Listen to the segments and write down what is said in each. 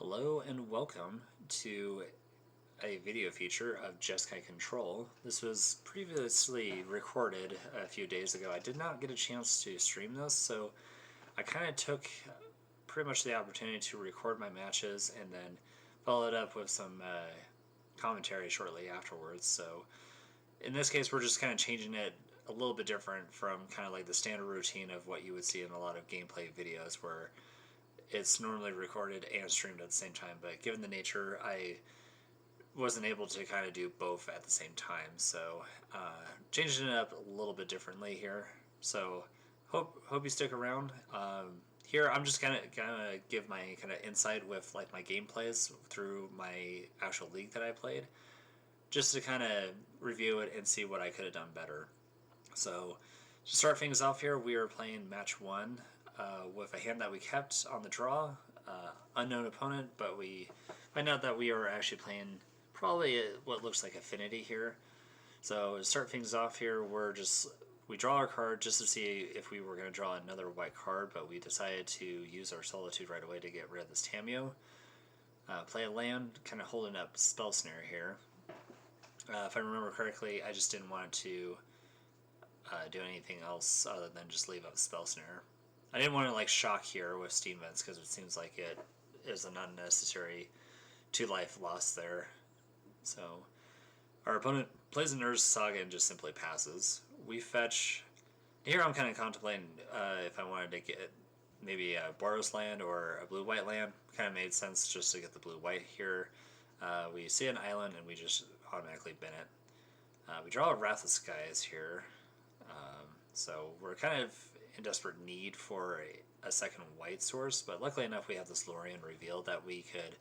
Hello and welcome to a video feature of Jeskai Control. This was previously recorded a few days ago. I did not get a chance to stream this, so I kind of took pretty much the opportunity to record my matches and then follow it up with some commentary shortly afterwards. So in this case, we're just kind of changing it a little bit different from kind of like the standard routine of what you would see in a lot of gameplay videos where it's normally recorded and streamed at the same time, but given the nature, I wasn't able to kind of do both at the same time, so changing it up a little bit differently here. So hope you stick around. Here I'm just gonna give my kind of insight with like my gameplays through my actual league that I played, just to kind of review it and see what I could have done better. So to start things off here, we are playing match 1 with a hand that we kept on the draw, unknown opponent, but we find out that we are actually playing probably what looks like Affinity here. So to start things off here, we draw our card just to see if we were going to draw another white card, but we decided to use our Solitude right away to get rid of this Tamiyo. Play a land, kind of holding up Spell Snare here. If I remember correctly, I just didn't want to do anything else other than just leave up Spell Snare. I didn't want to like shock here with Steam Vents because it seems like it is an unnecessary 2-life loss there. So our opponent plays a Nurse Saga and just simply passes. We fetch. Here I'm kind of contemplating if I wanted to get maybe a Boros land or a blue-white land. Kind of made sense just to get the blue-white here. We see an island and we just automatically bin it. We draw a Wrath of Skies here. So we're kind of in desperate need for a second white source, but luckily enough we have this Lorien reveal that we could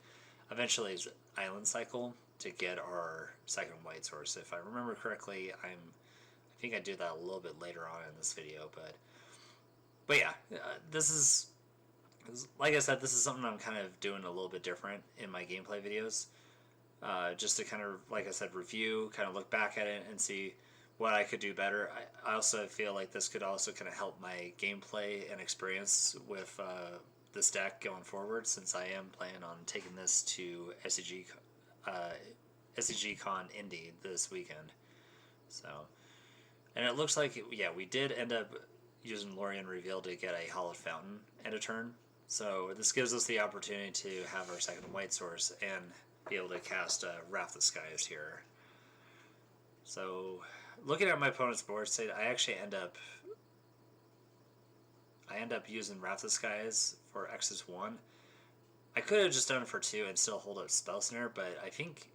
eventually island cycle to get our second white source. If I remember correctly, I think I do that a little bit later on in this video, but yeah, this is, like I said, this is something I'm kind of doing a little bit different in my gameplay videos, just to kind of, like I said, review, kind of look back at it and see what I could do better. I also feel like this could also kind of help my gameplay and experience with this deck going forward, since I am planning on taking this to SCG Con Indy this weekend. So, and it looks like, yeah, we did end up using Lorien Reveal to get a Hallowed Fountain end of turn. So this gives us the opportunity to have our second white source and be able to cast Wrath of Skies here. So, looking at my opponent's board state, I actually end up using Wrath of Skies for X's 1. I could have just done it for 2 and still hold up Spell Snare, but I think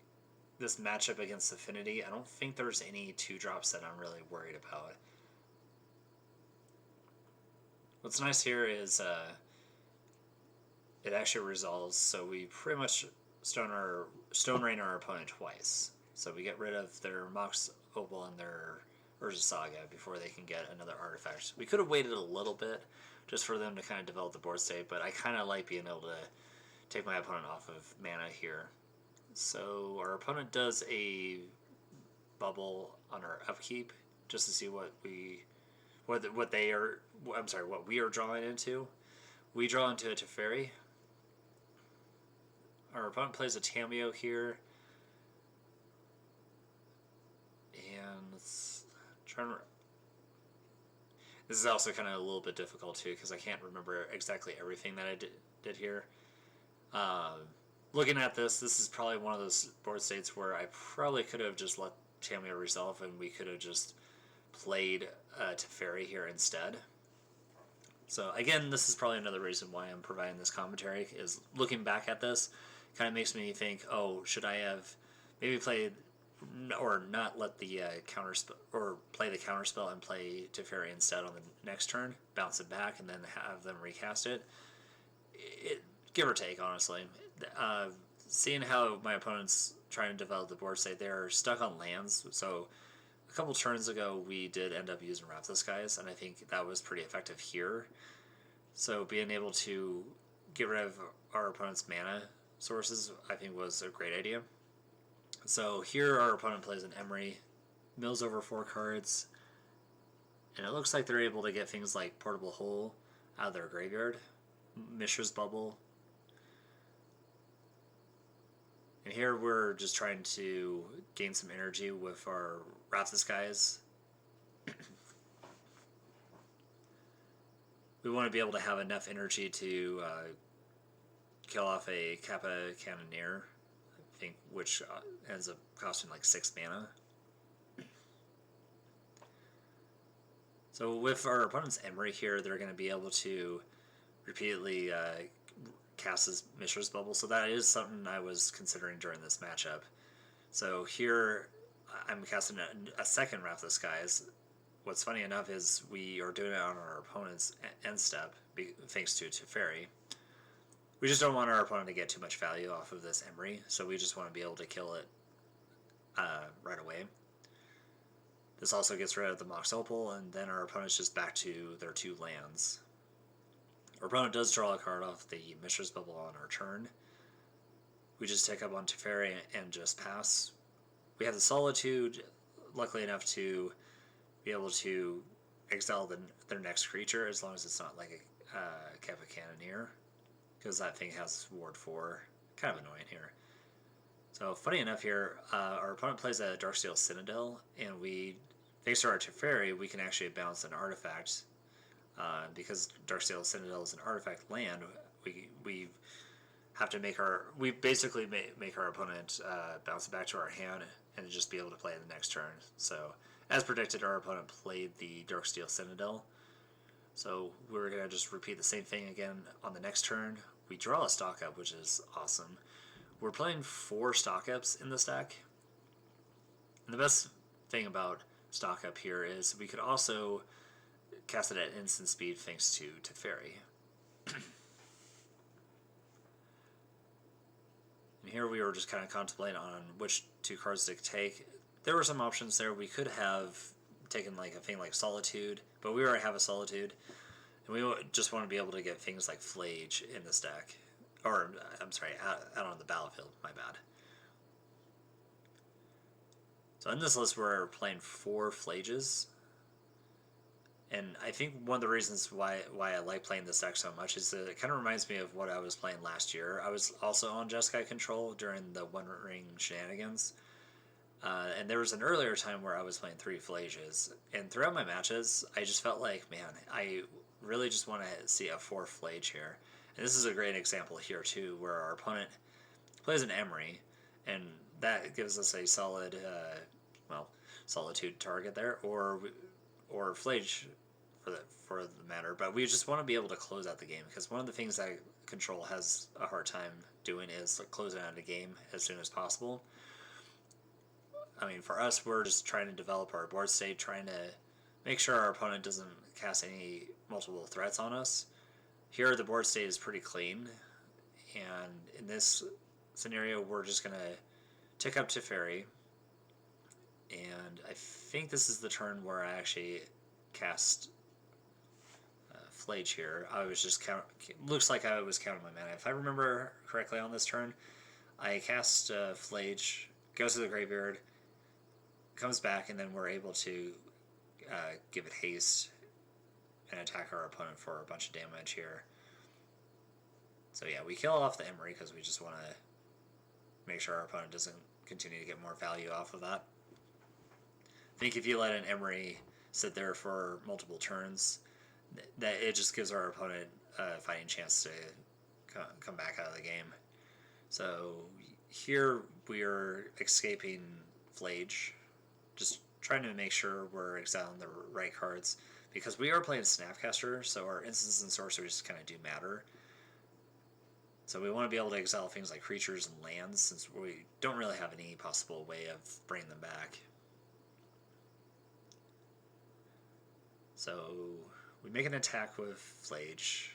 this matchup against Affinity, I don't think there's any 2-drops that I'm really worried about. What's nice here is it actually resolves, so we pretty much Stone Rain our opponent twice. So we get rid of their Mox Opal and their Urza Saga before they can get another artifact. We could have waited a little bit just for them to kind of develop the board state, but I kind of like being able to take my opponent off of mana here. So our opponent does a bubble on our upkeep just to see what we are drawing into. We draw into a Teferi. Our opponent plays a Tamiyo here. And let's try to. This is also kind of a little bit difficult too because I can't remember exactly everything that I did here. Looking at this is probably one of those board states where I probably could have just let Tamiyo resolve and we could have just played Teferi here instead. So again, this is probably another reason why I'm providing this commentary, is looking back at this kind of makes me think, oh, should I have maybe played or not let the counter spell, or play the counter spell and play Teferi instead on the next turn, bounce it back, and then have them recast it. Give or take, honestly. Seeing how my opponent's trying to develop the board state, they're stuck on lands. So a couple turns ago, we did end up using Wrath of Skies, and I think that was pretty effective here. So being able to get rid of our opponent's mana sources, I think, was a great idea. So here our opponent plays an Emery, mills over 4 cards, and it looks like they're able to get things like Portable Hole out of their graveyard, Mishra's Bubble, And here we're just trying to gain some energy with our Wrath of Skies. We want to be able to have enough energy to kill off a Kappa Cannoneer, I think, which ends up costing like 6 mana. So with our opponent's Emery here, they're going to be able to repeatedly cast his Mishra's Bubble, so that is something I was considering during this matchup. So here, I'm casting a second Wrath of Skies. What's funny enough is we are doing it on our opponent's end step, thanks to Teferi. We just don't want our opponent to get too much value off of this Emery, so we just want to be able to kill it right away. This also gets rid of the Mox Opal, and then our opponent's just back to their 2 lands. Our opponent does draw a card off the Mishra's Bubble on our turn. We just take up on Teferi and just pass. We have the Solitude, luckily enough to be able to exile their next creature, as long as it's not like a Kappa Cannoneer, because that thing has Ward 4. Kind of annoying here. So, funny enough here, our opponent plays a Darksteel Citadel, and we, thanks to our Teferi, we can actually bounce an artifact. Because Darksteel Citadel is an artifact land, we have to we basically make our opponent bounce it back to our hand and just be able to play it the next turn. So, as predicted, our opponent played the Darksteel Citadel. So we're going to just repeat the same thing again on the next turn. We draw a stock up, which is awesome. We're playing 4 stock ups in the stack. And the best thing about stock up here is we could also cast it at instant speed thanks to Teferi. And here we were just kind of contemplating on which 2 cards to take. There were some options there. We could have taken like a thing like Solitude, but we already have a Solitude, and we just want to be able to get things like Phlage in the stack, or I'm sorry, out on the battlefield. My bad. So in this list, we're playing 4 Phlages, and I think one of the reasons why I like playing this deck so much is that it kind of reminds me of what I was playing last year. I was also on Jeskai Control during the One Ring shenanigans. And there was an earlier time where I was playing 3 Phlages, and throughout my matches, I just felt like, man, I really just want to see a 4th Phlage here. And this is a great example here, too, where our opponent plays an Emery, and that gives us a solid, Solitude target there, or Phlage for the matter. But we just want to be able to close out the game, because one of the things that Control has a hard time doing is closing out a game as soon as possible. I mean, for us, we're just trying to develop our board state, trying to make sure our opponent doesn't cast any multiple threats on us. Here, the board state is pretty clean, and in this scenario, we're just going to tick up Teferi, and I think this is the turn where I actually cast Phlage here. I was just looks like I was counting my mana. If I remember correctly on this turn, I cast Phlage, goes to the graveyard, comes back, and then we're able to give it haste and attack our opponent for a bunch of damage here. So yeah, we kill off the Emery because we just want to make sure our opponent doesn't continue to get more value off of that. I think if you let an Emery sit there for multiple turns, that it just gives our opponent a fighting chance to come back out of the game. So here we are escaping Phlage, just trying to make sure we're exiling the right cards, because we are playing Snapcaster, so our instants and sorceries kind of do matter. So we want to be able to exile things like creatures and lands, since we don't really have any possible way of bringing them back. So we make an attack with Phlage.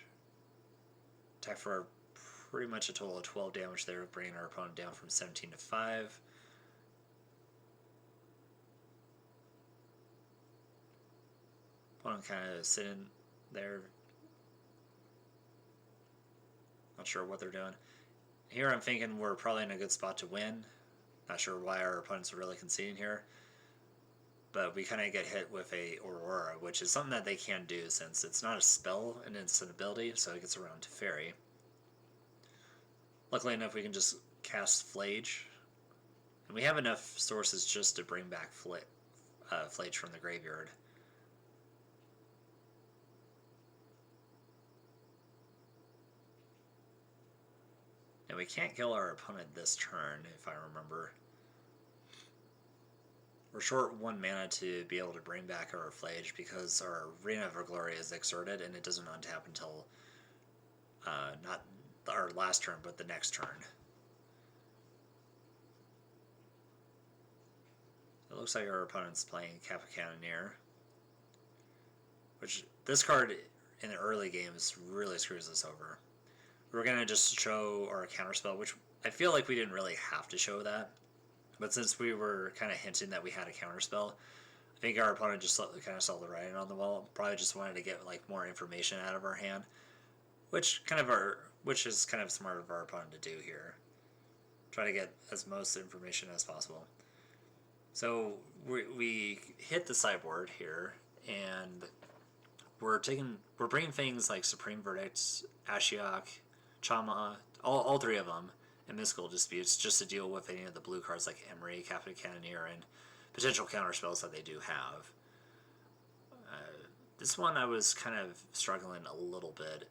Attack for pretty much a total of 12 damage there, bringing our opponent down from 17 to 5. Opponent kind of sitting there, not sure what they're doing. Here I'm thinking we're probably in a good spot to win. Not sure why our opponents are really conceding here. But we kind of get hit with a Aurora, which is something that they can do since it's not a spell and it's an ability, so it gets around Teferi. Luckily enough, we can just cast Phlage. And we have enough sources just to bring back Phlage from the graveyard. And we can't kill our opponent this turn, if I remember. We're short 1 mana to be able to bring back our Phlage because our Arena of Glory is exerted and it doesn't untap until not our last turn, but the next turn. It looks like our opponent's playing Kappa Cannoneer, which this card in the early games really screws us over. We're going to just show our counterspell, which I feel like we didn't really have to show that. But since we were kind of hinting that we had a counterspell, I think our opponent just kind of saw the writing on the wall. Probably just wanted to get like more information out of our hand, which is kind of smart of our opponent to do here. Try to get as most information as possible. So we hit the sideboard here, and we're bringing things like Supreme Verdicts, Ashiok, Chama, all 3 of them, and Mystical Disputes, just to deal with any of the blue cards like Emery, Captain Cannoneer, and potential counterspells that they do have. This one I was kind of struggling a little bit.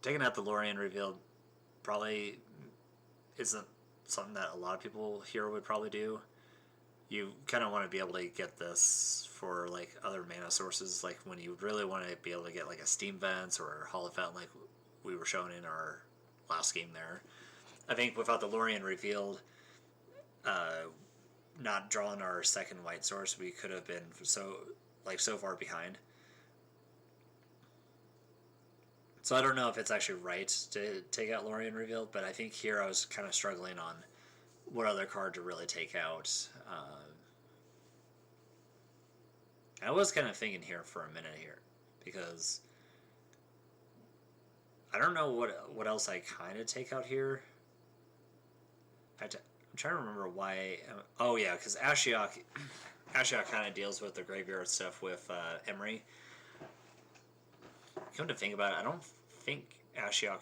Taking out the Lorien Revealed probably isn't something that a lot of people here would probably do. You kind of want to be able to get this for like other mana sources, like when you really want to be able to get like a Steam Vents or Hall of Fountain, like we were showing in our last game there. I think without the Lorien Revealed, not drawing our second white source, we could have been so far behind. So I don't know if it's actually right to take out Lorien Revealed, but I think here I was kind of struggling on what other card to really take out. I was kind of thinking here for a minute here, because I don't know what else I kind of take out here. I'm trying to remember why. Oh yeah, because Ashiok kind of deals with the graveyard stuff with Emery. Come to think about it, I don't think Ashiok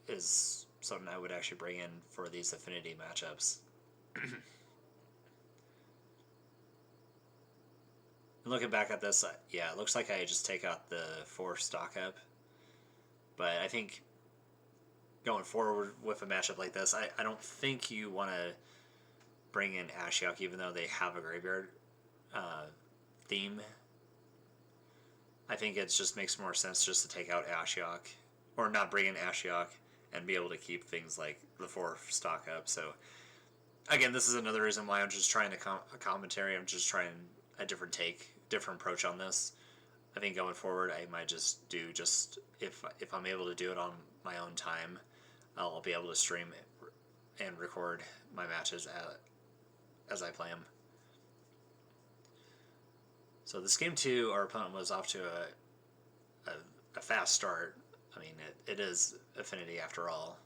is something I would actually bring in for these Affinity matchups. Looking back at this, yeah, it looks like I just take out the 4 stock up. But I think going forward with a matchup like this, I don't think you want to bring in Ashiok, even though they have a graveyard theme. I think it just makes more sense just to take out Ashiok, or not bring in Ashiok, and be able to keep things like the 4 stock up. So, again, this is another reason why I'm just trying a commentary. I'm just trying a different approach on this. I think going forward, I might just do if I'm able to do it on my own time, I'll be able to stream and record my matches as I play them. So this game 2, our opponent was off to a fast start. I mean, it is Affinity after all.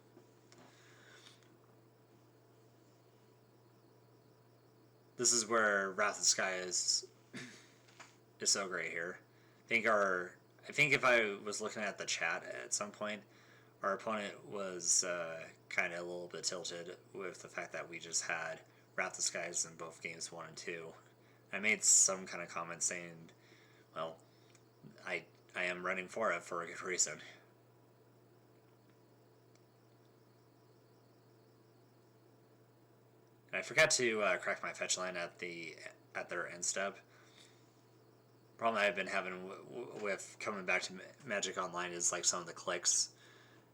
This is where Wrath of Sky is so great here. I think if I was looking at the chat at some point, our opponent was kind of a little bit tilted with the fact that we just had Wrath of Skies in both games 1 and 2. I made some kind of comment saying, well, I am running for it for a good reason. And I forgot to crack my fetch line at their end step. Problem I've been having with coming back to Magic Online is like some of the clicks.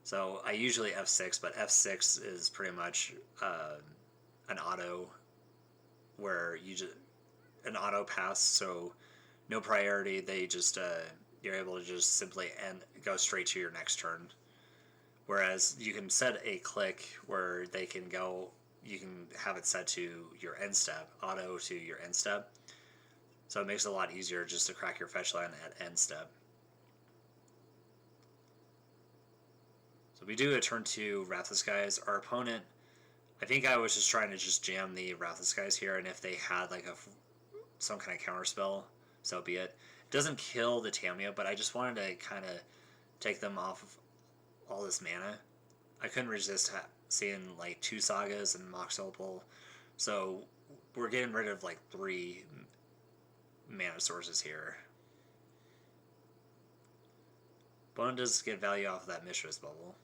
So I usually F6, but F6 is pretty much an auto where you just an auto pass, so no priority. They just you're able to just simply go straight to your next turn. Whereas you can set a click where they can go. You can have it set to your end step, auto to your end step. So it makes it a lot easier just to crack your fetch line at end step. So we do a turn 2 Wrath of Skies. Our opponent, I think I was just trying to just jam the Wrath of Skies here, and if they had like some kind of counter spell, so be it. It doesn't kill the Tamiya, but I just wanted to kind of take them off of all this mana. I couldn't resist seeing like 2 Sagas and Mox Opal, so we're getting rid of like 3 mana sources here. Opponent does get value off of that Mistress Bubble.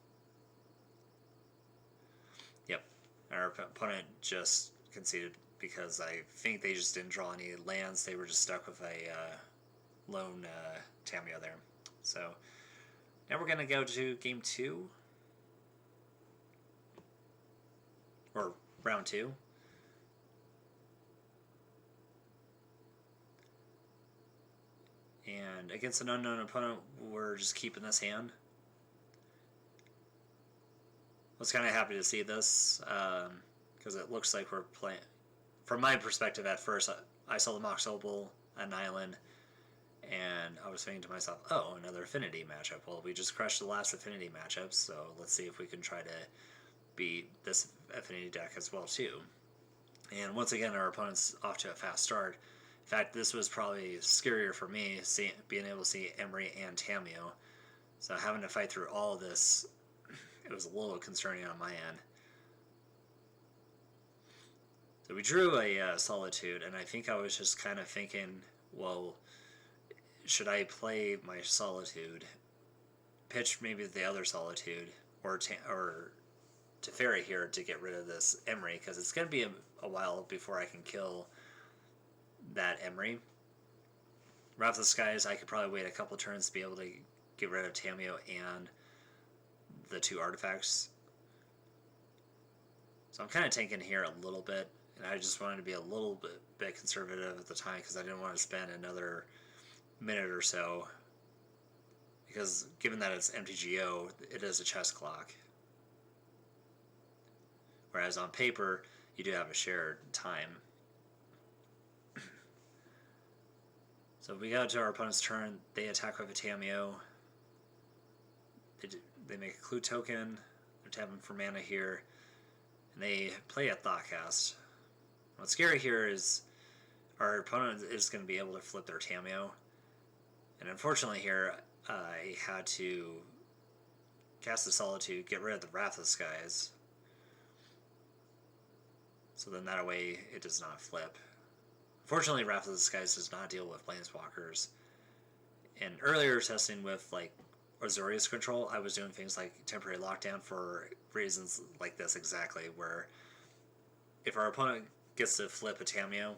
Yep, our opponent just conceded because I think they just didn't draw any lands. They were just stuck with a lone Tamiyo there. So now we're going to go to game 2. Or round 2. And against an unknown opponent, we're just keeping this hand. I was kind of happy to see this, because it looks like we're playing... From my perspective at first, I saw the Mox Opal, an island, and I was thinking to myself, oh, another Affinity matchup. Well, we just crushed the last Affinity matchup, so let's see if we can try to beat this Affinity deck as well, too. And once again, our opponent's off to a fast start. In fact, this was probably scarier for me, being able to see Emery and Tamiyo. So having to fight through all of this, it was a little concerning on my end. So we drew a Solitude, and I think I was just kind of thinking, well, should I play my Solitude, pitch maybe the other Solitude, or Teferi here to get rid of this Emery, because it's going to be a while before I can kill that Emery. Wrath of the Skies, I could probably wait a couple turns to be able to get rid of Tamiyo and the 2 artifacts. So I'm kind of tanking here a little bit, and I just wanted to be a little bit conservative at the time because I didn't want to spend another minute or so, because given that it's MTGO, it is a chess clock. Whereas on paper, you do have a shared time. So we got to our opponent's turn. They attack with a Tamiyo. They make a clue token. They're tapping for mana here. And they play a Thoughtcast. What's scary here is our opponent is going to be able to flip their Tamiyo. And unfortunately here, I had to cast the Solitude, get rid of the Wrath of the Skies. So then that way it does not flip. Fortunately, Wrath of the Skies does not deal with Planeswalkers. And earlier testing with like Azorius Control, I was doing things like Temporary Lockdown for reasons like this exactly, where if our opponent gets to flip a Tamiyo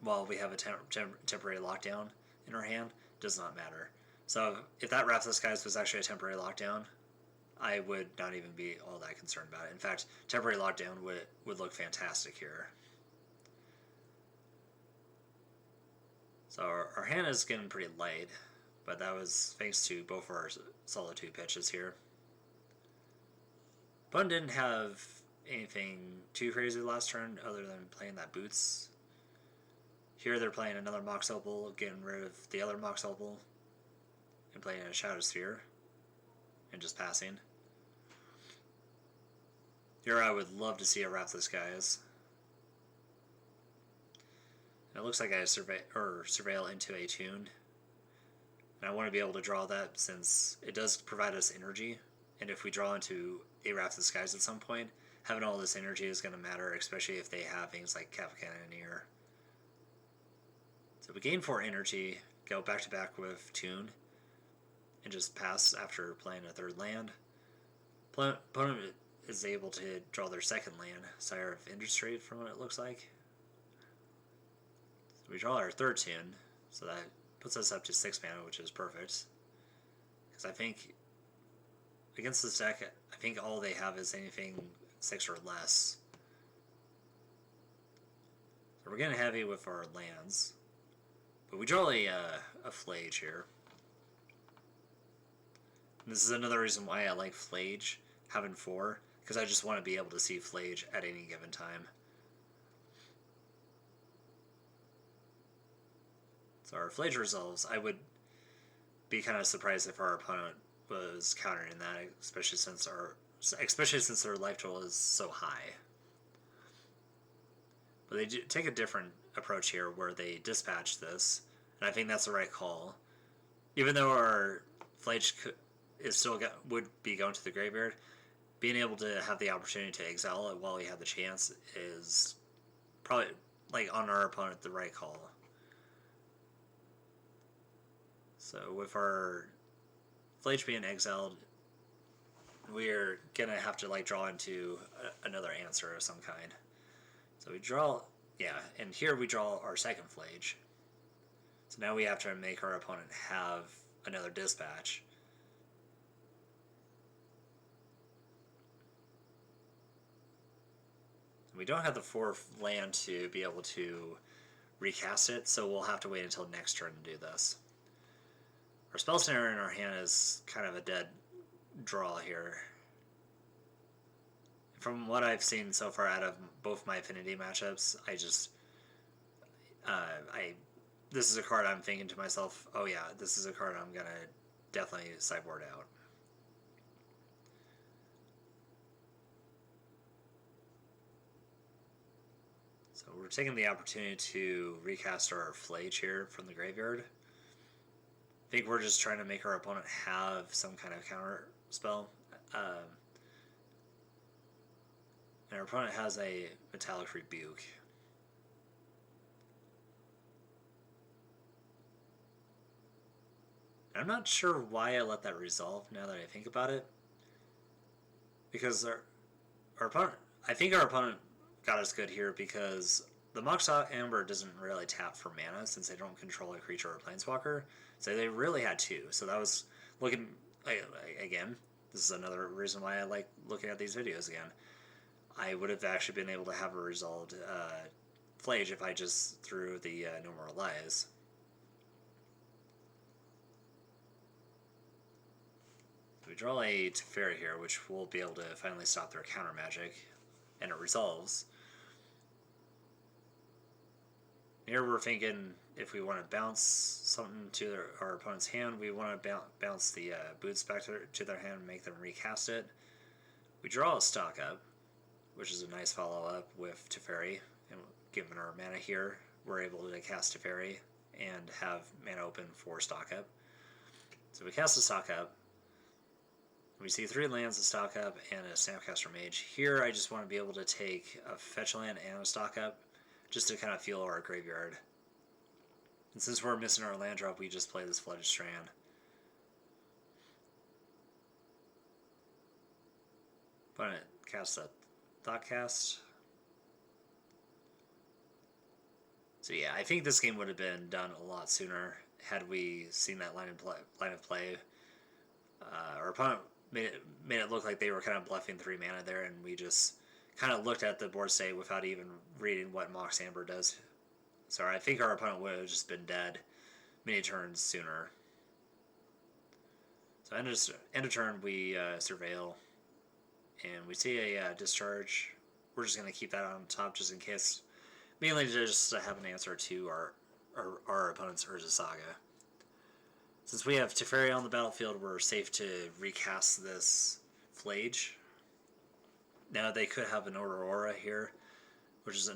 while we have a Temporary Lockdown in our hand, does not matter. So if that Wrath of the Skies was actually a Temporary Lockdown, I would not even be all that concerned about it. In fact, Temporary Lockdown would look fantastic here. So our hand is getting pretty light, but that was thanks to both of our Solitude pitches here. Opponent didn't have anything too crazy last turn other than playing that Boots. Here they're playing another Mox Opal, getting rid of the other Mox Opal, and playing a Shadow Sphere, and just passing. Here I would love to see a Wrath of the Skies. It looks like I surveil into a Tune, and I want to be able to draw that since it does provide us energy, and if we draw into a Wrath of the Skies at some point, having all this energy is going to matter, especially if they have things like Cannoneer. So we gain 4 energy, go back to back with Tune, and just pass after playing a 3rd land. Opponent is able to draw their 2nd land, Sire of Industry from what it looks like. We draw our 3rd Tune, so that puts us up to 6 mana, which is perfect. Because I think, against this deck, I think all they have is anything 6 or less. So we're getting heavy with our lands. But we draw a Phlage here. And this is another reason why I like Phlage, having 4, because I just want to be able to see Phlage at any given time. So our Phlage resolves. I would be kind of surprised if our opponent was countering that, especially since their life total is so high. But they do take a different approach here, where they dispatch this, and I think that's the right call. Even though our Phlage would be going to the graveyard, being able to have the opportunity to exile it while we have the chance is probably, like, on our opponent, the right call. So with our Phlage being exiled, we're gonna have to like draw into another answer of some kind. So we draw, yeah, and here we draw our second Phlage. So now we have to make our opponent have another dispatch. We don't have the 4th land to be able to recast it, so we'll have to wait until next turn to do this. Our spell center in our hand is kind of a dead draw here. From what I've seen so far out of both my Affinity matchups, this is a card I'm thinking to myself, oh yeah, this is a card I'm gonna definitely sideboard out. So we're taking the opportunity to recast our Phlage here from the graveyard. I think we're just trying to make our opponent have some kind of counter spell. And our opponent has a Metallic Rebuke. I'm not sure why I let that resolve now that I think about it. Because our opponent, I think our opponent got us good here because the Mox Amber doesn't really tap for mana since they don't control a creature or a planeswalker. So they really had 2. So that was looking, again, this is another reason why I like looking at these videos again. I would have actually been able to have a resolved Phlage if I just threw the No More Lies. We draw a Teferi here, which will be able to finally stop their counter magic, and it resolves. Here we're thinking if we want to bounce something to our opponent's hand, we want to bounce the Boots back to their hand and make them recast it. We draw a Stock Up, which is a nice follow-up with Teferi, and given our mana here, we're able to cast Teferi and have mana open for Stock Up. So we cast a Stock Up. We see 3 lands, a Stock Up, and a Snapcaster Mage. Here I just want to be able to take a fetch land and a Stock Up, just to kind of feel our graveyard. And since we're missing our land drop, we just play this Flooded Strand. But cast a Thought Cast. So yeah, I think this game would have been done a lot sooner had we seen that line of play. Our opponent made it look like they were kind of bluffing 3 mana there, and we just kind of looked at the board state without even reading what Mox Amber does. So I think our opponent would have just been dead many turns sooner. So end of turn, we Surveil, and we see a Discharge. We're just going to keep that on top just in case, mainly just to have an answer to our opponent's Urza Saga. Since we have Teferi on the battlefield, we're safe to recast this Phlage. Now they could have an Aurora here, which is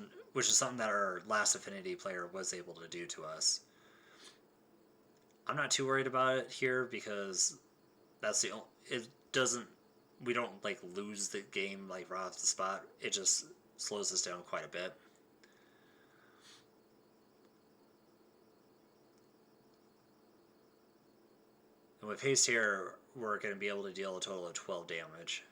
something that our last Affinity player was able to do to us. I'm not too worried about it here because that's we don't like lose the game like right off the spot. It just slows us down quite a bit. And with haste here, we're going to be able to deal a total of 12 damage.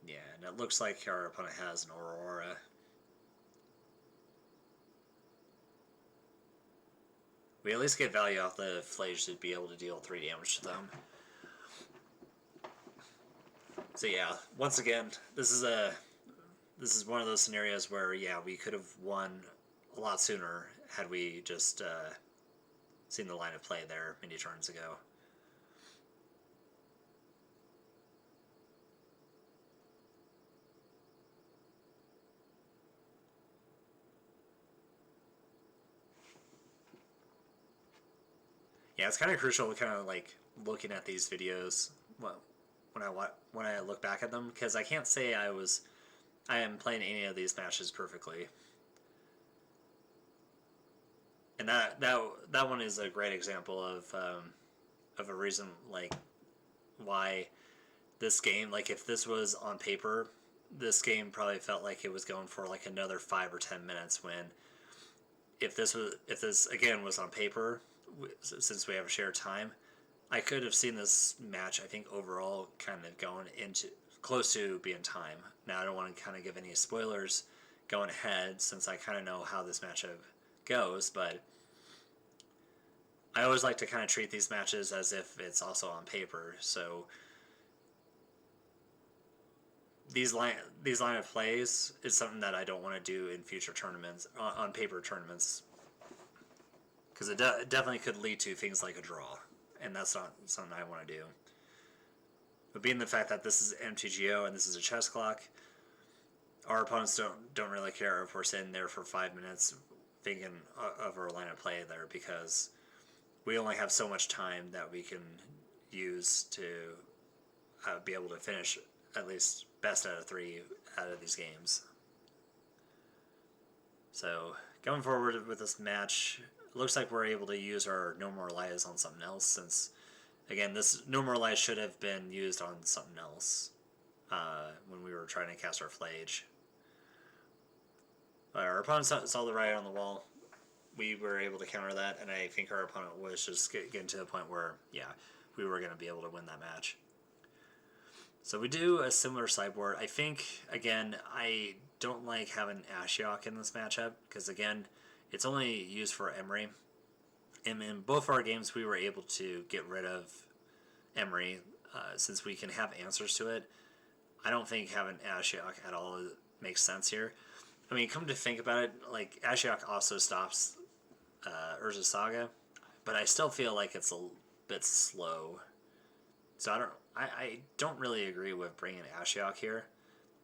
Yeah, and it looks like our opponent has an Aurora. We at least get value off the Phlage to be able to deal 3 damage to them. So yeah, once again, this is one of those scenarios where, yeah, we could have won a lot sooner had we just seen the line of play there many turns ago. Yeah, it's kind of crucial kind of like looking at these videos when I look back at them, because I can't say I am playing any of these matches perfectly. And that one is a great example of of a reason like why this game, like if this was on paper, this game probably felt like it was going for like another 5 or 10 minutes, when if this again was on paper, since we have a shared time, I could have seen this match, I think, overall kind of going into close to being time. Now I don't want to kind of give any spoilers going ahead, since I kind of know how this matchup goes, but I always like to kind of treat these matches as if it's also on paper. So these line of plays is something that I don't want to do in future tournaments, on paper tournaments, because it definitely could lead to things like a draw, and that's not something I want to do. But being the fact that this is MTGO and this is a chess clock, our opponents don't really care if we're sitting there for 5 minutes thinking of our line of play there, because we only have so much time that we can use to be able to finish at least best out of 3 out of these games. So going forward with this match, it looks like we're able to use our No More Lies on something else, since again this No More Lies should have been used on something else when we were trying to cast our Phlage. Our opponent saw the riot on the wall. We were able to counter that, and I think our opponent was just getting to the point where, yeah, we were going to be able to win that match. So we do a similar sideboard. I think, again, I don't like having Ashiok in this matchup, because, again, it's only used for Emery. And in both our games, we were able to get rid of Emery, since we can have answers to it. I don't think having Ashiok at all makes sense here. I mean, come to think about it, like, Ashiok also stops Urza Saga, but I still feel like it's a bit slow. So I don't really agree with bringing Ashiok here.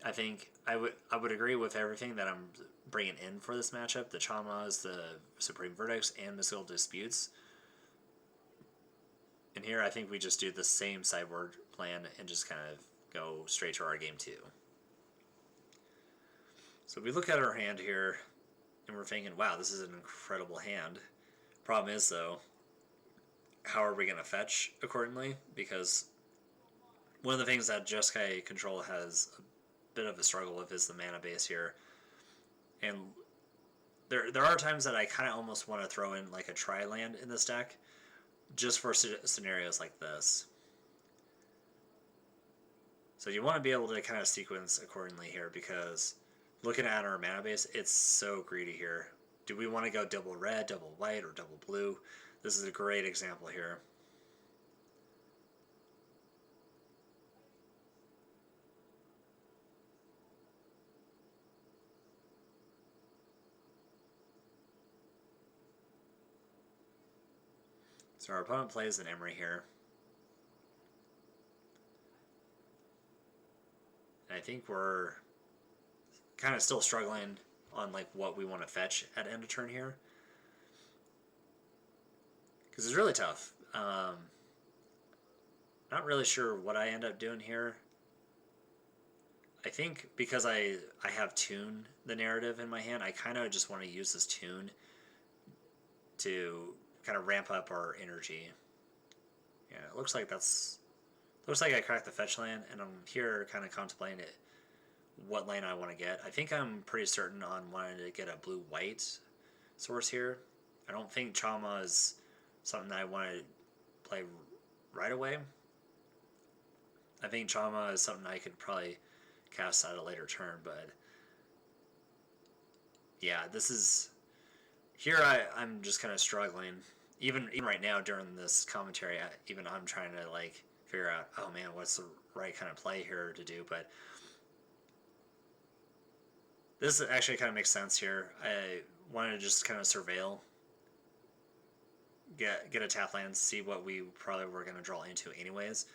I think I would agree with everything that I'm bringing in for this matchup: the Chamas, the Supreme Verdicts, and Mystical Disputes. And here I think we just do the same sideboard plan and just kind of go straight to our game 2. So we look at our hand here, and we're thinking, wow, this is an incredible hand. Problem is, though, how are we going to fetch accordingly? Because one of the things that Jeskai Control has a bit of a struggle with is the mana base here. And there are times that I kind of almost want to throw in like a tri-land in this deck, just for scenarios like this. So you want to be able to kind of sequence accordingly here, because looking at our mana base, it's so greedy here. Do we want to go double red, double white, or double blue? This is a great example here. So our opponent plays an Emery here. And I think we're kind of still struggling on like what we want to fetch at end of turn here, because it's really tough. Not really sure what I end up doing here. I think because I have Tune the narrative in my hand, I kind of just want to use this Tune to kind of ramp up our energy. Yeah, it looks like I cracked the fetch land, and I'm here kind of contemplating it, what lane I want to get. I think I'm pretty certain on wanting to get a blue-white source here. I don't think Chama is something that I want to play right away. I think Chama is something I could probably cast at a later turn, but yeah, this is... Here I'm just kind of struggling. Even right now during this commentary, I'm trying to like figure out, oh man, what's the right kind of play here to do, but this actually kind of makes sense here. I wanted to just kind of surveil, get a tap land, see what we probably were going to draw into anyways.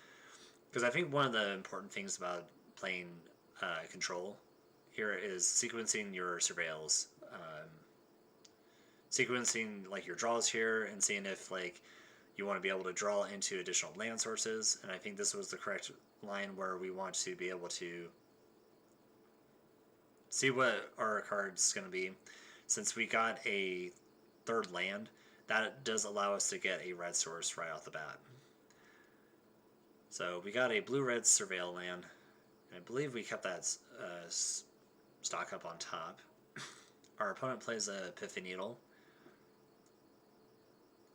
Because I think one of the important things about playing Control here is sequencing your surveils. Sequencing like your draws here and seeing if like you want to be able to draw into additional land sources. And I think this was the correct line where we want to be able to see what our card's going to be. Since we got a third land, that does allow us to get a red source right off the bat. So we got a blue-red Surveil land. I believe we kept that stock up on top. Our opponent plays a Piffy Needle.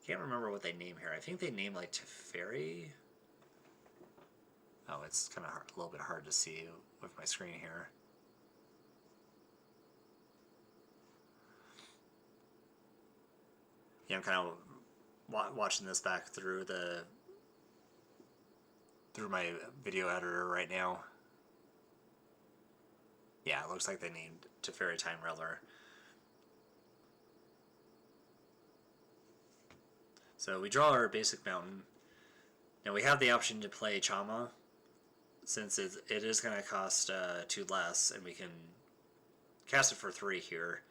Can't remember what they name here. I think they name like Teferi. Oh, it's kind of a little bit hard to see with my screen here. Yeah, I'm kind of watching this back through my video editor right now. Yeah, it looks like they named Teferi Time Reveler. So we draw our basic mountain. Now we have the option to play Chama, since it is going to cost 2 less, and we can cast it for 3 here.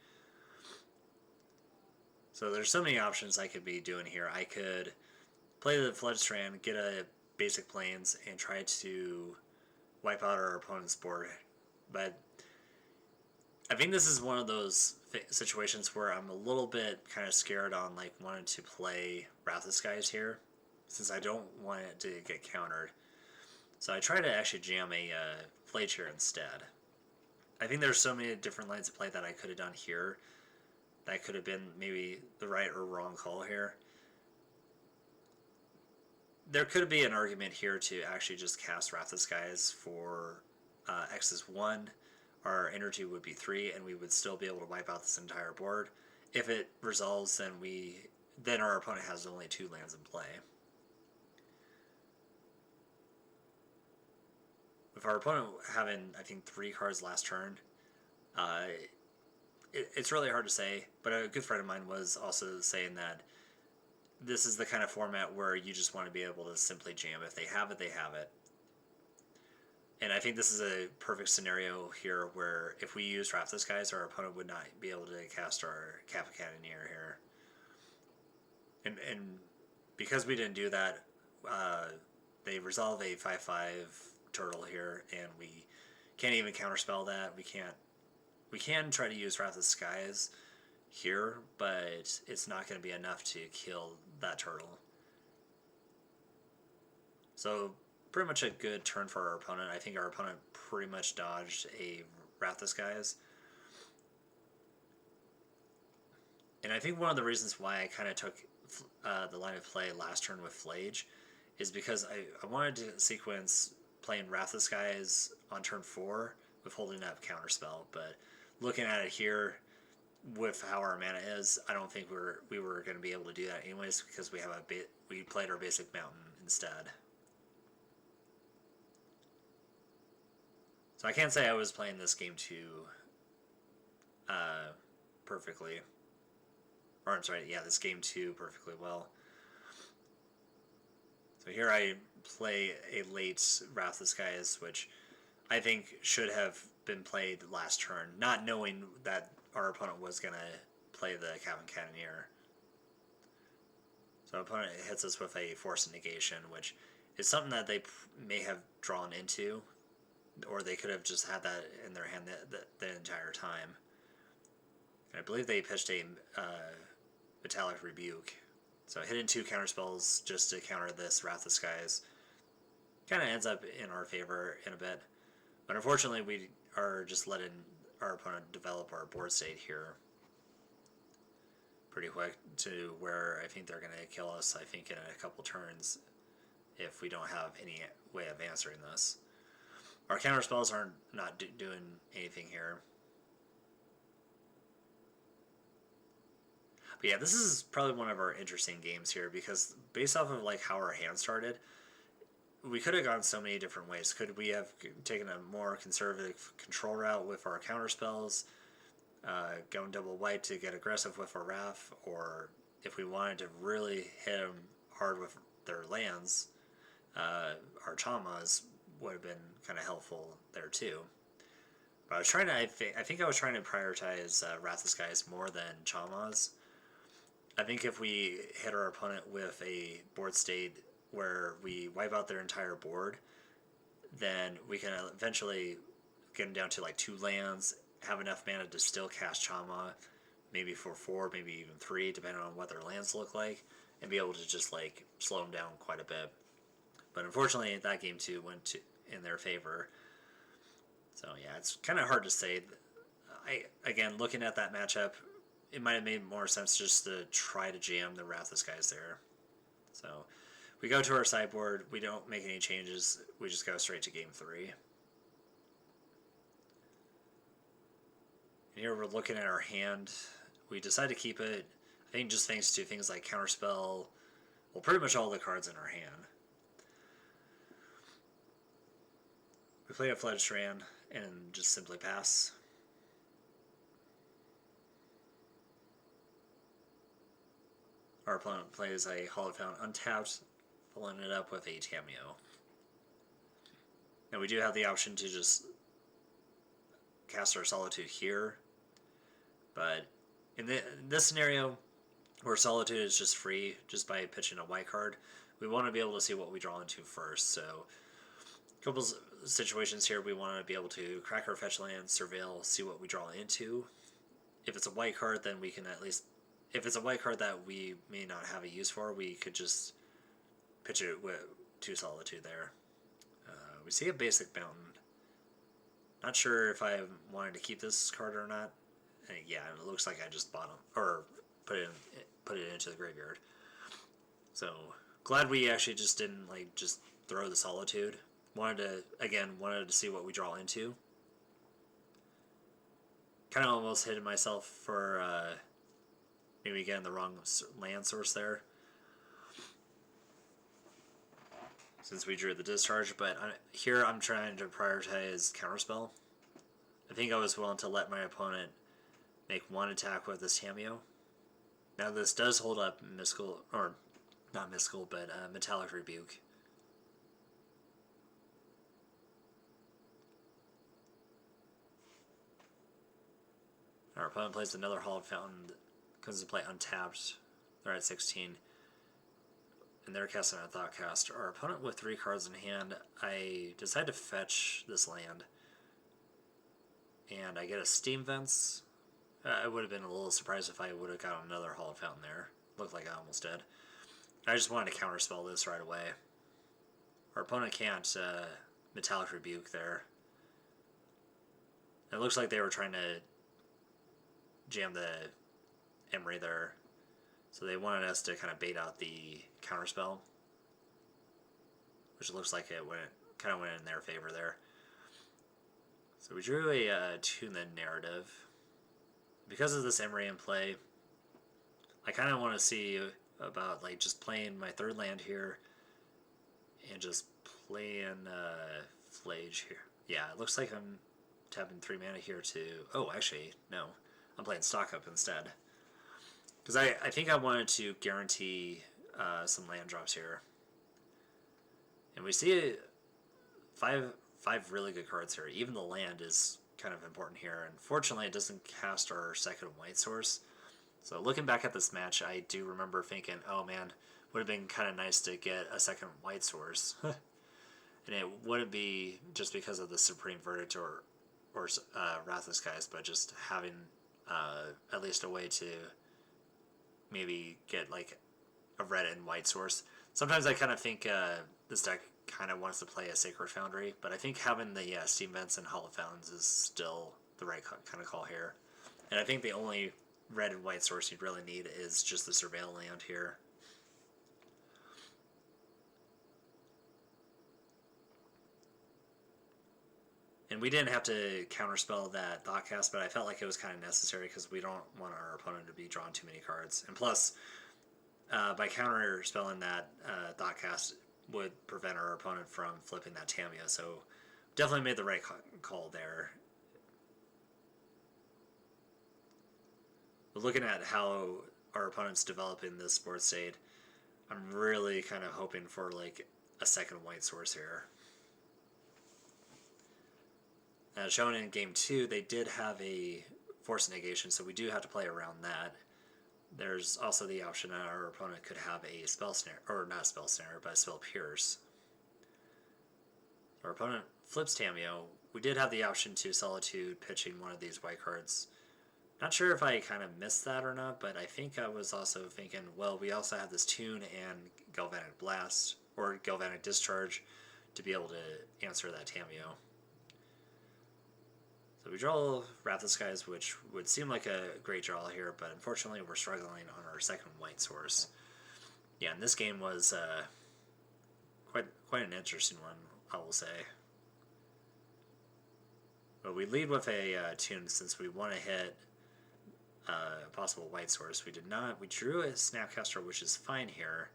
So there's so many options I could be doing here. I could play the Phlage Strand, get a basic plains, and try to wipe out our opponent's board. But I think this is one of those situations where I'm a little bit kind of scared on like wanting to play Wrath of Skies here, since I don't want it to get countered. So I try to actually jam a Phlage here instead. I think there's so many different lines of play that I could have done here. That could have been maybe the right or wrong call here. There could be an argument here to actually just cast Wrath of Skies for X is 1. Our energy would be 3, and we would still be able to wipe out this entire board. If it resolves, then our opponent has only 2 lands in play. With our opponent having, I think, 3 cards last turn, it's really hard to say, but a good friend of mine was also saying that this is the kind of format where you just want to be able to simply jam. If they have it, they have it. And I think this is a perfect scenario here where if we use Wrath of Skies, our opponent would not be able to cast our Kappa Cannoneer here. And because we didn't do that, they resolve a 5/5 turtle here, and we can't even counterspell that. We can try to use Wrath of Skies here, but it's not going to be enough to kill that turtle. So pretty much a good turn for our opponent. I think our opponent pretty much dodged a Wrath of Skies. And I think one of the reasons why I kind of took the line of play last turn with Phlage is because I wanted to sequence playing Wrath of Skies on turn 4 with holding up Counterspell, but looking at it here with how our mana is, I don't think we were going to be able to do that anyways, because we played our basic mountain instead. So I can't say I was playing this game 2 perfectly. Or I'm sorry, yeah, this game 2 perfectly well. So here I play a late Wrath of Skies, which I think should have been played last turn, not knowing that our opponent was going to play the Kappa Cannoneer. So our opponent hits us with a Force Negation, which is something that they may have drawn into, or they could have just had that in their hand the entire time. And I believe they pitched a Metallic Rebuke. So hitting 2 counterspells just to counter this Wrath of Skies kind of ends up in our favor in a bit. But unfortunately, we are just letting our opponent develop our board state here pretty quick, to where I think they're going to kill us, I think, in a couple turns if we don't have any way of answering this. Our counterspells are not doing anything here. But yeah, this is probably one of our interesting games here, because based off of like how our hand started, we could have gone so many different ways. Could we have taken a more conservative control route with our counterspells, going double white to get aggressive with our Wrath, or if we wanted to really hit them hard with their lands, our Chamas would have been kind of helpful there too. But I was trying to, I think I was trying to prioritize Wrath of Skies more than Chamas. I think if we hit our opponent with a board state where we wipe out their entire board, then we can eventually get them down to like 2 lands, have enough mana to still cast Chama, maybe for 4, maybe even 3, depending on what their lands look like, and be able to just like slow them down quite a bit. But unfortunately, that game 2 went in their favor. So yeah, it's kind of hard to say. Again, looking at that matchup, it might have made more sense just to try to jam the Wrath of Skies there. So we go to our sideboard, we don't make any changes, we just go straight to game 3. And here we're looking at our hand. We decide to keep it, I think just thanks to things like Counterspell, well, pretty much all the cards in our hand. We play a Phlage Strand and just simply pass. Our opponent plays a Hallowed Fountain untapped, following it up with a Tamiyo. Now we do have the option to just cast our Solitude here, but in this scenario, where Solitude is just free, just by pitching a white card, we want to be able to see what we draw into first. So a couple situations here, we want to be able to crack our fetch land, surveil, see what we draw into. If it's a white card, then we can at least, if it's a white card that we may not have a use for, we could just pitch it to Solitude there. We see a basic mountain. Not sure if I wanted to keep this card or not. And yeah, it looks like I just bought them, or put it into the graveyard. So glad we actually just didn't just throw the Solitude. Wanted to see what we draw into. Kind of almost hitting myself for maybe getting the wrong land source there, since we drew the discharge, but here I'm trying to prioritize Counterspell. I think I was willing to let my opponent make one attack with this Tamiyo. Now this does hold up Mystical, or not Mystical, but Metallic Rebuke. Our opponent plays another Hallowed Fountain, comes to play untapped. They're at 16. And they're casting a Thoughtcast. Our opponent with 3 cards in hand, I decide to fetch this land. And I get a Steam Vents. I would have been a little surprised if I would have got another Hallowed Fountain there. Looked like I almost did. I just wanted to counterspell this right away. Our opponent can't Metallic Rebuke there. It looks like they were trying to jam the Emery there. So they wanted us to kind of bait out the counterspell, which looks like it kind of went in their favor there. So we drew a Tune the Narrative. Because of this Emery in play, I kind of want to see about just playing my 3rd land here and just playing Phlage here. Yeah, it looks like I'm tapping 3 mana here to... Oh, actually, no. I'm playing Stock Up instead. Because I think I wanted to guarantee some land drops here. And we see five really good cards here. Even the land is kind of important here. Unfortunately, it doesn't cast our 2nd white source. So looking back at this match, I do remember thinking, oh man, would have been kind of nice to get a 2nd white source. And it wouldn't be just because of the Supreme Verdict or Wrath of Skies, but just having at least a way to maybe get a red and white source. Sometimes I kind of think this deck kind of wants to play a Sacred Foundry, but I think having the Steam Vents and Hallowed Fountains is still the right kind of call here. And I think the only red and white source you'd really need is just the Surveil land here. And we didn't have to counterspell that Thoughtcast, but I felt like it was kind of necessary because we don't want our opponent to be drawing too many cards. And plus, by counterspelling that Thoughtcast would prevent our opponent from flipping that Tamiyo. So definitely made the right call there. But looking at how our opponent's developing this board state, I'm really kind of hoping for a 2nd white source here. Shown in game 2, they did have a Force Negation, so we do have to play around that. There's also the option that our opponent could have a Spell Snare, or not Spell Snare, but Spell Pierce. Our opponent flips Tamiyo. We did have the option to Solitude pitching one of these white cards. Not sure if I kind of missed that or not, but I think I was also thinking, well, we also have this Tune and Galvanic Blast, or Galvanic Discharge to be able to answer that Tamiyo. So we draw Wrath of Skies, which would seem like a great draw here, but unfortunately we're struggling on our second white source. Yeah, and this game was quite an interesting one, I will say. But we lead with a tune since we want to hit a possible white source. We did not. We drew a Snapcaster, which is fine here.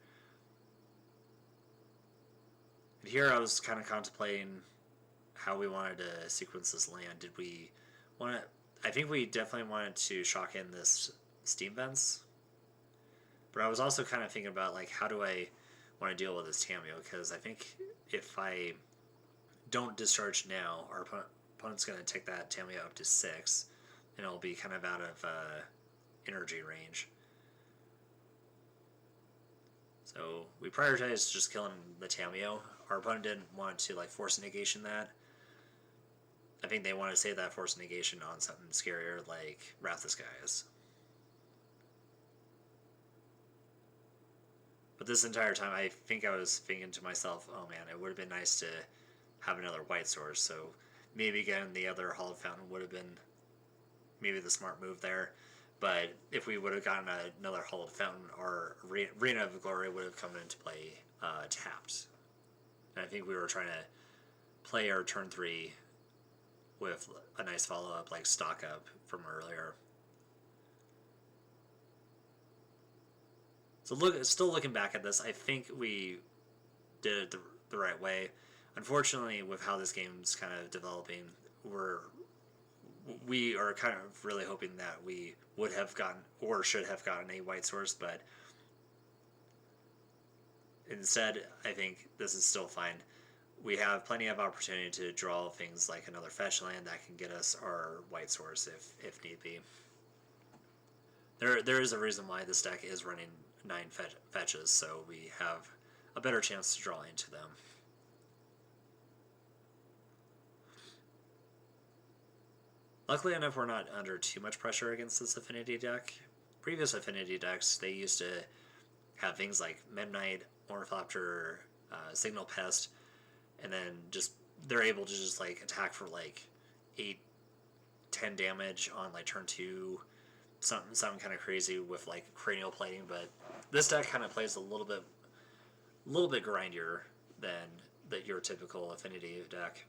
And here I was kind of contemplating how we wanted to sequence this land. Did we want to... I think we definitely wanted to shock in this Steam Vents. But I was also kind of thinking about, like, how do I want to deal with this Tamiyo? Because I think if I don't discharge now, our opponent's going to take that Tamiyo up to 6, and it'll be kind of out of energy range. So we prioritized just killing the Tamiyo. Our opponent didn't want to, like, force negation that. I think they want to save that force negation on something scarier like Wrath of Skies. But this entire time, I think I was thinking to myself, oh man, it would have been nice to have another white source. So maybe getting the other Hallowed Fountain would have been maybe the smart move there. But if we would have gotten another Hallowed Fountain, our Arena of Glory would have come into play tapped. And I think we were trying to play our turn 3 with a nice follow-up, like stock up from earlier. So still looking back at this, I think we did it the right way. Unfortunately, with how this game's kind of developing, we are kind of really hoping that we would have gotten, or should have gotten, a white source, but instead, I think this is still fine. We have plenty of opportunity to draw things like another fetch land that can get us our white source if need be. There is a reason why this deck is running 9 fetches, so we have a better chance to draw into them. Luckily enough, we're not under too much pressure against this Affinity deck. Previous Affinity decks, they used to have things like Midnight, Ornithopter, Signal Pest, and then just they're able to just like attack for like 8-10 damage on like turn 2, something kind of crazy with like Cranial Plating. But this deck kind of plays a little bit grindier than your typical Affinity deck.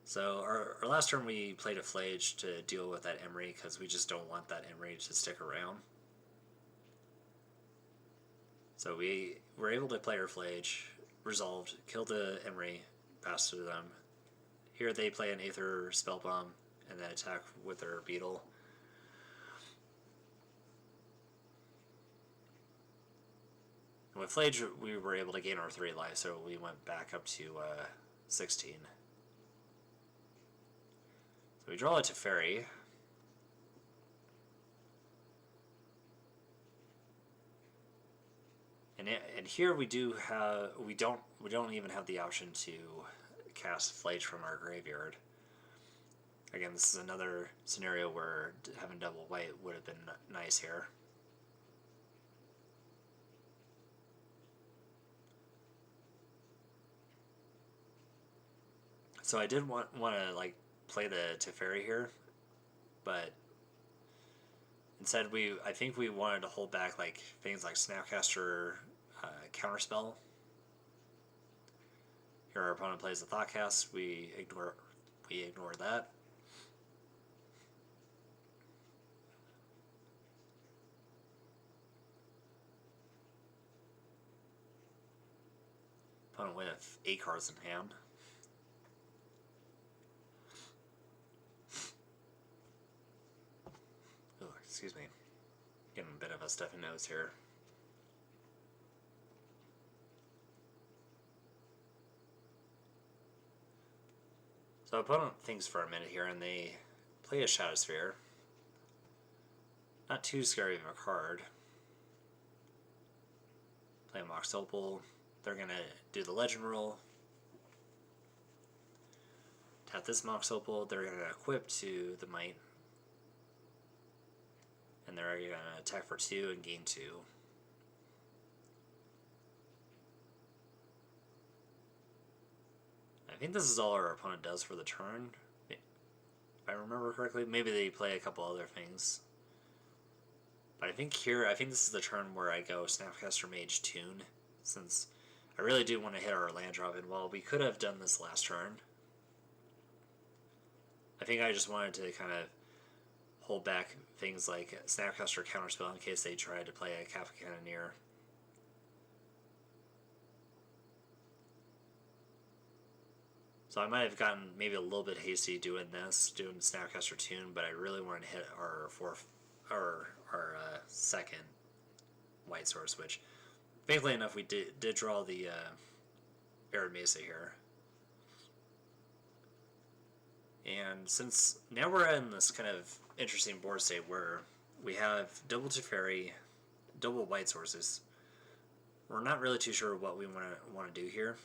So our last turn we played a Phlage to deal with that Emery because we just don't want that Emery to stick around. So we were able to play our Phlage, resolved, killed the Emery, passed to them. Here they play an Aether Spellbomb and then attack with their Beetle. And with Phlage we were able to gain our 3 life, so we went back up to 16. So we draw a Teferi. And here we don't even have the option to cast Phlage from our graveyard. Again, this is another scenario where having double white would have been nice here. So I did want to like play the Teferi here, but instead I think we wanted to hold back like things like Snapcaster, Counterspell. Here our opponent plays the Thoughtcast, we ignore that. Opponent with 8 cards in hand. Oh, excuse me. Getting a bit of a stuffy nose here. So opponent thinks for a minute here, and they play a Shadow Sphere. Not too scary of a card. Play a Mox Opal. They're going to do the Legend Rule. Tap this Mox Opal. They're going to equip to the Might. And they're going to attack for 2 and gain 2. think this is all our opponent does for the turn. If I remember correctly, maybe they play a couple other things. But I think this is the turn where I go Snapcaster Mage Tune, since I really do want to hit our land drop, and while we could have done this last turn, I think I just wanted to kind of hold back things like Snapcaster Counterspell in case they tried to play a Kappa Cannoneer. So I might have gotten maybe a little bit hasty doing Snapcaster Tune, but I really wanted to hit our second white source, which, thankfully enough, we did draw the Arid Mesa here. And since now we're in this kind of interesting board state where we have double Teferi, double white sources, we're not really too sure what we want to do here.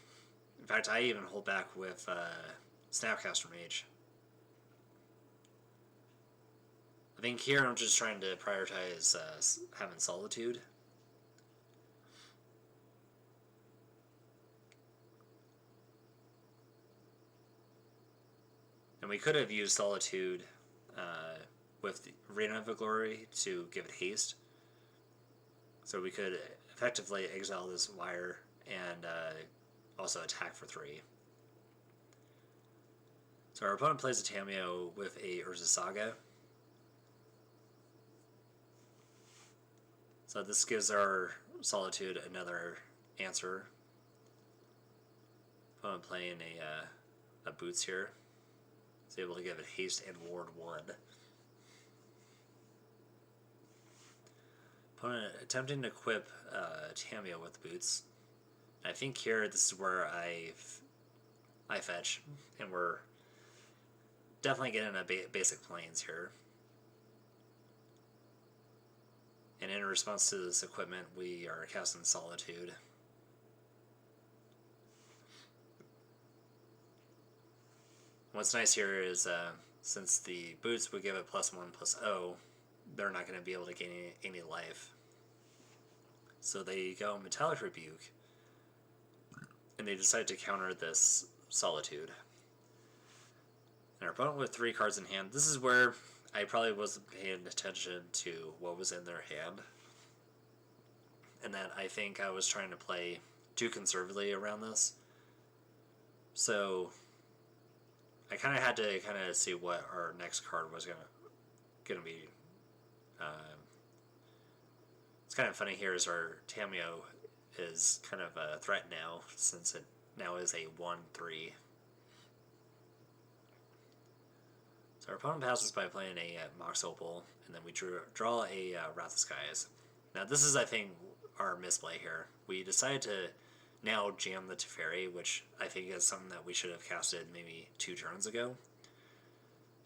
In fact, I even hold back with Snapcaster Mage. I think here I'm just trying to prioritize having Solitude. And we could have used Solitude with the Arena of Glory to give it haste. So we could effectively exile this wire and also attack for 3. So our opponent plays a Tamiyo with a Urza Saga. So this gives our Solitude another answer. Opponent playing a Boots here. Is able to give it haste and ward 1. Opponent attempting to equip Tamiyo with Boots. I think here this is where I fetch, and we're definitely getting a basic plains here. And in response to this equipment, we are casting Solitude. What's nice here is since the boots would give it +1/+0, they're not going to be able to gain any life. So they go Metallic Rebuke, and they decide to counter this Solitude. And our opponent with 3 cards in hand, this is where I probably wasn't paying attention to what was in their hand, and that I think I was trying to play too conservatively around this. So I kind of had to see what our next card was gonna be. It's kind of funny here is our Tamiyo is kind of a threat now, since it now is a 1/3. So our opponent passes by playing a Mox Opal, and then we draw a Wrath of Skies. Now this is, I think, our misplay here. We decided to now jam the Teferi, which I think is something that we should have casted maybe 2 turns ago.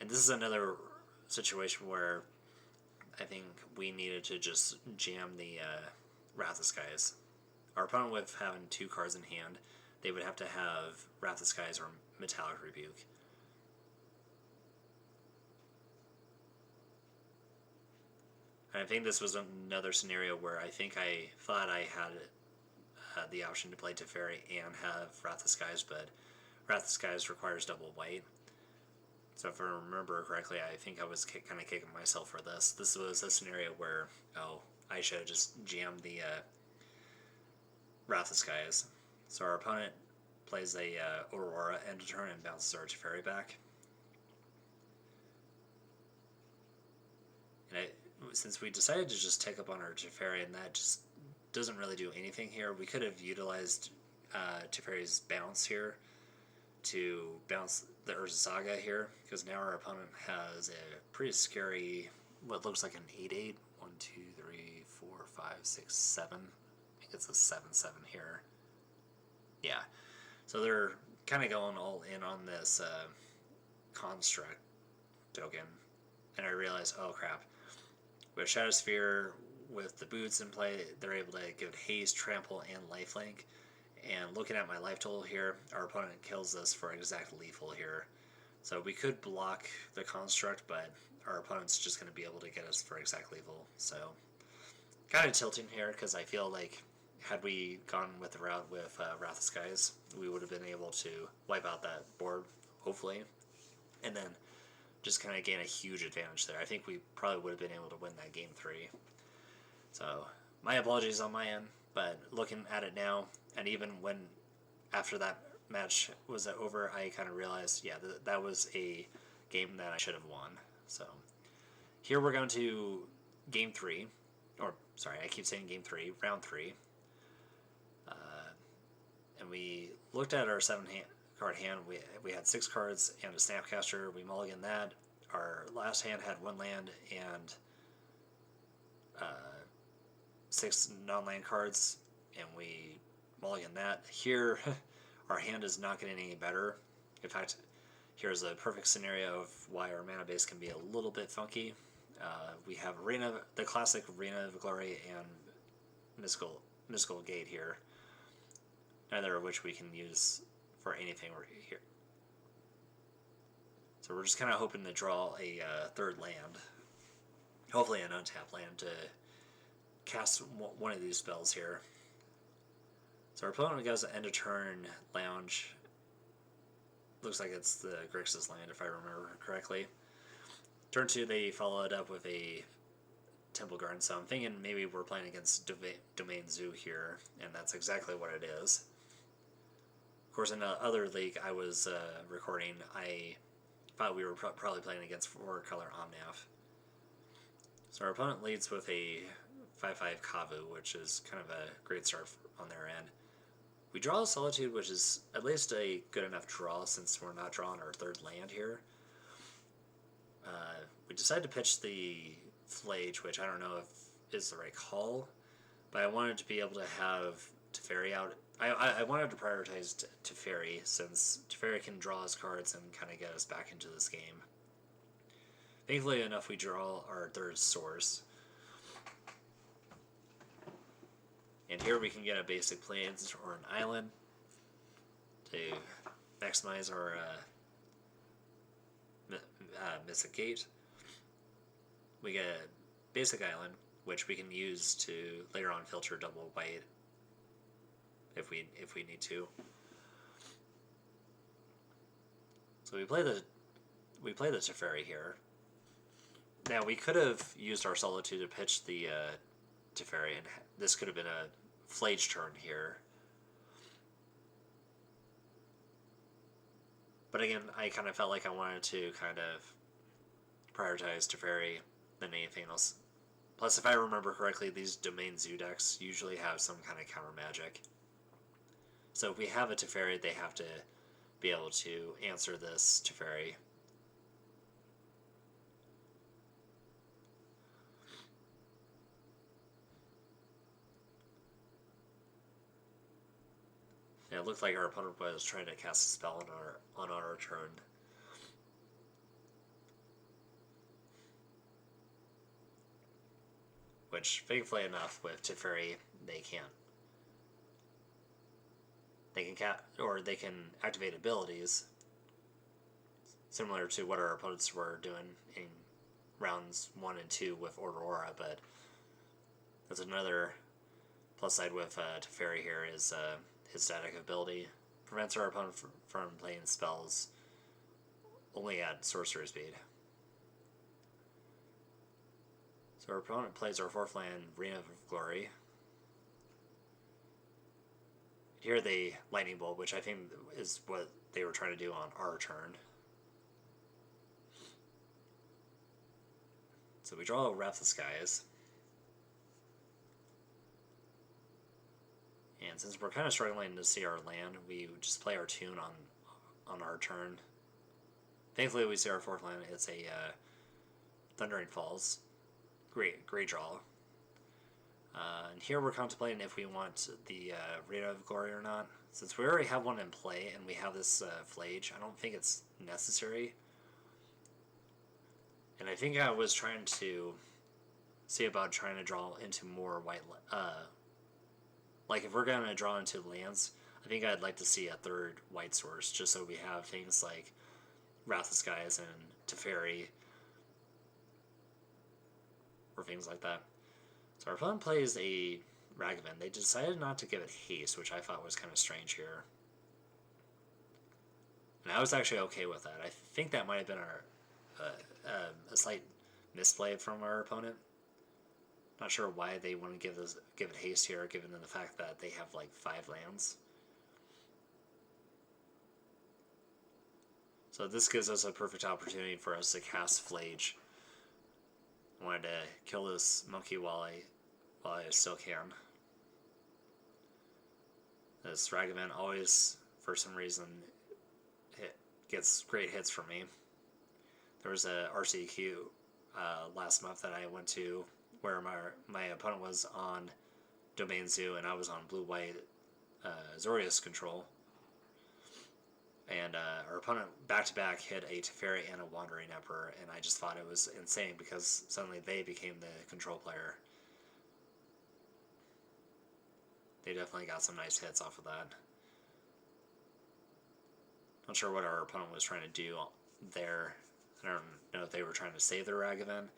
And this is another situation where I think we needed to just jam the Wrath of Skies. Our opponent with having 2 cards in hand, they would have to have Wrath of Skies or Metallic Rebuke. And I think this was another scenario where I think I thought I had the option to play Teferi and have Wrath of Skies, but Wrath of Skies requires double white. So if I remember correctly, I think I was kind of kicking myself for this. This was a scenario where, I should have just jammed the Wrath of Skies. So our opponent plays a Aurora end of turn and bounces our Teferi back. And since we decided to just take up on our Teferi, and that just doesn't really do anything here, we could have utilized Teferi's bounce here to bounce the Urza Saga here, because now our opponent has a pretty scary, what looks like an 8/8. 1, 2, 3, 4, 5, 6, 7. I think it's a 7/7 here. Yeah. So they're kind of going all in on this construct token. And I realized, oh crap. With Shadow Sphere, with the boots in play, they're able to give it haste, trample, and lifelink. And looking at my life total here, our opponent kills this for exact lethal here. So we could block the construct, but our opponent's just going to be able to get us for exact lethal. So kind of tilting here, because I feel like had we gone with the route with Wrath of Skies, we would have been able to wipe out that board, hopefully, and then just kind of gain a huge advantage there. I think we probably would have been able to win that game 3. So, my apologies on my end, but looking at it now, and even when after that match was over, I kind of realized, yeah, that was a game that I should have won. So, here we're going to game 3, or sorry, I keep saying game 3, round 3. And we looked at our 7-card hand. We had 6 cards and a Snapcaster. We mulliganed that. Our last hand had 1 land and 6 non-land cards, and we mulliganed that. Here, our hand is not getting any better. In fact, here's a perfect scenario of why our mana base can be a little bit funky. We have the classic Arena of Glory and Mystical Gate here, neither of which we can use for anything here. So we're just kind of hoping to draw a 3rd land, hopefully an untapped land, to cast one of these spells here. So our opponent goes to end of turn, lounge. Looks like it's the Grixis land, if I remember correctly. Turn 2, they follow it up with a Temple Garden, so I'm thinking maybe we're playing against Domain Zoo here, and that's exactly what it is. Of course, in the other league I was recording, I thought we were probably playing against 4-color Omnath. So our opponent leads with a 5/5 Kavu, which is kind of a great start on their end. We draw a Solitude, which is at least a good enough draw since we're not drawing our 3rd land here. We decided to pitch the Phlage, which I don't know if is the right call, but I wanted to be able to have Teferi out. I wanted to prioritize Teferi, since Teferi can draw us cards and kind of get us back into this game. Thankfully enough, we draw our 3rd source. And here we can get a basic plains or an island to maximize our Mystic Gate. We get a basic island, which we can use to later on filter double white if we need to. So we play the Teferi here. Now we could have used our Solitude to pitch the Teferi, and this could have been a Phlage turn here. But again, I kind of felt like I wanted to kind of prioritize Teferi than anything else. Plus, if I remember correctly, these Domain Zoo decks usually have some kind of counter magic. So if we have a Teferi, they have to be able to answer this Teferi. And it looked like our opponent was trying to cast a spell on our turn. Which, thankfully enough, with Teferi, they can't. They can activate abilities, similar to what our opponents were doing in rounds 1 and 2 with Aurora, but that's another plus side with Teferi here is his static ability. Prevents our opponent from playing spells only at sorcerer speed. So our opponent plays our 4th land, Arena of Glory. Here they Lightning Bolt, which I think is what they were trying to do on our turn. So we draw Wrath of Skies. And since we're kind of struggling to see our land, we just play our tune on our turn. Thankfully we see our 4th land. It's a Thundering Falls. Great draw. And here we're contemplating if we want the Arena of Glory or not. Since we already have one in play and we have this Phlage, I don't think it's necessary. And I think I was trying to see about trying to draw into more white. Like if we're going to draw into lands, I think I'd like to see a 3rd white source, just so we have things like Wrath of Skies and Teferi, or things like that. So our opponent plays a Ragavan. They decided not to give it haste, which I thought was kind of strange here. And I was actually okay with that. I think that might have been a slight misplay from our opponent. Not sure why they want to give it haste here, given the fact that they have like 5 lands. So this gives us a perfect opportunity for us to cast Phlage. I wanted to kill this monkey while I still can. This Ragavan always, for some reason, gets great hits for me. There was a RCQ last month that I went to where my opponent was on Domain Zoo and I was on blue-white Azorius control. And our opponent back-to-back hit a Teferi and a Wandering Emperor, and I just thought it was insane because suddenly they became the control player. They definitely got some nice hits off of that. Not sure what our opponent was trying to do there. I don't know if they were trying to save their Ragavan.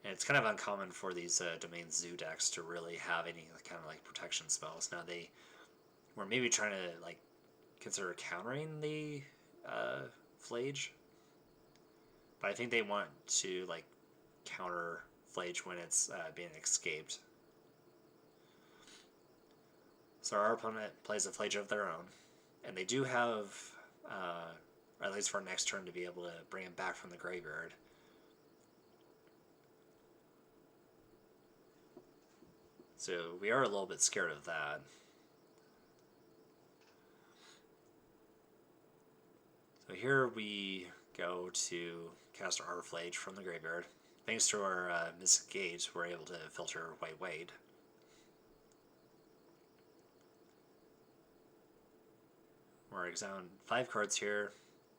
And it's kind of uncommon for these Domain Zoo decks to really have any kind of like protection spells. Now they were maybe trying to like consider countering the Phlage, but I think they want to like counter Phlage when it's being escaped. So our opponent plays a Phlage of their own, and they do have, or at least for next turn, to be able to bring him back from the graveyard. So we are a little bit scared of that. So here we go to cast our Phlage from the graveyard. Thanks to our Mystic Gate, we're able to filter white. We're exiling 5 cards here.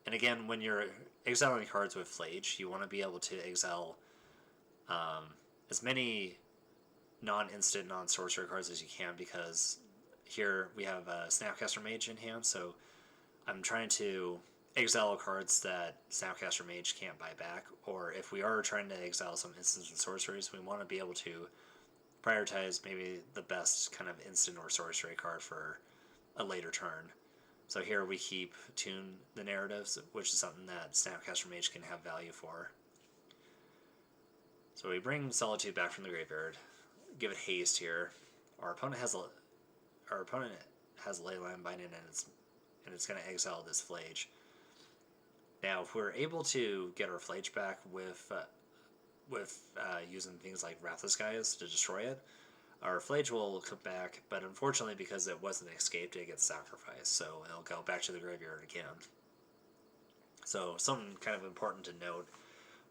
And again, when you're exiling cards with Phlage, you want to be able to exile as many non-instant, non-sorcerer cards as you can, because here we have a Snapcaster Mage in hand, so I'm trying to exile cards that Snapcaster Mage can't buy back, or if we are trying to exile some instants and sorceries, we want to be able to prioritize maybe the best kind of instant or sorcery card for a later turn. So here we keep Tune the Narratives, which is something that Snapcaster Mage can have value for. So we bring Solitude back from the graveyard, give it haste here. Our opponent has Leyline Binding, and it's going to exile this Phlage. Now, if we're able to get our Phlage back with using things like Wrath of Skies to destroy it, our Phlage will come back, but unfortunately, because it wasn't escaped, it gets sacrificed, so it'll go back to the graveyard again. So something kind of important to note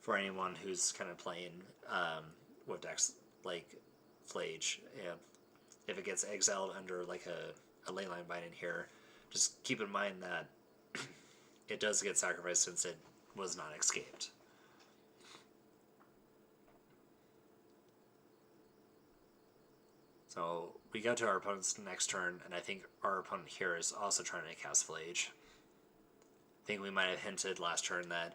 for anyone who's kind of playing with decks like Phlage, if it gets exiled under like a Leyline Binding here, just keep in mind that it does get sacrificed since it was not escaped. So we go to our opponent's next turn, and I think our opponent here is also trying to cast Phlage. I think we might have hinted last turn that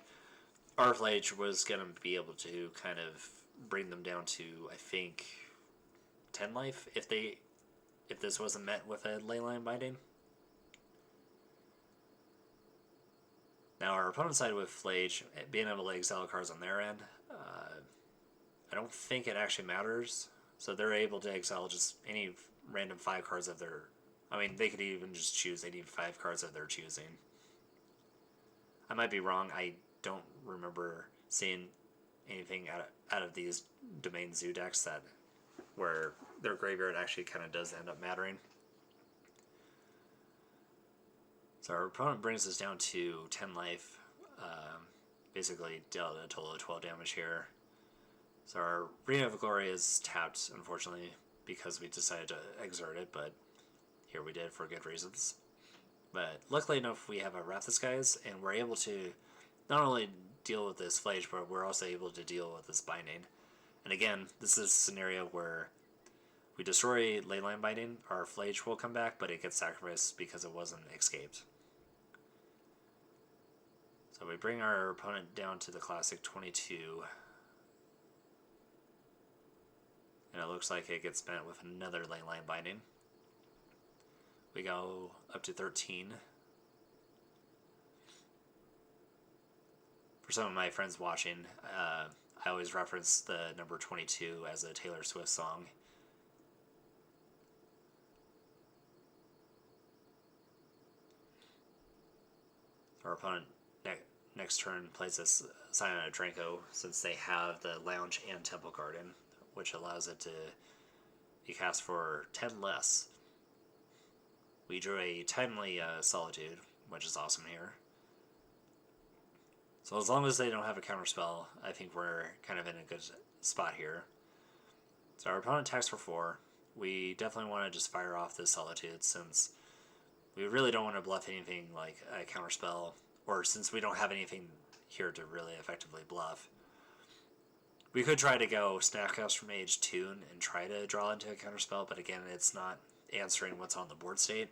our Phlage was going to be able to kind of bring them down to, I think, 10 life if this wasn't met with a Leyline Binding. Now our opponent's side with Phlage, being able to exile cards on their end, I don't think it actually matters. So they're able to exile just any random 5 cards of their... I mean, they could even just choose any 5 cards of their choosing. I might be wrong. I don't remember seeing anything out of these Domain Zoo decks that where their graveyard actually kind of does end up mattering. So our opponent brings us down to 10 life, basically dealt a total of 12 damage here. So our Arena of Glory is tapped, unfortunately, because we decided to exert it, but here we did for good reasons. But luckily enough, we have a Wrath of Skies, and we're able to not only deal with this Phlage, but we're also able to deal with this Binding. And again, this is a scenario where we destroy Leyline Binding, our Phlage will come back, but it gets sacrificed because it wasn't escaped. So we bring our opponent down to the classic 22. And it looks like it gets spent with another Ley Line Binding. We go up to 13. For some of my friends watching, I always reference the number 22 as a Taylor Swift song. Our opponent next turn plays this Cyanide Dranko, since they have the Lounge and Temple Garden, which allows it to be cast for 10 less. We drew a timely Solitude, which is awesome here. So as long as they don't have a counterspell, I think we're kind of in a good spot here. So our opponent attacks for 4. We definitely want to just fire off this Solitude, since we really don't want to bluff anything like a counterspell, or since we don't have anything here to really effectively bluff. We could try to go Snapcaster Mage Tune and try to draw into a counterspell, but again, it's not answering what's on the board state.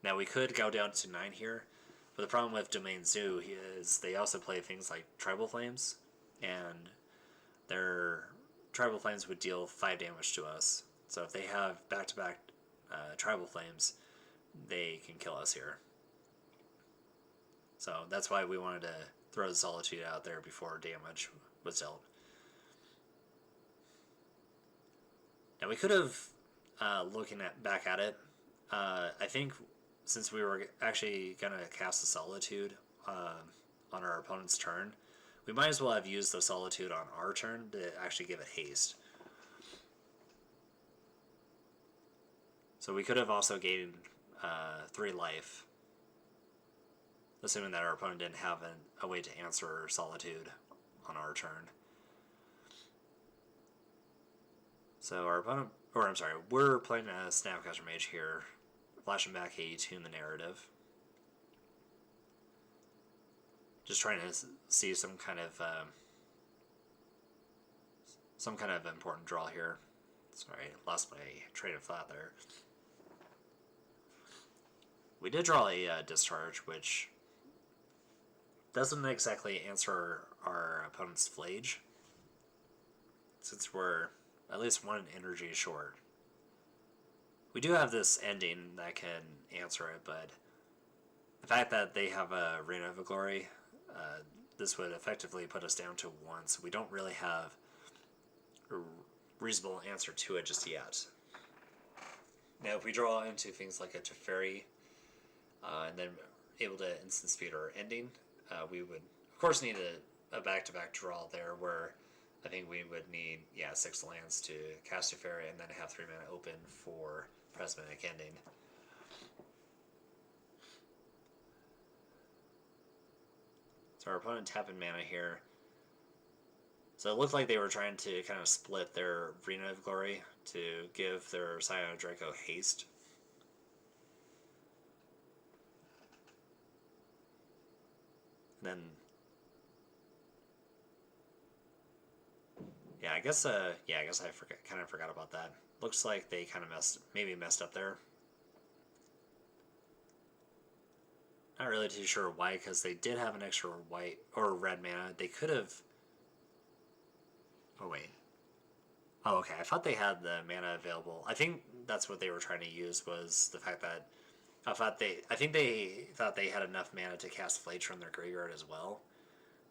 Now we could go down to 9 here, but the problem with Domain Zoo is they also play things like Tribal Flames, and their Tribal Flames would deal 5 damage to us. So if they have back-to-back Tribal Flames, they can kill us here. So that's why we wanted to throw the Solitude out there before damage was dealt. Now we could have, looking back at it, I think since we were actually going to cast the Solitude on our opponent's turn, we might as well have used the Solitude on our turn to actually give it haste. So we could have also gained 3 life, assuming that our opponent didn't have a way to answer Solitude on our turn. So our opponent, or I'm sorry, we're playing a Snapcaster Mage here, flashing back a Tune the Narrative. Just trying to see some kind of important draw here. Sorry, lost my train of thought there. We did draw a Discharge, which doesn't exactly answer our opponent's Phlage, since we're at least 1 energy short. We do have this ending that can answer it, but the fact that they have a Reign of Glory, this would effectively put us down to 1, so we don't really have a reasonable answer to it just yet. Now, if we draw into things like a Teferi, and then able to instant speed our ending, we would, of course, need a back-to-back draw there, where I think we would need, 6 lands to cast Teferi and then have 3 mana open for Prismatic Ending. So our opponent tapping mana here. So it looked like they were trying to kind of split their Arena of Glory to give their Scion Draco haste. Then, I guess I kind of forgot about that. Looks like they kind of messed up there. Not really too sure why, because they did have an extra white or red mana. They could have. Oh wait. Oh, okay. I thought they had the mana available. I think that's what they were trying to use, was the fact that I think they thought they had enough mana to cast Phlage from their graveyard as well,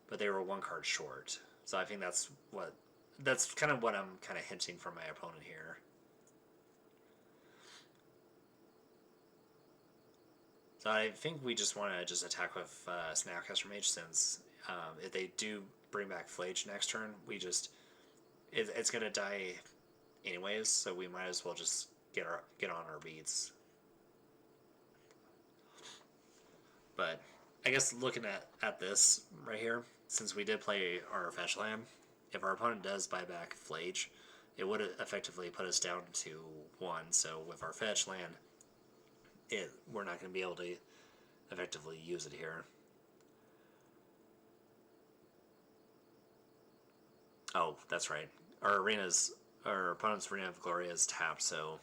but they were 1 card short. So I think that's kind of what I'm kind of hinting from my opponent here. So I think we just want to just attack with Snapcaster Mage, since if they do bring back Phlage next turn, it's going to die anyways, so we might as well just get on our beats. But I guess looking at this right here, since we did play our fetch land, if our opponent does buy back Phlage, it would effectively put us down to 1. So with our fetch land, we're not going to be able to effectively use it here. Oh, that's right. Our opponent's Arena of Glory is tapped, so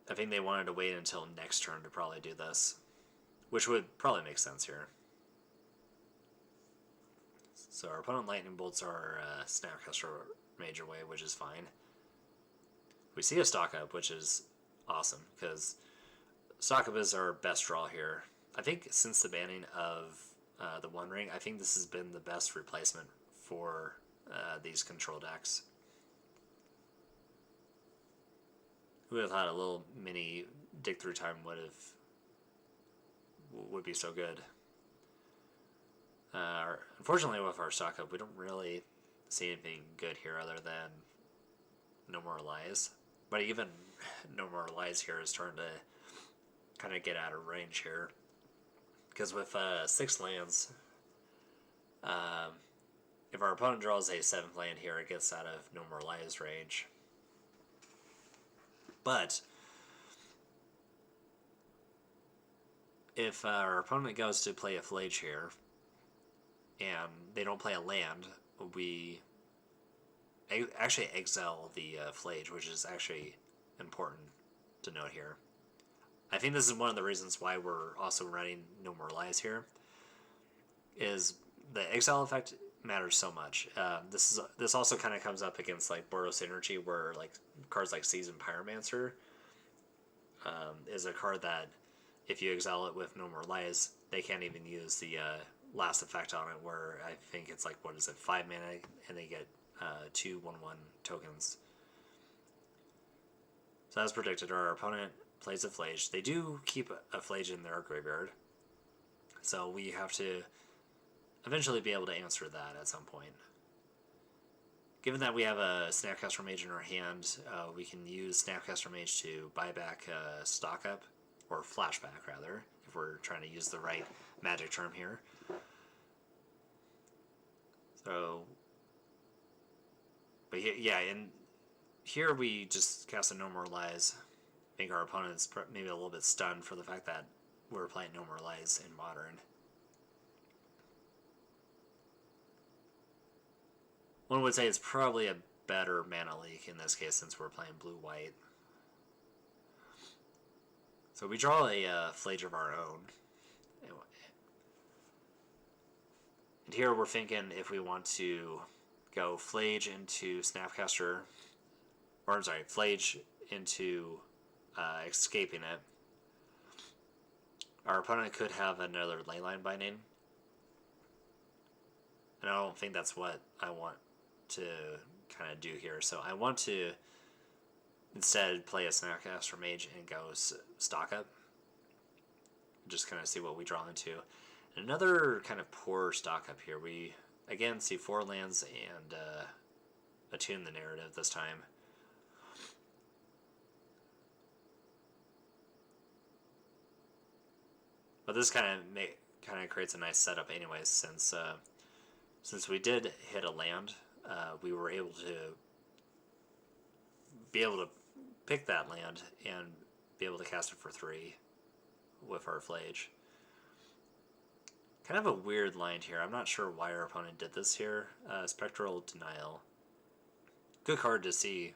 I think they wanted to wait until next turn to probably do this, which would probably make sense here. So our opponent Lightning Bolts our Snapcaster Mage away, which is fine. We see a stock up, which is awesome, because stock up is our best draw here. I think since the banning of the One Ring, I think this has been the best replacement for these control decks. Who would have thought a little mini dig through time would be so good. Unfortunately, with our stock up, we don't really see anything good here other than No More Lies. But even No More Lies here is starting to kind of get out of range here. Because with 6 lands, if our opponent draws a 7th land here, it gets out of No More Lies range. But if our opponent goes to play a Phlage here, and they don't play a land, we actually exile the Phlage, which is actually important to note here. I think this is one of the reasons why we're also running No More Lies here, is the exile effect matters so much. This also kind of comes up against like Boros Energy, where like cards like Seasoned Pyromancer is a card that if you exile it with No More Lies, they can't even use the last effect on it, where I think it's like, what is it, 5 mana, and they get 2/1/1 tokens. So as predicted, our opponent plays a Phlage. They do keep a Phlage in their graveyard, so we have to eventually be able to answer that at some point. Given that we have a Snapcaster Mage in our hand, we can use Snapcaster Mage to buy back stock up, or flashback rather, if we're trying to use the right magic term here. So, but yeah, and here we just cast a No More Lies. I think our opponent's maybe a little bit stunned for the fact that we're playing No More Lies in Modern. One would say it's probably a better mana leak in this case, since we're playing blue-white. So we draw a Phlage of our own. And here we're thinking if we want to go Phlage into Snapcaster, or I'm sorry, Phlage into escaping it. Our opponent could have another Leyline Binding, and I don't think that's what I want to kind of do here. So I want to instead play a Snapcaster Mage and go stock up, just kind of see what we draw into. And another kind of poor stock up here. We again see 4 lands and attune the narrative this time. But this kind of creates a nice setup anyways, since we did hit a land, we were able to pick that land and be able to cast it for 3 with our Phlage. Kind of a weird line here. I'm not sure why our opponent did this here. Spectral Denial. Good card to see.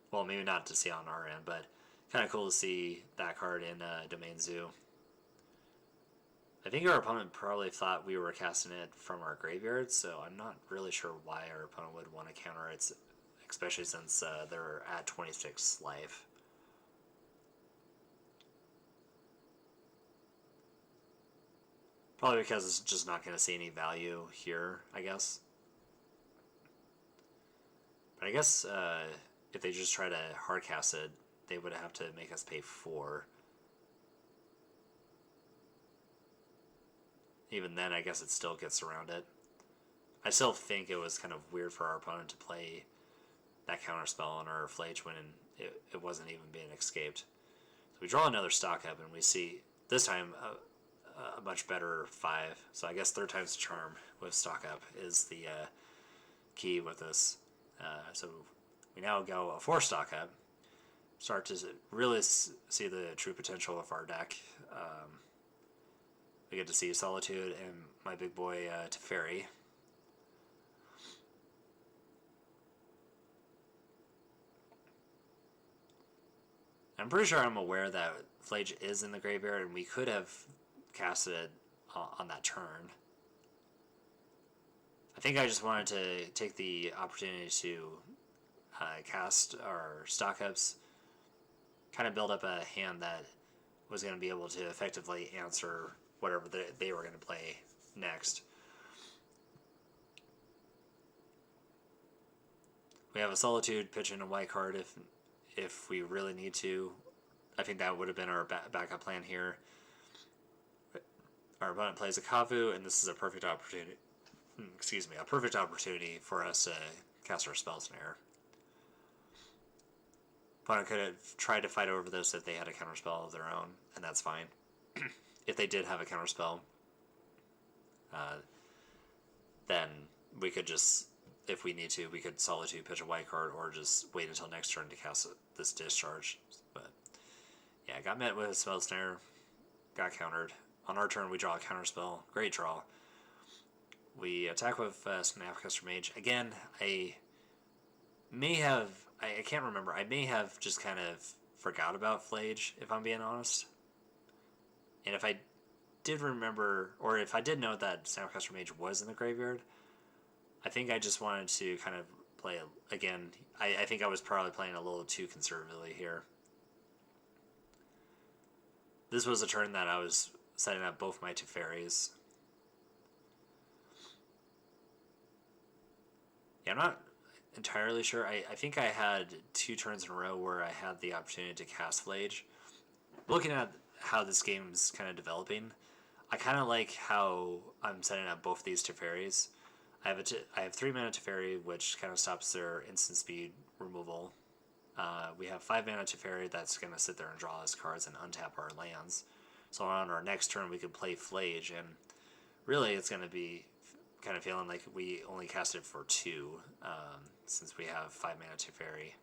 Well, maybe not to see on our end, but kind of cool to see that card in Domain Zoo. I think our opponent probably thought we were casting it from our graveyard, so I'm not really sure why our opponent would want to counter it, especially since they're at 26 life. Probably because it's just not going to see any value here, I guess. But I guess if they just try to hardcast it, they would have to make us pay 4. Even then, I guess it still gets around it. I still think it was kind of weird for our opponent to play that counterspell on our Phlage when it wasn't even being escaped. So we draw another stock up, and we see, this time, a much better 5. So I guess 3rd time's the charm with stock up is the key with this. So we now go a 4 stock up, start to really see the true potential of our deck. We get to see Solitude and my big boy Teferi. I'm pretty sure I'm aware that Phlage is in the graveyard, and we could have casted it on that turn. I think I just wanted to take the opportunity to cast our stock ups, kind of build up a hand that was going to be able to effectively answer whatever they were going to play next. We have a Solitude, pitch in a white card if we really need to. I think that would have been our backup plan here. Our opponent plays a Kavu, and this is a perfect opportunity. Excuse me, a perfect opportunity for us to cast our Spell Snare. Opponent could have tried to fight over this if they had a counterspell of their own, and that's fine. If they did have a counterspell, then we could just, if we need to, we could Solitude, pitch a white card, or just wait until next turn to cast this Discharge. But yeah, got met with a Spell Snare, got countered. On our turn, we draw a counterspell. Great draw. We attack with Snapcaster Mage. Again, I may have, I can't remember, I may have just kind of forgot about Phlage, if I'm being honest. And if I did remember, or if I did know that Snapcaster Mage was in the graveyard, I think I just wanted to kind of play, again, I think I was probably playing a little too conservatively here. This was a turn that I was setting up both my Teferis. Yeah, I'm not entirely sure. I think I had 2 turns in a row where I had the opportunity to cast Phlage. Looking at how this game's kind of developing, I kind of like how I'm setting up both these Teferis. I have 3 mana Teferi, which kind of stops their instant speed removal. We have 5 mana Teferi that's going to sit there and draw us cards and untap our lands. So on our next turn, we could play Phlage, and really it's going to be kind of feeling like we only cast it for 2, since we have 5 mana Teferi.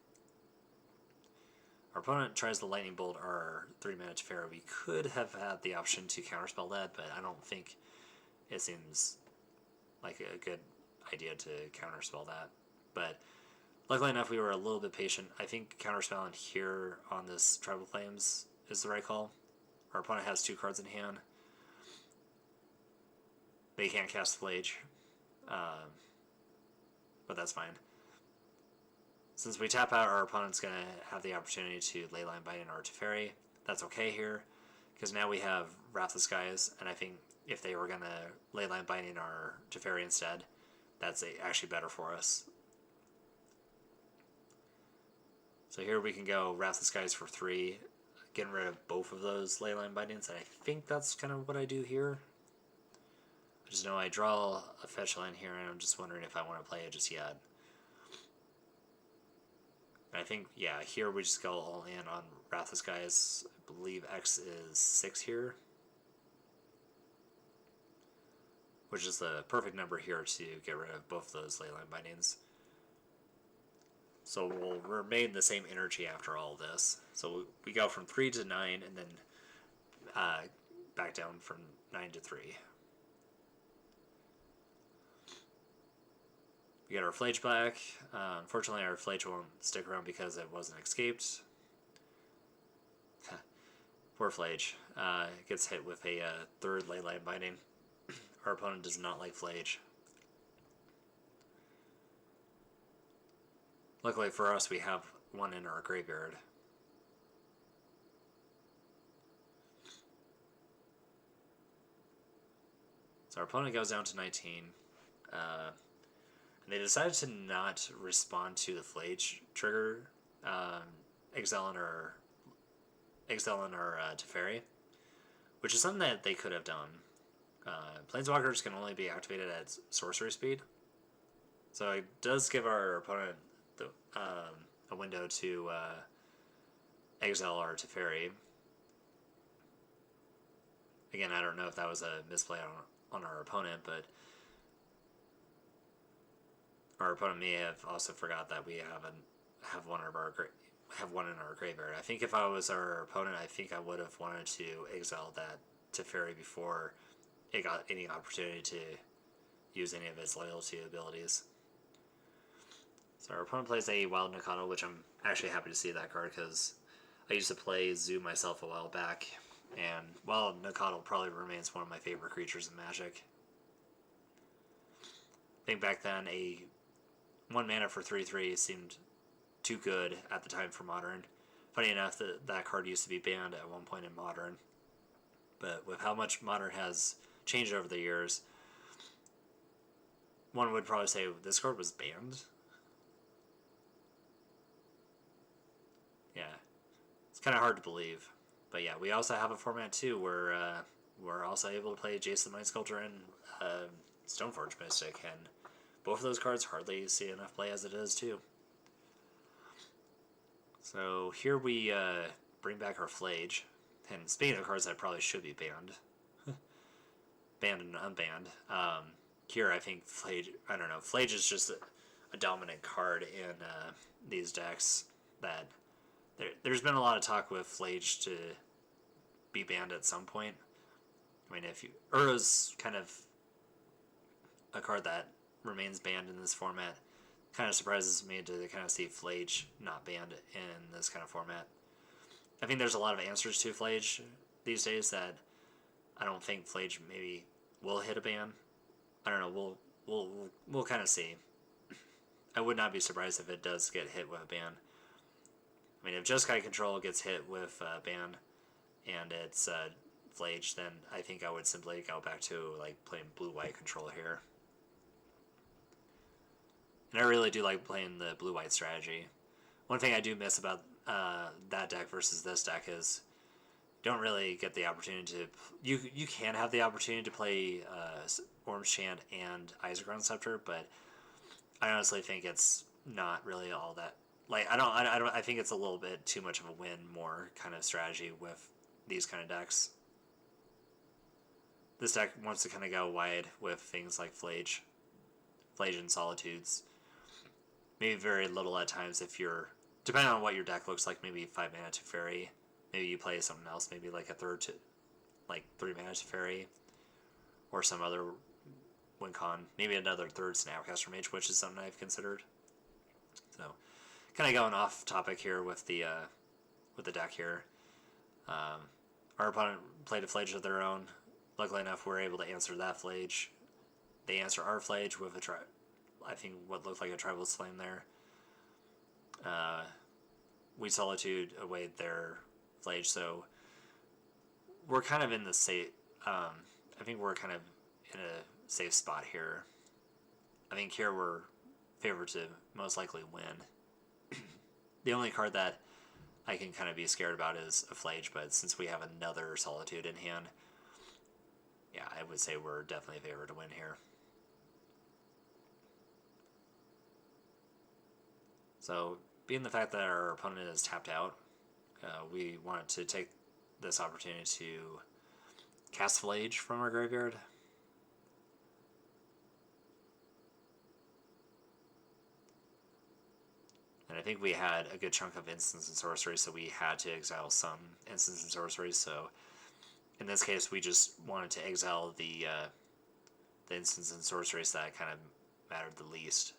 Our opponent tries to Lightning Bolt our 3 mana Teferi. We could have had the option to counterspell that, but I don't think it seems like a good idea to counterspell that. But luckily enough, we were a little bit patient. I think counterspelling here on this Tribal Flames is the right call. Our opponent has 2 cards in hand. They can't cast Phlage, but that's fine. Since we tap out, our opponent's going to have the opportunity to Leyline Binding our Teferi. That's okay here, because now we have Wrath of Skies, and I think if they were going to Leyline Binding our Teferi instead, that's actually better for us. So here we can go Wrath of Skies for 3, getting rid of both of those Leyline Bindings, and I think that's kind of what I do here. I just know I draw a fetch line here, and I'm just wondering if I want to play it just yet. And I think, yeah, here we just go all in on Wrath of Skies. I believe X is 6 here, which is the perfect number here to get rid of both of those Leyline Bindings. So we'll remain the same energy after all this. So we go from 3 to 9, and then back down from 9 to 3. We get our Phlage back. Unfortunately, our Phlage won't stick around because it wasn't escaped. Poor Phlage. Gets hit with a 3rd Leyline Binding. Our opponent does not like Phlage. Luckily for us, we have 1 in our graveyard. So our opponent goes down to 19. And they decided to not respond to the Phlage trigger, exiling our Teferi, which is something that they could have done. Planeswalkers can only be activated at sorcery speed, so it does give our opponent a window to exile our Teferi. Again, I don't know if that was a misplay on our opponent, but our opponent may have also forgot that we have one in our graveyard. I think if I was our opponent, I think I would have wanted to exile that Teferi before it got any opportunity to use any of its loyalty abilities. So our opponent plays a Wild Nakano, which I'm actually happy to see that card because I used to play Zoo myself a while back, and Wild Nakano probably remains one of my favorite creatures in Magic. I think back then a 1 mana for 3/3 seemed too good at the time for Modern. Funny enough, that card used to be banned at one point in Modern. But with how much Modern has changed over the years, one would probably say this card was banned. Yeah, it's kind of hard to believe. But yeah, we also have a format too where we're also able to play Jason the Mind Sculptor and Stoneforge Mystic, and both of those cards hardly see enough play as it is too. So here we bring back our Phlage, and speaking of cards that probably should be banned, banned and unbanned, here I think Phlage, I don't know, Phlage is just a dominant card in these decks. That there's been a lot of talk with Phlage to be banned at some point. I mean, if you Ura's kind of a card that remains banned in this format. Kind of surprises me to kind of see Phlage not banned in this kind of format. I think there's a lot of answers to Phlage these days that I don't think Phlage maybe will hit a ban. I don't know. We'll kind of see. I would not be surprised if it does get hit with a ban. I mean, if Jeskai Control gets hit with a ban and it's Phlage, then I think I would simply go back to like playing blue-white control here. And I really do like playing the blue-white strategy. One thing I do miss about that deck versus this deck is you don't really get the opportunity to... You can have the opportunity to play Orange Chant and Isochron Scepter, but I honestly think it's not really all that... Like, I think it's a little bit too much of a win-more kind of strategy with these kind of decks. This deck wants to kind of go wide with things like Phlage and Solitudes. Maybe very little at times if you're, depending on what your deck looks like, maybe 5 mana Teferi. Maybe you play something else, maybe like a 3 mana Teferi. Or some other win con. Maybe another 3rd Snapcaster Mage, which is something I've considered. So, kind of going off topic here with the deck here. Our opponent played a Phlage of their own. Luckily enough, we're able to answer that Phlage. They answer our Phlage with a I think what looked like a Tribal Flame there. We Solitude away their Phlage, so we're kind of in the safe... I think we're kind of in a safe spot here. I think here we're favored to most likely win. The only card that I can kind of be scared about is a Phlage, but since we have another Solitude in hand, yeah, I would say we're definitely favored to win here. So, being the fact that our opponent is tapped out, we wanted to take this opportunity to cast Phlage from our graveyard. And I think we had a good chunk of instants and sorceries, so we had to exile some instants and sorceries. So, in this case, we just wanted to exile the instants and sorceries that kind of mattered the least.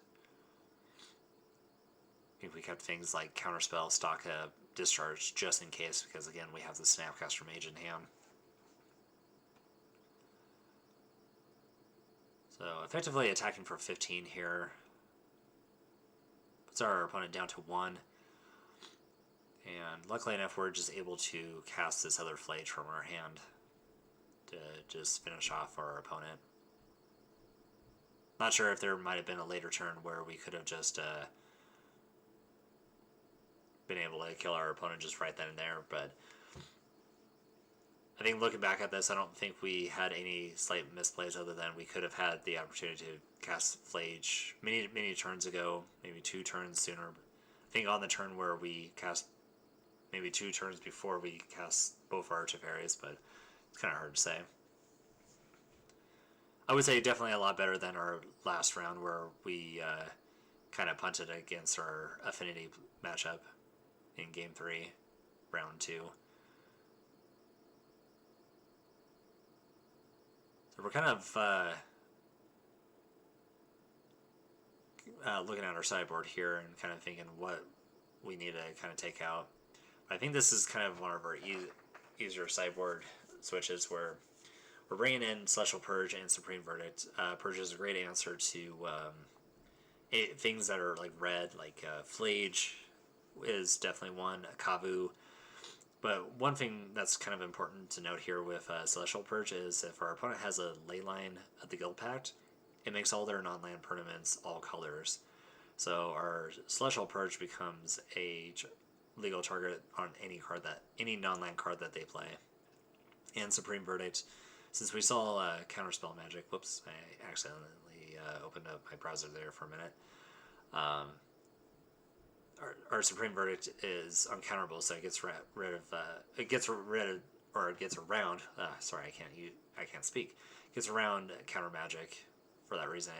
I think we kept things like Counterspell, Staka, Discharge, just in case, because again, we have the Snapcaster Mage in hand. So, effectively attacking for 15 here. Puts our opponent down to 1. And luckily enough, we're just able to cast this other Phlage from our hand to just finish off our opponent. Not sure if there might have been a later turn where we could have just been able to kill our opponent just right then and there, but I think looking back at this, I don't think we had any slight misplays other than we could have had the opportunity to cast Phlage many turns ago, maybe 2 turns sooner. I think on the turn where we cast, maybe 2 turns before we cast both our Teferis, but it's kind of hard to say. I would say definitely a lot better than our last round where we kind of punted against our Affinity matchup in Game 3, Round 2. So we're kind of looking at our sideboard here and kind of thinking what we need to kind of take out. But I think this is kind of one of our easier sideboard switches where we're bringing in Celestial Purge and Supreme Verdict. Purge is a great answer to things that are like red, like Phlage, is definitely one. Kavu. But one thing that's kind of important to note here with Celestial Purge is if our opponent has a Leyline of the Guild Pact, it makes all their non-land permanents all colors. So our Celestial Purge becomes a legal target on any non-land card that they play. And Supreme Verdict, since we saw Counterspell Magic, whoops, I accidentally opened up my browser there for a minute. Our Supreme Verdict is uncounterable, so it gets rid of, around. Sorry, I can't speak. It gets around counter magic for that reason,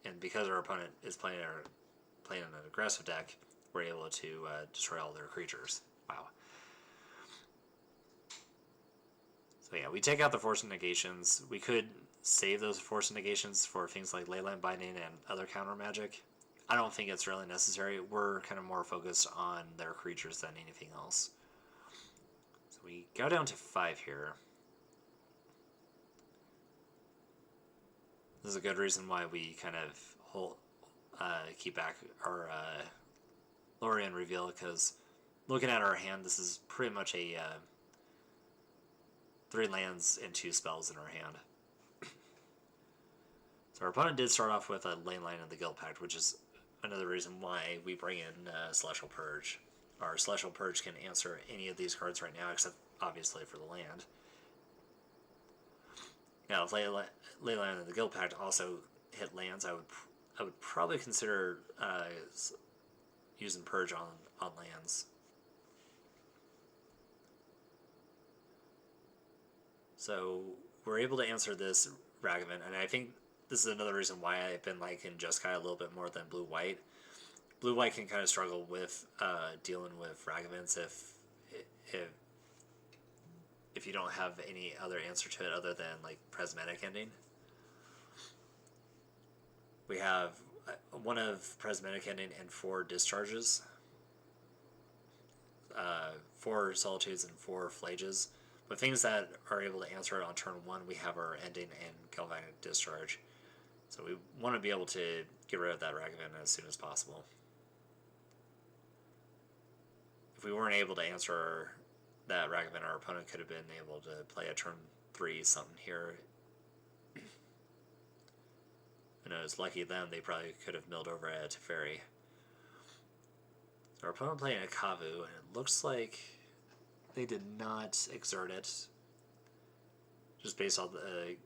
and because our opponent is playing an aggressive deck, we're able to destroy all their creatures. Wow. So yeah, we take out the Force of Negations. We could save those Force of Negations for things like Leyline Binding and other counter magic. I don't think it's really necessary. We're kind of more focused on their creatures than anything else. So we go down to 5 here. This is a good reason why we kind of keep back our Lorien reveal, because looking at our hand, this is pretty much a 3 lands and 2 spells in our hand. So our opponent did start off with a Leyline of the Guild Pact, which is another reason why we bring in Celestial Purge. Our Celestial Purge can answer any of these cards right now, except obviously for the land. Now, if Leyline of the Guild Pact also hit lands, I would probably consider using Purge on lands. So we're able to answer this Ragavan, and I think this is another reason why I've been liking Jeskai a little bit more than Blue-White. Blue-White can kind of struggle with dealing with Ragavans if you don't have any other answer to it other than like Prismatic Ending. We have one of Prismatic Ending and 4 Discharges, 4 Solitudes and 4 Phlages. But things that are able to answer it on turn 1, we have our Ending and Galvanic Discharge. So we want to be able to get rid of that Ragavan as soon as possible. If we weren't able to answer that Ragavan, our opponent could have been able to play a turn 3 something here. And it was lucky them, they probably could have milled over a Teferi. So our opponent playing a Kavu, and it looks like they did not exert it. Just based on the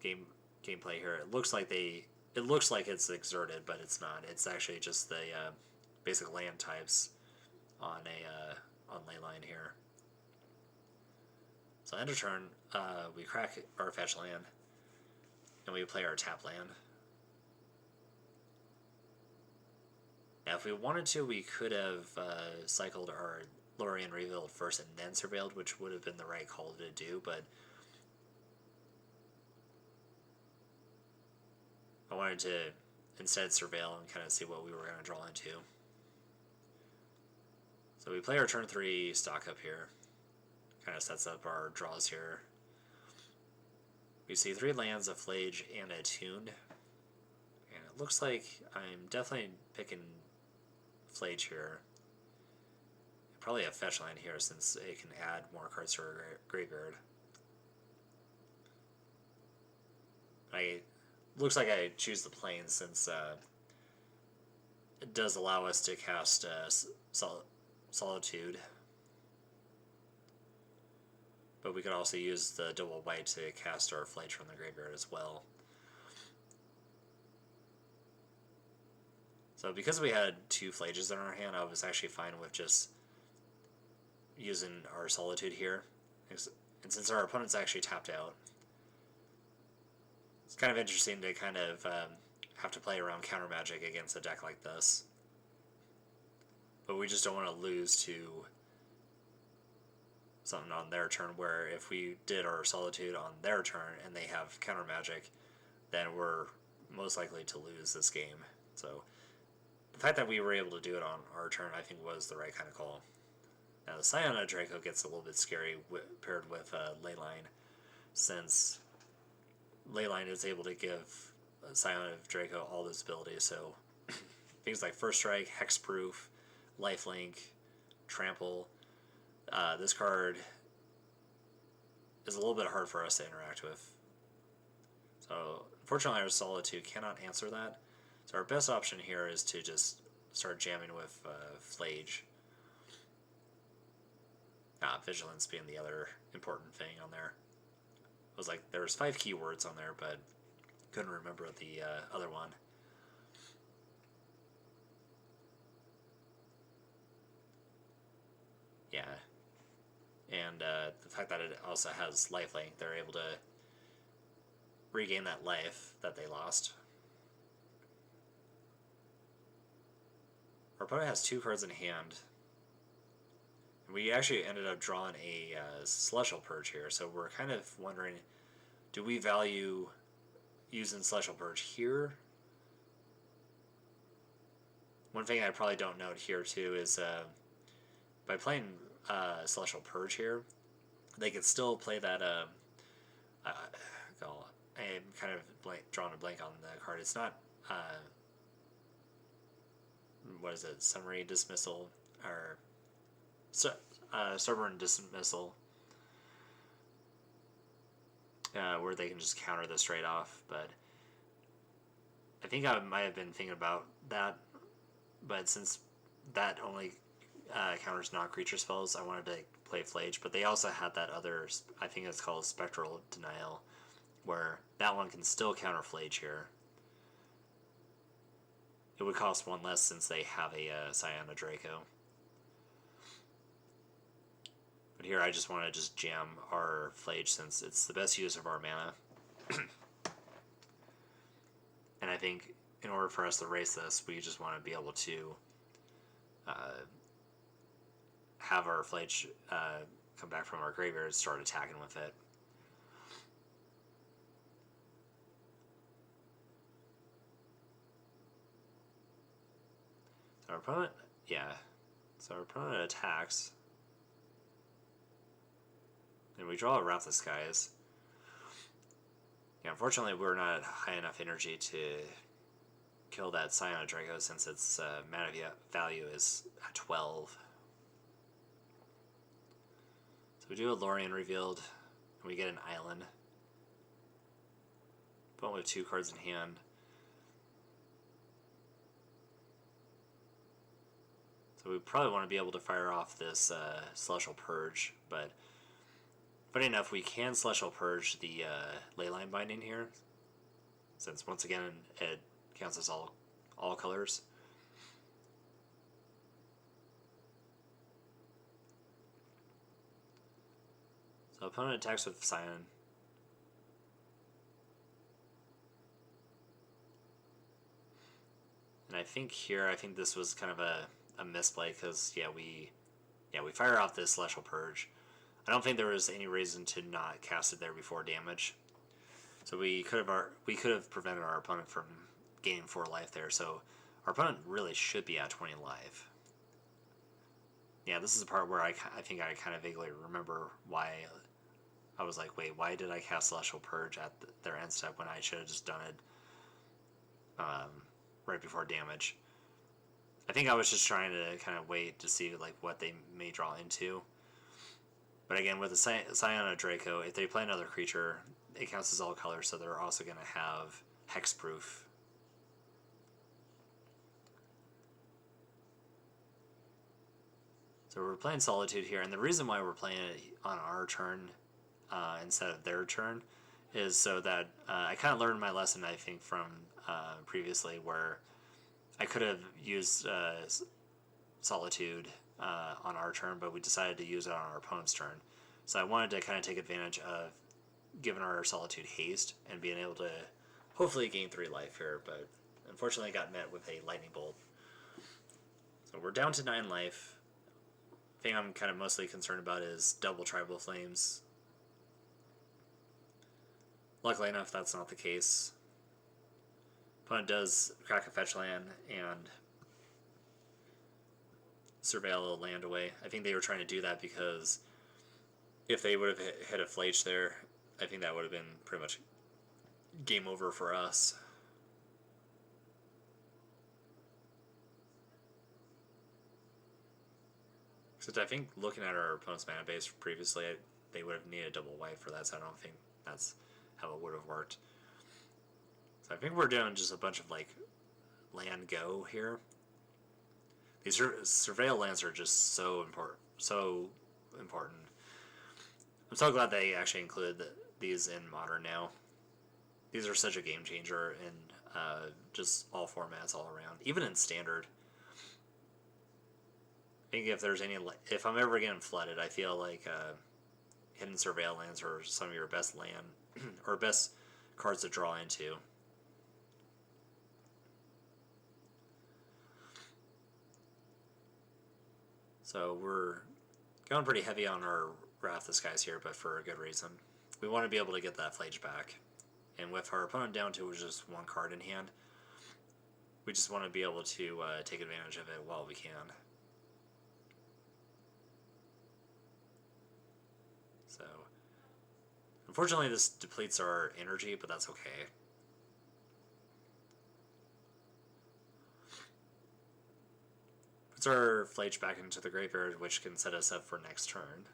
gameplay here, it looks like it's exerted, but it's not. It's actually just the basic land types on Leyline here. So end of turn, we crack our fetch land, and we play our tap land. Now, if we wanted to, we could have cycled our Lorien Revealed first and then Surveilled, which would have been the right call to do, but I wanted to instead surveil and kind of see what we were going to draw into. So we play our turn 3 stock up here. Kind of sets up our draws here. We see 3 lands, a Phlage, and a Tune. And it looks like I'm definitely picking Phlage here. Probably a fetch land here since it can add more cards to our graveyard. Looks like I choose the Plane since it does allow us to cast Solitude. But we could also use the double white to cast our Phlage from the graveyard as well. So because we had 2 Phlages in our hand, I was actually fine with just using our Solitude here. And since our opponent's actually tapped out, it's kind of interesting to kind of have to play around counter magic against a deck like this. But we just don't want to lose to something on their turn, where if we did our Solitude on their turn and they have counter magic, then we're most likely to lose this game. So the fact that we were able to do it on our turn, I think, was the right kind of call. Now the Scion of Draco gets a little bit scary paired with Leyline, since Leyline is able to give Scion of Draco all this ability, so things like First Strike, Hexproof, Lifelink, trample. This card is a little bit hard for us to interact with. So unfortunately our Solitude cannot answer that. So our best option here is to just start jamming with Phlage. Vigilance being the other important thing on there. It was like there was 5 keywords on there, but couldn't remember the other one. Yeah. And the fact that it also has lifelink, they're able to regain that life that they lost. Our opponent has 2 cards in hand. We actually ended up drawing a Celestial Purge here, so we're kind of wondering, do we value using Celestial Purge here? One thing I probably don't note here too is by playing Celestial Purge here, they could still play that. I'm kind of drawing a blank on the card. It's not. What is it? Summary Dismissal or Stubborn Dismissal, where they can just counter this straight off. But I think I might have been thinking about that, but since that only counters non-creature spells, I wanted to play Phlage. But they also had that other, I think it's called Spectral Denial, where that one can still counter Phlage here. It would cost 1 less since they have a Cyana Draco. But here I just want to just jam our Phlage since it's the best use of our mana. And I think in order for us to race this, we just want to be able to have our Phlage come back from our graveyard and start attacking with it. So our opponent, so our opponent attacks. And we draw a Wrath of Skies. Yeah, unfortunately, we're not high enough energy to kill that Cyana Draco since its mana value is at 12. So we do a Lorien Revealed, and we get an Island. But with 2 cards in hand. So we probably want to be able to fire off this Celestial Purge, but funny enough, we can Celestial Purge the Leyline Binding here, since once again it counts as all colors. So opponent attacks with Scion. And I think this was kind of a misplay because we fire off this Celestial Purge. I don't think there was any reason to not cast it there before damage. So we could have prevented our opponent from gaining 4 life there. So our opponent really should be at 20 life. Yeah, this is the part where I think I kind of vaguely remember why I was like, wait, why did I cast Celestial Purge at their end step when I should have just done it right before damage. I think I was just trying to kind of wait to see like what they may draw into. But again, with the Cyana Draco, if they play another creature, it counts as all colors, so they're also going to have hexproof. So we're playing Solitude here, and the reason why we're playing it on our turn instead of their turn is so that I kind of learned my lesson, I think, from previously, where I could have used Solitude on our turn, but we decided to use it on our opponent's turn. So I wanted to kind of take advantage of giving our Solitude haste and being able to hopefully gain 3 life here, but unfortunately got met with a Lightning Bolt. So we're down to 9 life. The thing I'm kind of mostly concerned about is double Tribal Flames. Luckily enough, that's not the case. Opponent does crack a fetch land and surveil a land away. I think they were trying to do that because if they would have hit a Phlage there, I think that would have been pretty much game over for us. Except I think looking at our opponent's mana base previously, they would have needed double white for that, so I don't think that's how it would have worked. So I think we're doing just a bunch of like land go here. These surveil lands are just so important. I'm so glad they actually included these in Modern now. These are such a game changer in just all formats all around, even in Standard. I think if I'm ever getting flooded, I feel like hidden surveil lands are some of your best land or best cards to draw into. So we're going pretty heavy on our Wrath the Skies here, but for a good reason. We want to be able to get that Phlage back. And with our opponent down to just one card in hand, we just want to be able to take advantage of it while we can. So, unfortunately this depletes our energy, but that's okay. Puts our Phlage back into the graveyard, which can set us up for next turn.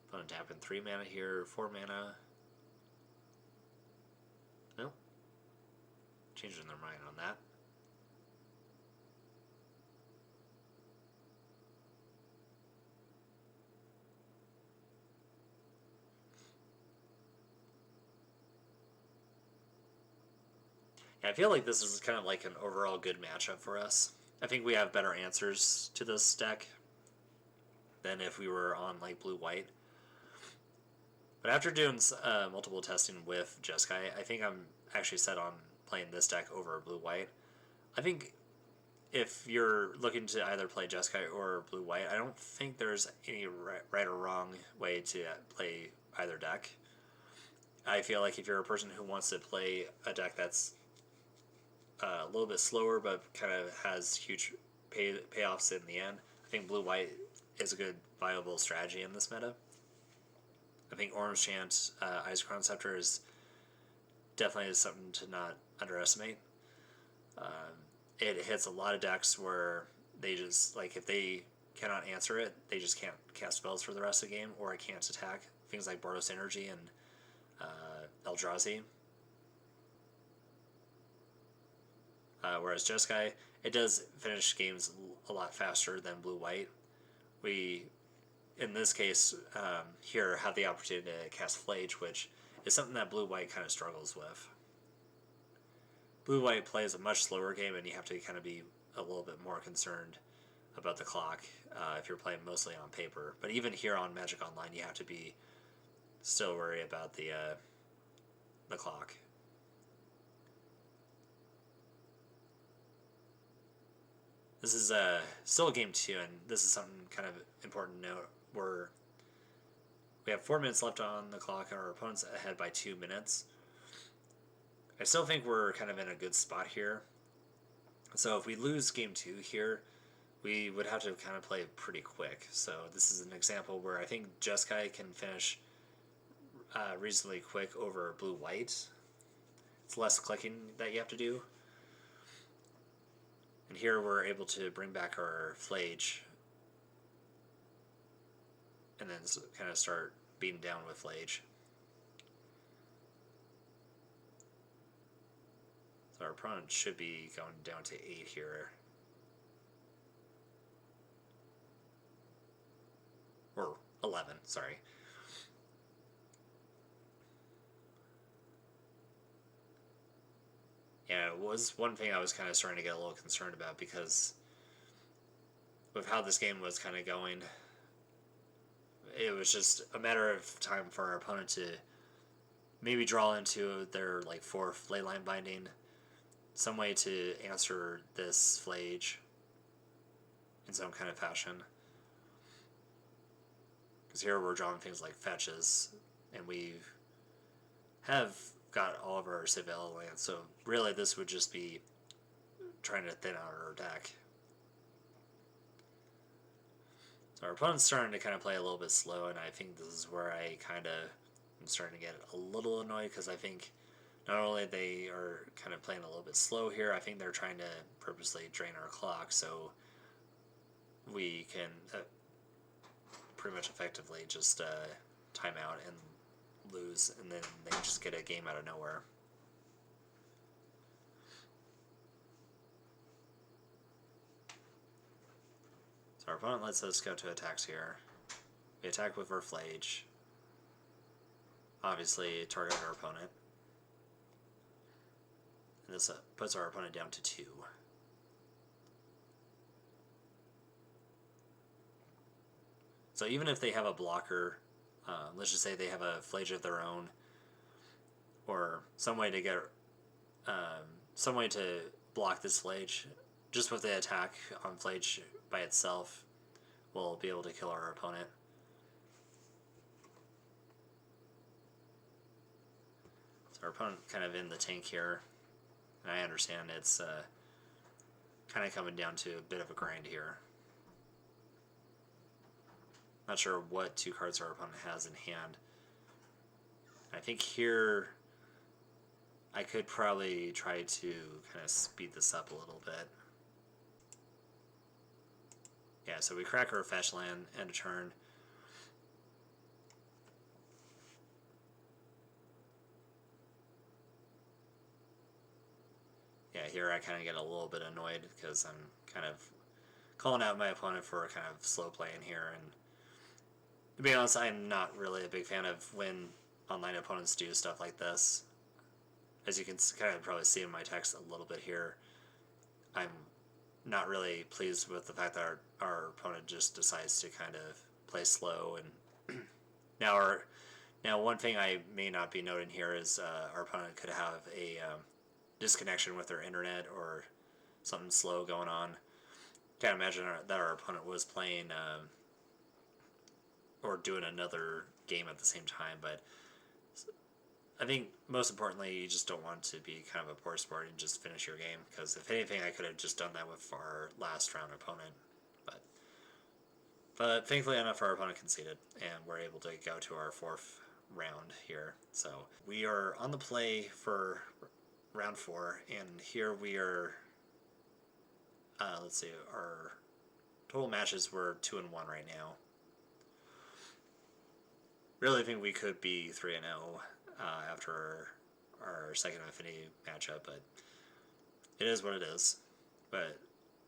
Opponent tapping 3 mana here, 4 mana. Nope. Changing their mind on that. Yeah, I feel like this is kind of like an overall good matchup for us. I think we have better answers to this deck than if we were on like blue-white. But after doing multiple testing with Jeskai, I think I'm actually set on playing this deck over blue-white. I think if you're looking to either play Jeskai or blue-white, I don't think there's any right or wrong way to play either deck. I feel like if you're a person who wants to play a deck that's a little bit slower but kind of has huge payoffs in the end, I think blue-white is a good viable strategy in this meta. I think Orange Chant, Ice-Crown Scepter is definitely something to not underestimate. It hits a lot of decks where they just, like, if they cannot answer it, they just can't cast spells for the rest of the game, or it can't attack. Things like Boros Energy and Eldrazi. Whereas Jeskai, it does finish games a lot faster than blue-white. We, in this case, here have the opportunity to cast Phlage, which is something that blue-white kind of struggles with. Blue-white plays a much slower game, and you have to kind of be a little bit more concerned about the clock if you're playing mostly on paper. But even here on Magic Online, you have to be still worry about the clock. This is still game 2, and this is something kind of important to note. We have 4 minutes left on the clock, and our opponent's ahead by 2 minutes. I still think we're kind of in a good spot here. So if we lose game 2 here, we would have to kind of play pretty quick. So this is an example where I think Jeskai can finish reasonably quick over blue-white. It's less clicking that you have to do. And here we're able to bring back our Phlage and then kind of start beating down with Phlage. So our opponent should be going down to 8 here. Or 11, sorry. Yeah, it was one thing I was kind of starting to get a little concerned about, because with how this game was kind of going, it was just a matter of time for our opponent to maybe draw into their like 4th Leyline Binding, some way to answer this Phlage in some kind of fashion. Because here we're drawing things like fetches, and we have got all of our Surveil lands, so really this would just be trying to thin out our deck. So our opponent's starting to kind of play a little bit slow, and I think this is where I kind of am starting to get a little annoyed, because I think Not only they are kind of playing a little bit slow here, I think they're trying to purposely drain our clock so we can pretty much effectively just time out and lose, and then they just get a game out of nowhere. So our opponent lets us go to attacks here. We attack with our Phlage. Obviously, target our opponent. And this puts our opponent down to 2. So even if they have a blocker, let's just say they have a Phlage of their own, or some way to get, some way to block this Phlage, just with the attack on Phlage by itself, we'll be able to kill our opponent. So our opponent kind of in the tank here, and I understand it's kind of coming down to a bit of a grind here. Not sure what 2 cards our opponent has in hand. I think here I could probably try to kind of speed this up a little bit. Yeah, so we crack our fetch land, end of turn. Yeah, here I kind of get a little bit annoyed because I'm kind of calling out my opponent for kind of slow playing here, and to be honest, I'm not really a big fan of when online opponents do stuff like this. As you can kind of probably see in my text a little bit here, I'm not really pleased with the fact that our opponent just decides to kind of play slow. And now one thing I may not be noting here is our opponent could have a disconnection with their internet or something slow going on. Can't imagine that our opponent was playing or doing another game at the same time, but I think most importantly you just don't want to be kind of a poor sport and just finish your game, because if anything I could have just done that with our last round opponent, but thankfully enough our opponent conceded and we're able to go to our 4th round here. So we are on the play for round 4, and here we are, let's see, our total matches were 2-1 right now. Really think we could be 3-0 after our second Affinity matchup, but it is what it is. But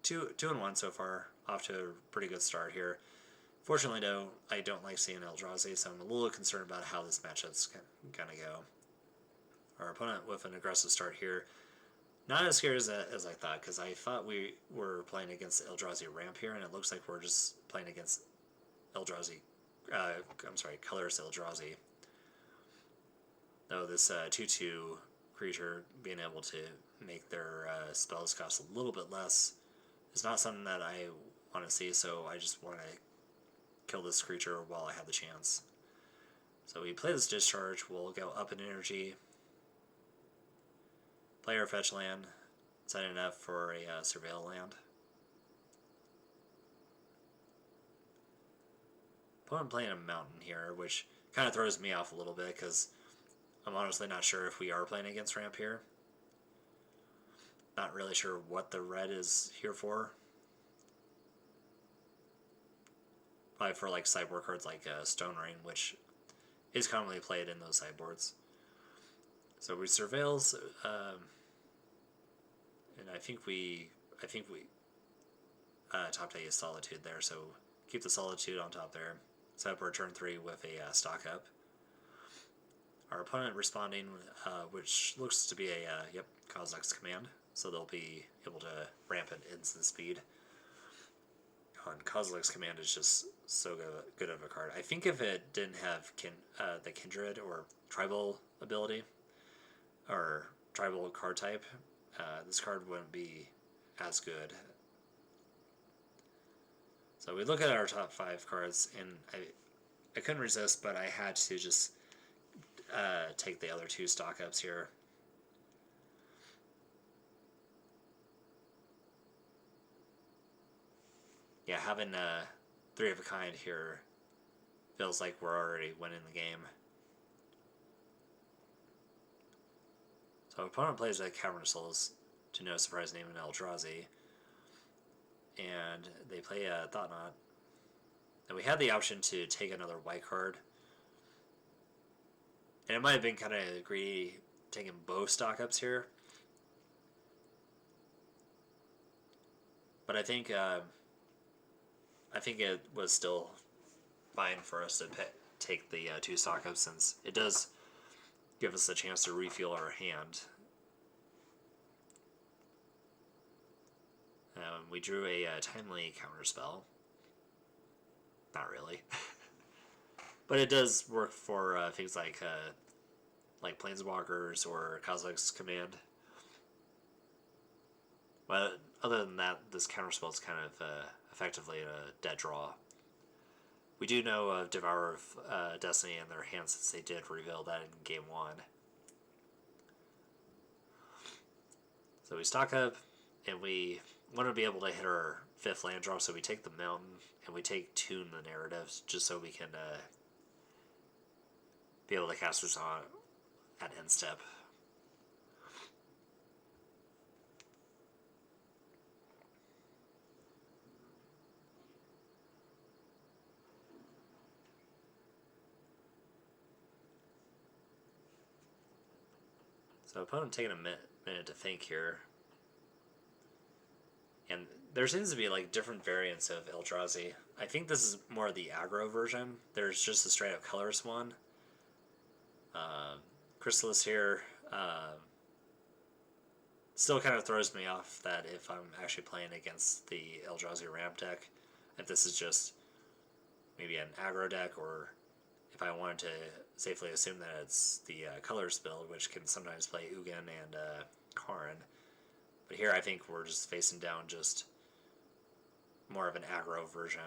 2-1 so far, off to a pretty good start here. Fortunately, though, I don't like seeing Eldrazi, so I'm a little concerned about how this matchup's gonna go. Our opponent with an aggressive start here. Not as scary as I thought, because I thought we were playing against Eldrazi ramp here, and it looks like we're just playing against Eldrazi. Colorless Eldrazi. Though this 2/2 creature being able to make their spells cost a little bit less is not something that I want to see, so I just want to kill this creature while I have the chance. So we play this Discharge, we'll go up in energy, play our fetch land, sign it up for a Surveil land. Opponent playing a mountain here, which kind of throws me off a little bit because I'm honestly not sure if we are playing against ramp here. Not really sure what the red is here for. Probably for like sideboard cards like Stone Rain, which is commonly played in those sideboards. So we Surveils, and I think we top deck is Solitude there, so keep the Solitude on top there. Set up our turn 3 with a stock up. Our opponent responding, which looks to be a Kozilek's Command, so they'll be able to ramp at instant speed. And Kozilek's Command is just so good of a card. I think if it didn't have the Kindred or Tribal ability, or Tribal card type, this card wouldn't be as good. So we look at our top 5 cards, and I couldn't resist, but I had to just take the other 2 stock ups here. Yeah, having 3 of a kind here feels like we're already winning the game. So our opponent plays a Cavern Souls, to no surprise name in Eldrazi, and they play a Thought Knot. And we had the option to take another white card, and it might have been kind of greedy taking both stock ups here, but I think it was still fine for us to take the 2 stock ups, since it does give us a chance to refuel our hand. We drew a timely counterspell. Not really. But it does work for things like Planeswalkers or Kozilek's Command. But other than that, this counterspell is kind of effectively a dead draw. We do know of Devourer of Destiny in their hands, since they did reveal that in Game 1. So we stock up, and we want to be able to hit our 5th land drop, so we take the Mountain, and we take Tune the Narratives, just so we can be able to cast this on at end step. So opponent taking a minute to think here. And there seems to be like different variants of Eldrazi. I think this is more the aggro version. There's just a straight up colorless one. Chrysalis here still kind of throws me off that if I'm actually playing against the Eldrazi ramp deck, if this is just maybe an aggro deck, or if I wanted to safely assume that it's the colors build, which can sometimes play Ugin and Karn. But here I think we're just facing down just more of an aggro version.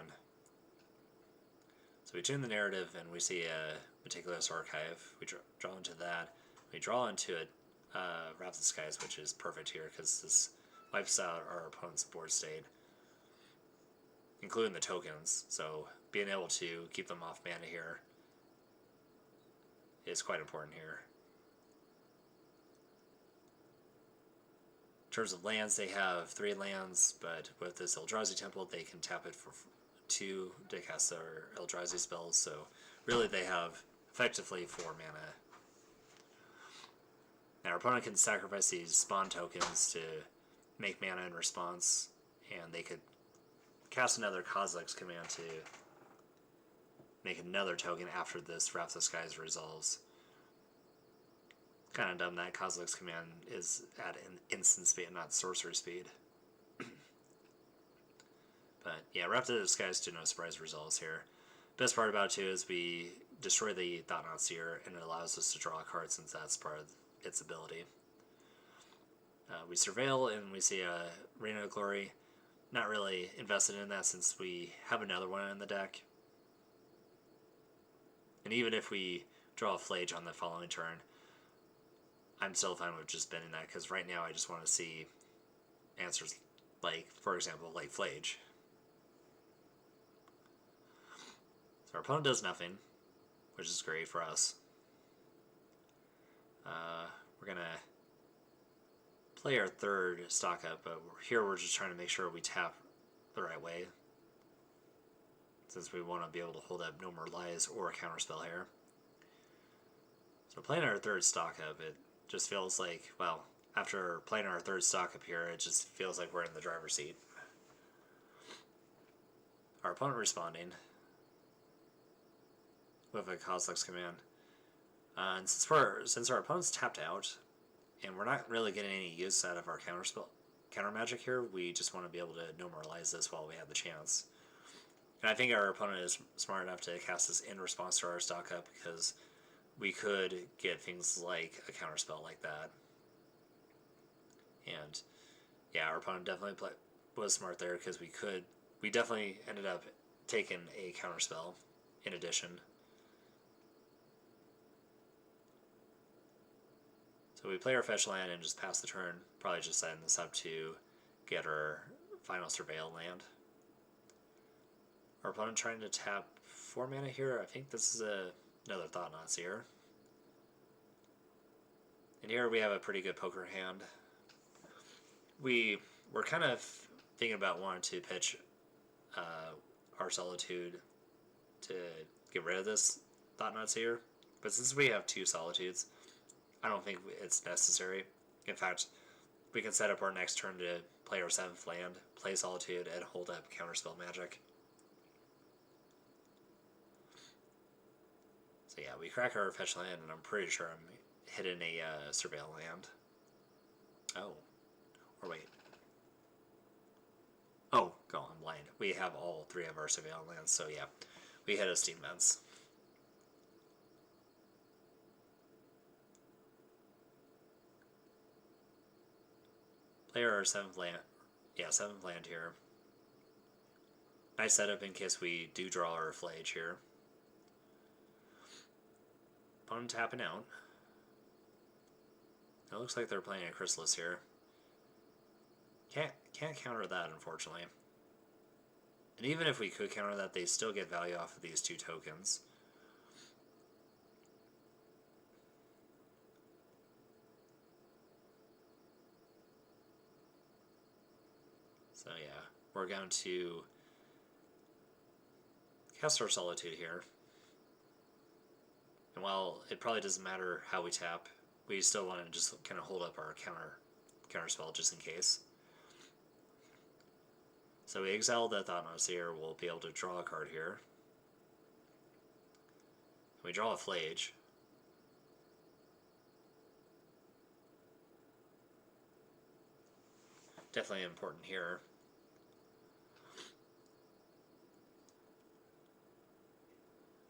So we tune the narrative, and we see a Meticulous Archive. We draw into that. We draw into it Wrath of the Skies, which is perfect here because this wipes out our opponent's board state, including the tokens. So being able to keep them off mana here is quite important here. In terms of lands, they have 3 lands, but with this Eldrazi Temple, they can tap it for 2 to cast their Eldrazi spells, so really they have effectively 4 mana. Now our opponent can sacrifice these spawn tokens to make mana in response, and they could cast another Kozilek's Command to make another token after this Wrath of the Skies resolves. Kind of dumb that Kozilek's Command is at an instant speed and not sorcery speed. But yeah, Wrath of the Skies do no surprise resolves here. Best part about it too is we destroy the Thought Knot Seer, and it allows us to draw a card since that's part of its ability. We surveil, and we see a Reign of Glory. Not really invested in that since we have another one in the deck. And even if we draw a Phlage on the following turn, I'm still fine with just bending that, because right now I just want to see answers like, for example, like Phlage. So our opponent does nothing, which is great for us. We're going to play our 3rd stock up, but here we're just trying to make sure we tap the right way, since we want to be able to hold up No More Lies or a counterspell here. So playing our 3rd stock up, it just feels like, well, after playing our 3rd stock up here, it just feels like we're in the driver's seat. Our opponent responding with a Kozilek's Command. And since our opponent's tapped out, and we're not really getting any use out of our counter magic here, we just want to be able to normalize this while we have the chance. And I think our opponent is smart enough to cast this in response to our stock up, because we could get things like a counterspell like that. And yeah, our opponent definitely was smart there, because we definitely ended up taking a counterspell in addition. So we play our fetch land and just pass the turn, probably just setting this up to get our final Surveil land. Our opponent trying to tap 4 mana here. I think this is another Thought Knot Seer. And here we have a pretty good poker hand. We're kind of thinking about wanting to pitch our Solitude to get rid of this Thought-Knots here. But since we have 2 Solitudes, I don't think it's necessary. In fact, we can set up our next turn to play our 7th land, play Solitude, and hold up Counterspell Magic. So yeah, we crack our fetch land, and I'm pretty sure I'm hitting a Surveil land. Oh. Or wait. Oh, God, I'm blind. We have all 3 of our Surveil lands, so yeah. We hit a Steam Vents. Play our 7th land. Yeah, 7th land here. Nice setup in case we do draw our Phlage here. Opponent tapping out. It looks like they're playing a Chrysalis here. Can't counter that, unfortunately. And even if we could counter that, they still get value off of these 2 tokens. So yeah, we're going to cast our Solitude here. And while it probably doesn't matter how we tap, we still want to just kind of hold up our counter spell just in case. So we exile the Thought-Knots here, we'll be able to draw a card here. We draw a Phlage. Definitely important here.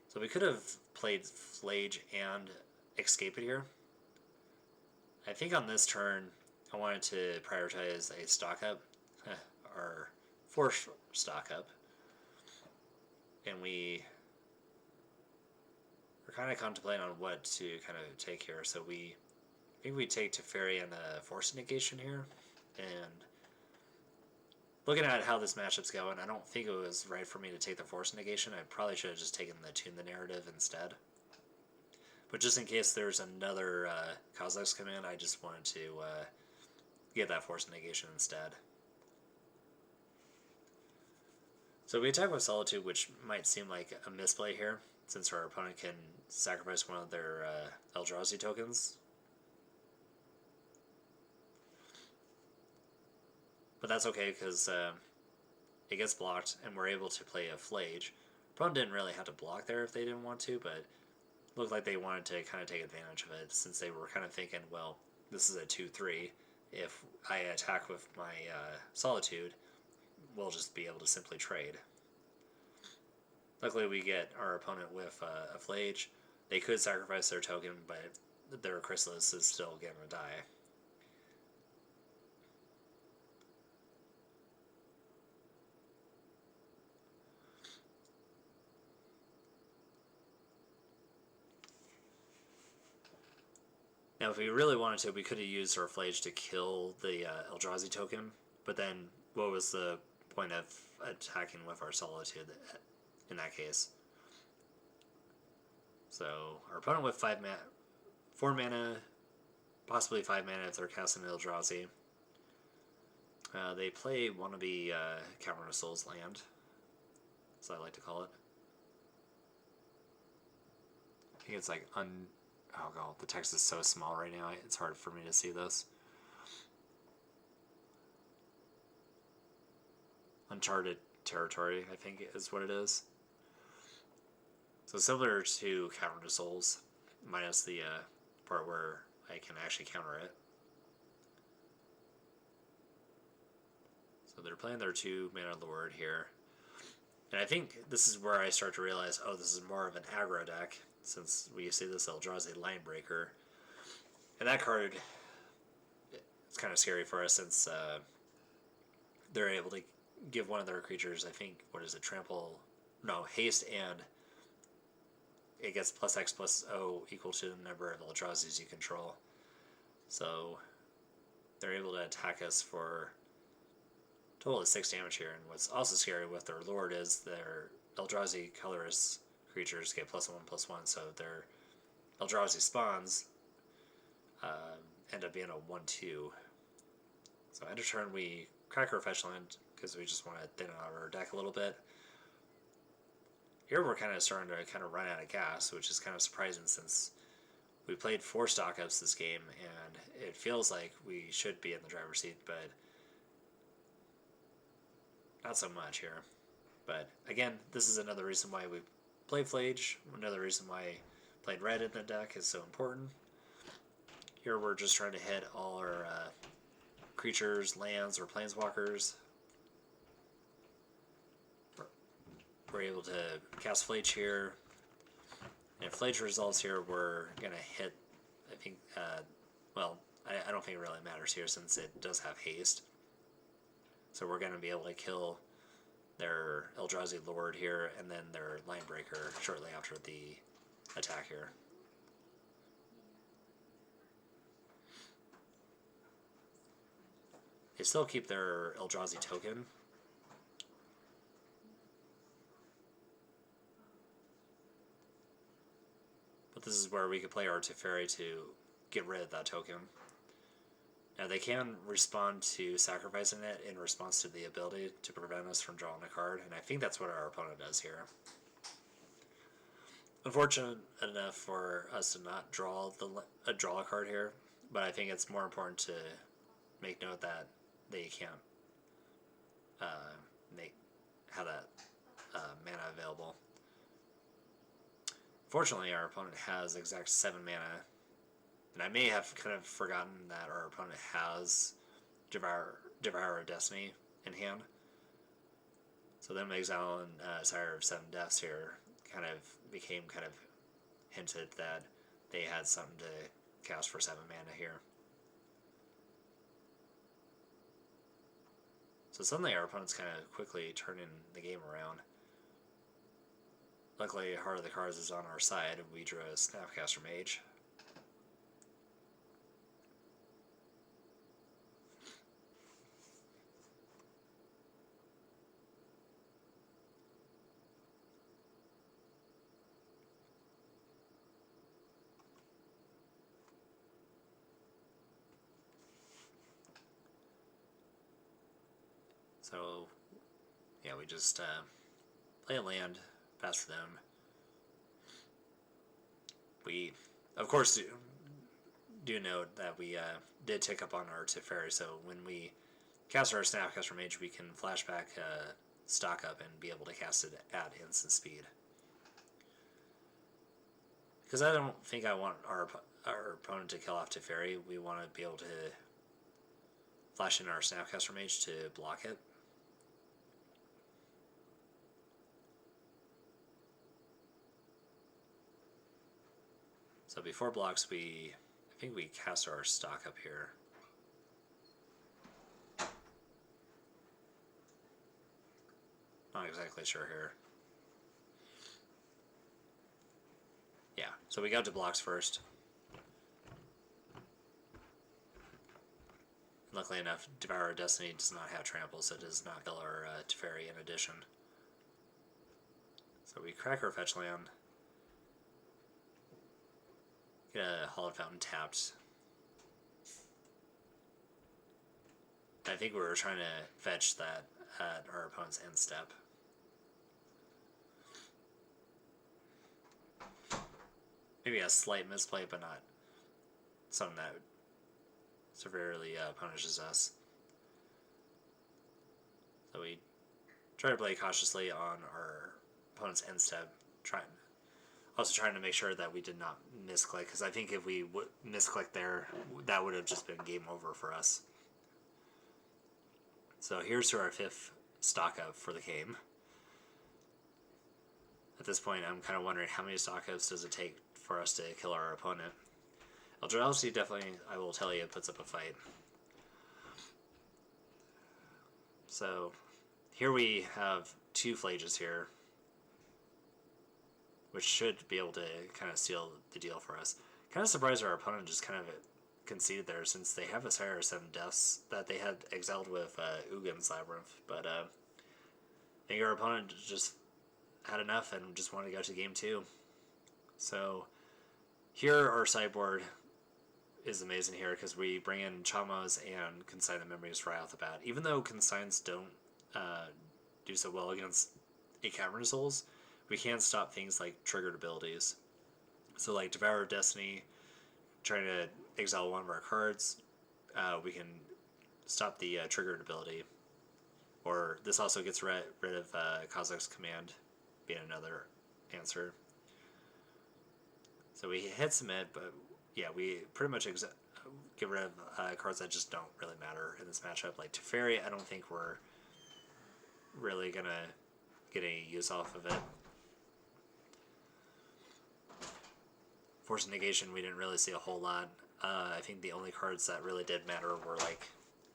So we could have played Phlage and Escape it here. I think on this turn, I wanted to prioritize a stock up, or force stock up, and we're kind of contemplating on what to kind of take here. So I think we take Teferi and a Force Negation here, and looking at how this matchup's going, I don't think it was right for me to take the Force Negation. I probably should have just taken the Tune the Narrative instead. But just in case there's another Kozilek's come in, I just wanted to get that Force Negation instead. So we attack with Solitude, which might seem like a misplay here, since our opponent can sacrifice one of their Eldrazi tokens. But that's okay, because it gets blocked, and we're able to play a Phlage. Opponent didn't really have to block there if they didn't want to, but looked like they wanted to kind of take advantage of it, since they were kind of thinking, well, this is a 2-3. If I attack with my Solitude, we'll just be able to simply trade. Luckily, we get our opponent with a Phlage. They could sacrifice their token, but their Chrysalis is still going to die. Now, if we really wanted to, we could have used our Phlage to kill the Eldrazi token, but then what was the point of attacking with our Solitude in that case? So, our opponent with 4 mana, possibly 5 mana if they're casting Eldrazi. They play wannabe Cavern of Souls land, as I like to call it. I think it's like oh god, the text is so small right now, it's hard for me to see this. Uncharted territory, I think is what it is. So similar to Cavern of Souls, minus the part where I can actually counter it. So they're playing their 2 mana Lord here. And I think this is where I start to realize, oh, this is more of an aggro deck, since we see this Eldrazi Linebreaker. And that card, it's kind of scary for us, since they're able to give one of their creatures, I think, what is it, haste, and it gets +X+O equal to the number of Eldrazi's you control. So they're able to attack us for a total of 6 damage here. And what's also scary with their Lord is their Eldrazi colorless creatures get +1/+1, so their Eldrazi spawns end up being a 1-2. So end of turn we crack our fetch land because we just want to thin out our deck a little bit. Here we're kind of starting to kind of run out of gas, which is kind of surprising since we played 4 stock ups this game, and it feels like we should be in the driver's seat, but not so much here. But again, this is another reason why we play Phlage, another reason why playing red in the deck is so important. Here we're just trying to hit all our creatures, lands, or planeswalkers. We're able to cast Phlage here. And if Phlage results here, we're going to hit, I think, well, I don't think it really matters here since it does have haste. So we're going to be able to kill their Eldrazi Lord here, and then their Linebreaker shortly after the attack here. They still keep their Eldrazi token. But this is where we could play our Teferi to get rid of that token. Now they can respond to sacrificing it in response to the ability to prevent us from drawing a card, and I think that's what our opponent does here. Unfortunate enough for us to not draw a card here, but I think it's more important to make note that they can't have that mana available. Fortunately, our opponent has exact 7 mana, and I may have kind of forgotten that our opponent has Devourer of Destiny in hand. So them exiling Sire of 7 Deaths here kind of became kind of hinted that they had something to cast for 7 mana here. So suddenly our opponent's kind of quickly turning the game around. Luckily, Heart of the Cards is on our side, and we drew a Snapcaster Mage. So, yeah, we just play a land, pass for them. We, of course, do note that we did tick up on our Teferi, so when we cast our Snapcaster Mage, we can flashback stock up and be able to cast it at instant speed. Because I don't think I want our opponent to kill off Teferi, we want to be able to flash in our Snapcaster Mage to block it. So before blocks, I think we cast our stock up here. Not exactly sure here. Yeah, so we got to blocks first. Luckily enough, Devourer of Destiny does not have trample, so it does not kill our Teferi in addition. So we crack our fetch land. Get a Hallowed Fountain tapped. I think we were trying to fetch that at our opponent's end step. Maybe a slight misplay, but not something that severely punishes us. So we try to play cautiously on our opponent's end step, also trying to make sure that we did not misclick, because I think if we misclick there, that would have just been game over for us. So here's to our 5th stock up for the game. At this point, I'm kind of wondering how many stock ups does it take for us to kill our opponent. Eldrazi definitely, I will tell you, puts up a fight. So here we have 2 Phlages here, which should be able to kind of seal the deal for us. Kind of surprised our opponent just kind of conceded there, since they have a Sire of 7 Deaths that they had exiled with Uggin's Labyrinth. But I think our opponent just had enough and just wanted to go to game 2. So here our sideboard is amazing here because we bring in Chamas and Consign the Memories right off the bat. Even though Consigns don't do so well against a Cavern of Souls, we can stop things like triggered abilities. So like Devourer of Destiny, trying to exile one of our cards, we can stop the triggered ability. Or this also gets rid of Kozilek's Command, being another answer. So we hit submit, but yeah, we pretty much get rid of cards that just don't really matter in this matchup. Like Teferi, I don't think we're really going to get any use off of it. Force of Negation, we didn't really see a whole lot. I think the only cards that really did matter were like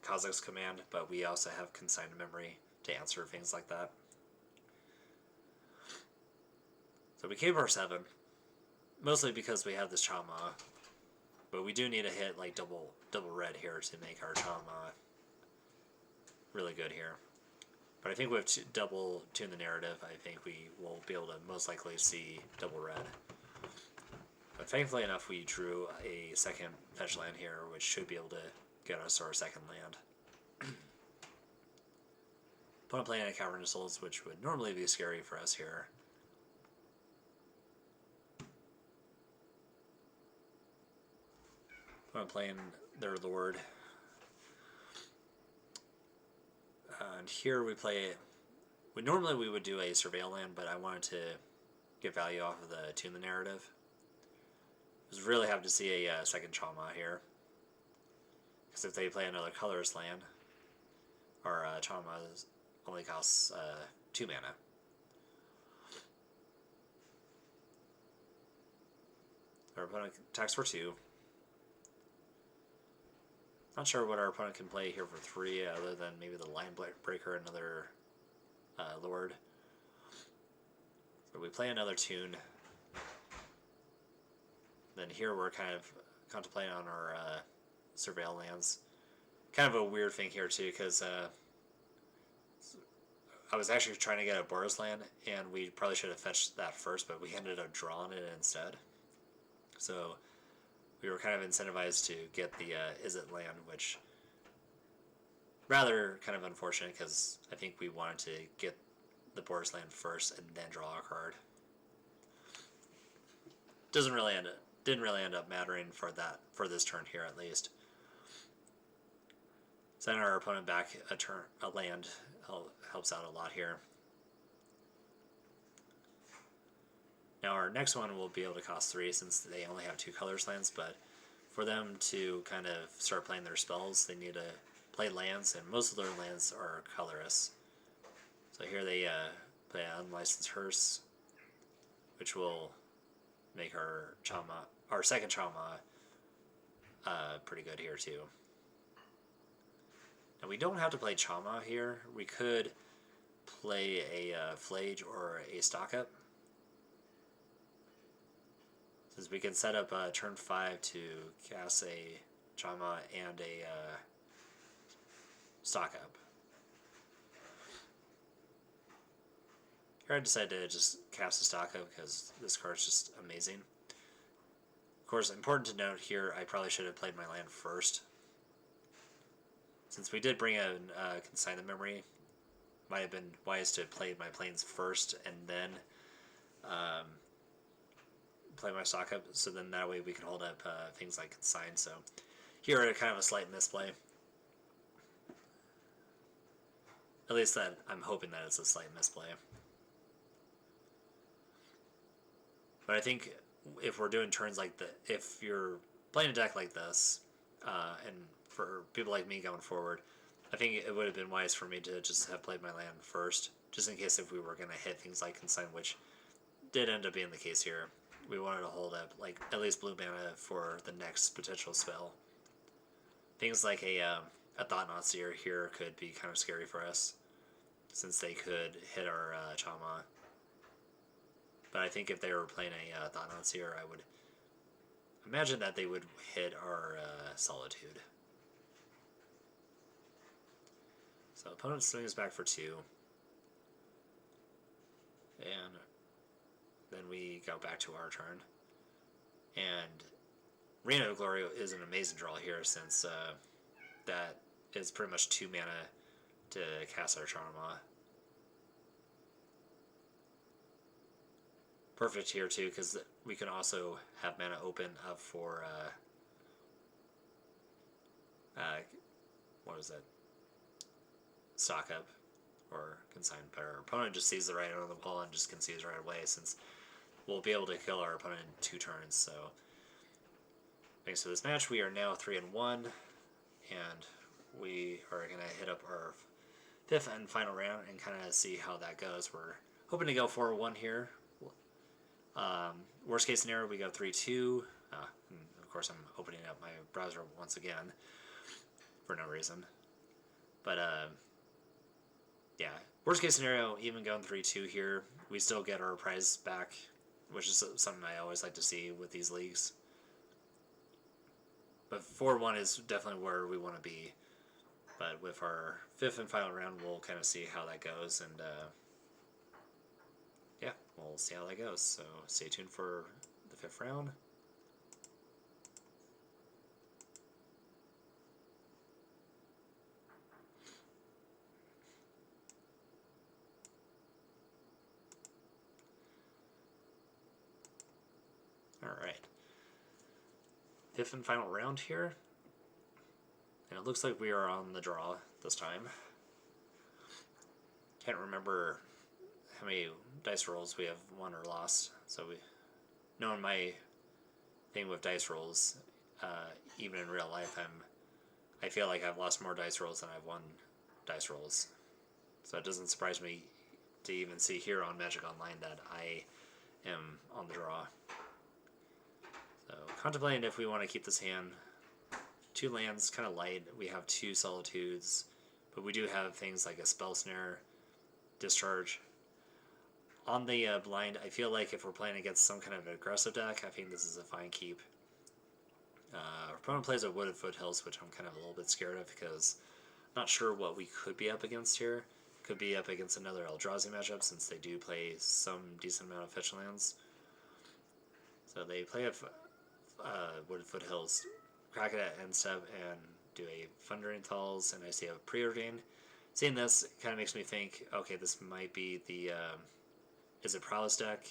Kozilek's Command, but we also have Consigned Memory to answer things like that. So we cave our 7, mostly because we have this Chama, but we do need to hit like double red here to make our Chama really good here. But I think with double Tune the Narrative, I think we will be able to most likely see double red. But thankfully enough, we drew a second fetch land here, which should be able to get us our second land. Opponent playing a Cavern of Souls, which would normally be scary for us here. Opponent playing their Lord. And here we play... Normally we would do a Surveil land, but I wanted to get value off of the Tune the Narrative. I was really happy to see a second Chama here. Because if they play another colorless land, our Chama only costs 2 mana. Our opponent attacks for 2. Not sure what our opponent can play here for 3, other than maybe the Line Breaker, another Lord. So we play another Tune. Then here we're kind of contemplating on our Surveil lands. Kind of a weird thing here too, because I was actually trying to get a Boros land, and we probably should have fetched that first, but we ended up drawing it instead. So we were kind of incentivized to get the Izzet land, which rather kind of unfortunate because I think we wanted to get the Boros land first and then draw a card. Didn't really end up mattering for this turn here at least. Sending our opponent back a land helps out a lot here. Now our next one will be able to cost 3 since they only have 2 colors lands, but for them to kind of start playing their spells, they need to play lands, and most of their lands are colorless. So here they play Unlicensed Hearse, which will make our second Chama pretty good here too. Now we don't have to play Chama here. We could play a Phlage or a Stock Up, since we can set up turn 5 to cast a Chama and a Stock Up. Here I decided to just cast a Stock Up because this card's just amazing. Of course, important to note here, I probably should have played my land first. Since we did bring in Consign the Memory, might have been wise to play my planes first and then play my Stock Up, so then that way we can hold up things like Consign. So here are kind of a slight misplay. At least that I'm hoping that it's a slight misplay. But I think if we're doing turns like if you're playing a deck like this, and for people like me going forward, I think it would have been wise for me to just have played my land first, just in case if we were going to hit things like Consign, which did end up being the case here. We wanted to hold up like at least blue mana for the next potential spell. Things like a Thought-Knot Seer here could be kind of scary for us, since they could hit our Chama. But I think if they were playing a Thought-Knot Seer, I would imagine that they would hit our Solitude. So opponent swings back for 2. And then we go back to our turn. And Reign of Glory is an amazing draw here, since that is pretty much 2 mana to cast our Charma. Perfect here too, because we can also have mana open up for what was that? Stock up or consign, but our opponent just sees the writing on the wall and just concedes right away, since we'll be able to kill our opponent in 2 turns. So thanks to this match, we are now 3-1, and we are going to hit up our 5th and final round and kind of see how that goes. We're hoping to go 4-1 here. Worst case scenario, we go 3-2. Of course, I'm opening up my browser once again for no reason. But yeah, worst case scenario, even going 3-2 here, we still get our prize back, which is something I always like to see with these leagues. But 4-1 is definitely where we want to be. But with our 5th and final round, we'll kind of see how that goes, and yeah, we'll see how that goes. So stay tuned for the 5th round. Alright. 5th and final round here. And it looks like we are on the draw this time. Can't remember how many dice rolls we have won or lost. So knowing my thing with dice rolls, even in real life, I feel like I've lost more dice rolls than I've won dice rolls. So it doesn't surprise me to even see here on Magic Online that I am on the draw. So contemplating if we want to keep this hand. 2 lands, kind of light. We have 2 Solitudes, but we do have things like a Spell Snare, Discharge. On the blind, I feel like if we're playing against some kind of aggressive deck, I think this is a fine keep. Our opponent plays a Wooded Foothills, which I'm kind of a little bit scared of, because I'm not sure what we could be up against here. Could be up against another Eldrazi matchup, since they do play some decent amount of fetch lands. So they play a Wooded Foothills, crack it at end step, and do a Thundering Thalls, and I see a Preordain. Seeing this kind of makes me think, okay, this might be the is it Prowess deck.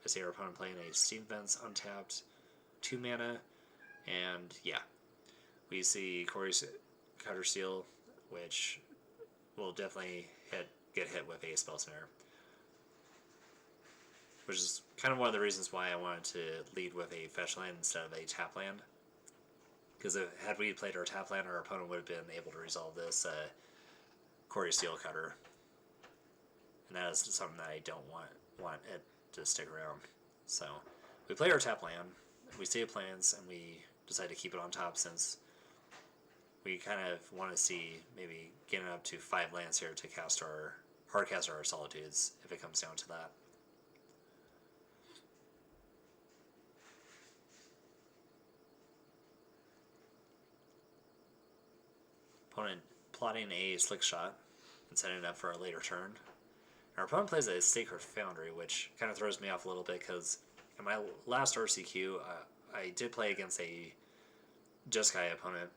I see our opponent playing a Steam Vents untapped, 2 mana, and yeah, we see Corey's Cutter Seal, which will definitely get hit with a Spell Snare, which is kind of one of the reasons why I wanted to lead with a fetch land instead of a tap land. Because had we played our tap land, our opponent would have been able to resolve this Corey Steel Cutter. And that is something that I don't want it to stick around. So we play our tap land, we save plans, and we decide to keep it on top, since we kind of want to see maybe getting up to 5 lands here to cast our hardcast our Solitudes, if it comes down to that. Opponent plotting a Slick Shot and setting it up for a later turn. Our opponent plays a Sacred Foundry, which kind of throws me off a little bit, because in my last RCQ, I did play against a Jeskai opponent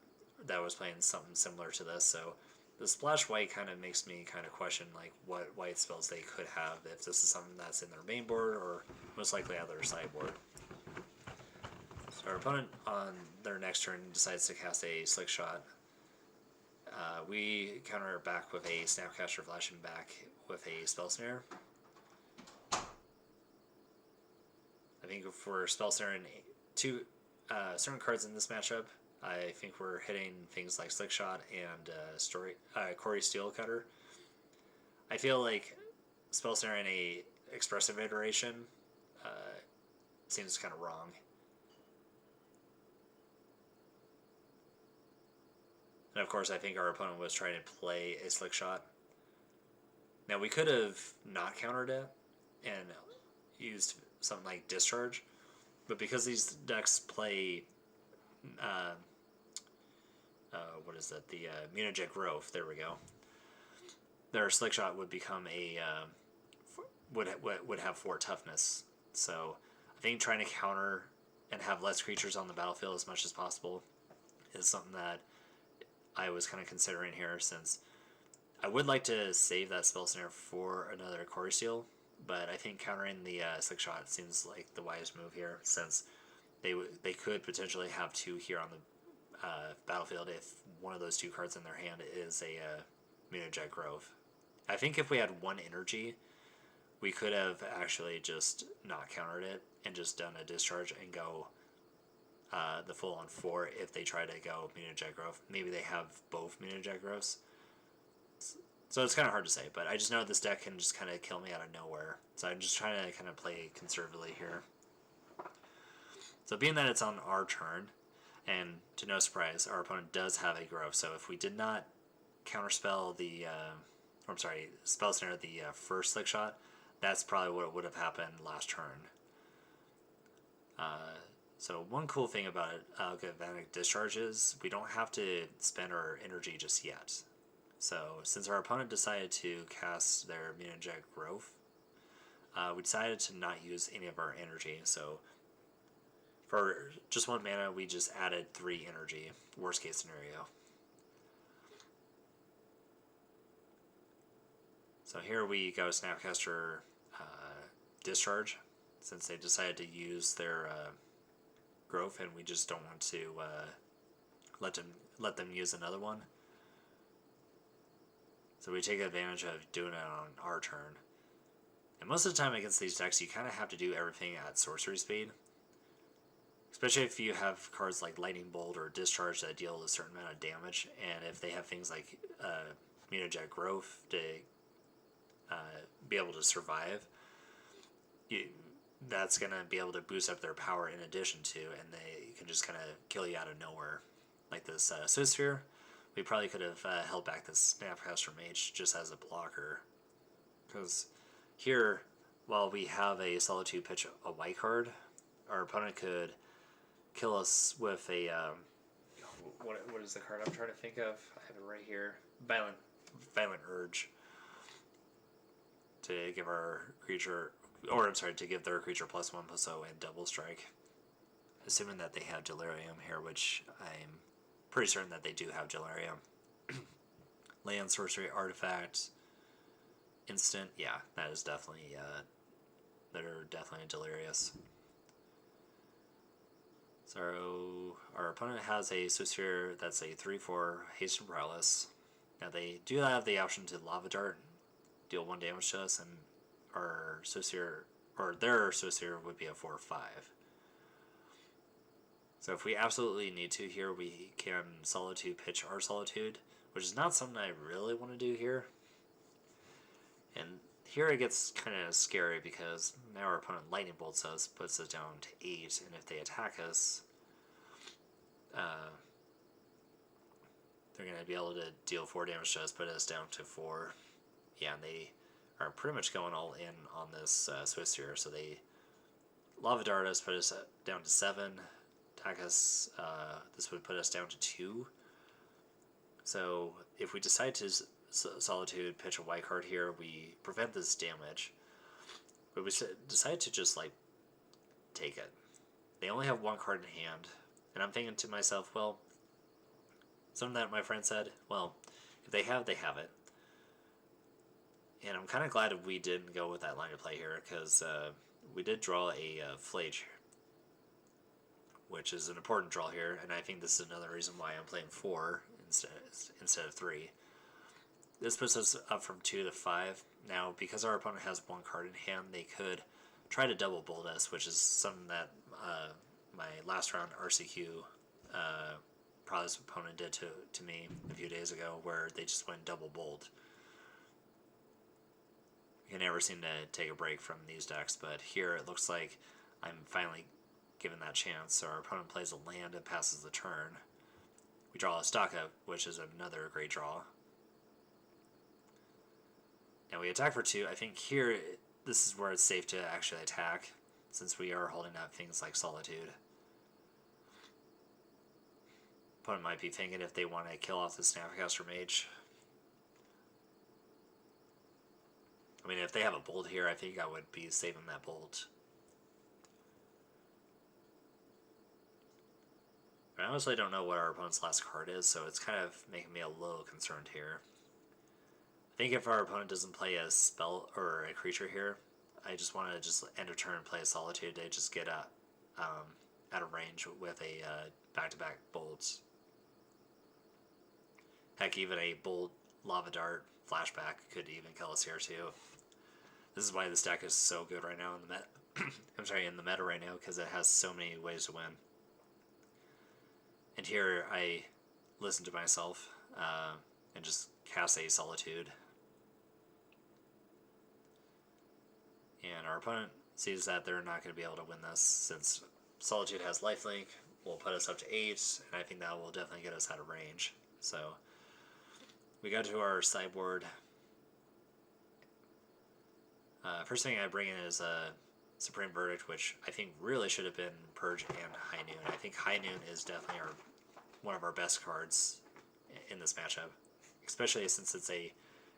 that was playing something similar to this, so the Splash White kind of makes me kind of question like what white spells they could have, if this is something that's in their main board or most likely out of their sideboard. So our opponent on their next turn decides to cast a Slick Shot. We counter it back with a Snapcaster flashing back with a Spell Snare. I think if we're Spell Snaring 2 certain cards in this matchup, I think we're hitting things like Slick Shot and Corey Steel Cutter. I feel like Spell Snaring a expressive iteration seems kind of wrong. And of course, I think our opponent was trying to play a Slick Shot. Now, we could have not countered it and used something like Discharge, but because these decks play, what is that? The Mutagen Growth. There we go. Their Slick Shot would become a would have 4 toughness. So I think trying to counter and have less creatures on the battlefield as much as possible is something that I was kind of considering here, since I would like to save that spell snare for another Core Seal, but I think countering the Slick Shot seems like the wisest move here, since they could potentially have 2 here on the battlefield if one of those 2 cards in their hand is a Mutagen Grove. I think if we had 1 energy, we could have actually just not countered it and just done a discharge and go the full on 4 if they try to go Mutagen Grove. Maybe they have both Mutagen Groves. So it's kind of hard to say, but I just know this deck can just kind of kill me out of nowhere. So I'm just trying to kind of play conservatively here. So being that it's on our turn, and to no surprise, our opponent does have a Grove. So if we did not counterspell the, spell snare the first Slick Shot, that's probably what would have happened last turn. So one cool thing about Galavanic Discharge is we don't have to spend our energy just yet. So since our opponent decided to cast their Mutagen Grove, we decided to not use any of our energy. So for just 1 mana, we just added 3 energy, worst case scenario. So here we go Snapcaster Discharge, since they decided to use their Grove, and we just don't want to let them use another one. So we take advantage of doing it on our turn. And most of the time against these decks, you kind of have to do everything at sorcery speed. Especially if you have cards like Lightning Bolt or Discharge that deal a certain amount of damage, and if they have things like Mutagen Grove to be able to survive, that's going to be able to boost up their power in addition to, and they can just kind of kill you out of nowhere. Like this Sphere, we probably could have held back this Snapcaster Mage just as a blocker. Because here, while we have a Solitude Pitch a white card, our opponent could kill us with a what is the card I'm trying to think of? I have it right here. Violent Urge. To give our creature, or I'm sorry, to give their creature +1/+0 and double strike. Assuming that they have Delirium here, which I'm pretty certain that they do have Delirium. Land, sorcery, artifact, instant. Yeah, that is definitely they're definitely delirious. So our opponent has a Sphere that's a 3/4 haste and prowess. Now they do have the option to Lava Dart, deal 1 damage to us, and our Sphere, or their Sphere, would be a 4/5. So if we absolutely need to here, we can Solitude Pitch our Solitude, which is not something I really want to do here. And here it gets kind of scary because now our opponent Lightning Bolts us, puts us down to 8, and if they attack us, they're going to be able to deal 4 damage to us, put us down to 4. Yeah, and they are pretty much going all in on this Sphere, so they Lava Dart us, put us down to 7, attack us, this would put us down to 2. So if we decide to Solitude Pitch a white card here, we prevent this damage, but we decide to just like take it. They only have 1 card in hand, and I'm thinking to myself, well, something that my friend said, well, if they have it. And I'm kind of glad we didn't go with that line of play here, because we did draw a Phlage, which is an important draw here, and I think this is another reason why I'm playing 4 instead of 3. This puts us up from 2 to 5. Now, because our opponent has 1 card in hand, they could try to double bolt us, which is something that my last round RCQ Prowess opponent did to me a few days ago, where they just went double bolt. You never seem to take a break from these decks, but here it looks like I'm finally given that chance. So our opponent plays a land and passes the turn. We draw a Staka, which is another great draw. And we attack for 2. I think here, this is where it's safe to actually attack, since we are holding up things like Solitude. Opponent might be thinking if they want to kill off the Snapcaster Mage. I mean, if they have a bolt here, I think I would be saving that bolt. I honestly don't know what our opponent's last card is, so it's kind of making me a little concerned here. I think if our opponent doesn't play a spell or a creature here, I just want to just end a turn and play a Solitude to just get out of range with a back-to-back bolts. Heck, even a bolt lava dart flashback could even kill us here too. This is why this deck is so good right now in the meta. I'm sorry, in the meta right now, because it has so many ways to win. And here I listen to myself and just cast a Solitude. And our opponent sees that they're not going to be able to win this, since Solitude has lifelink, will put us up to 8, and I think that will definitely get us out of range. So we go to our sideboard. First thing I bring in is a Supreme Verdict, which I think really should have been Purge and High Noon. I think High Noon is definitely one of our best cards in this matchup, especially since it's a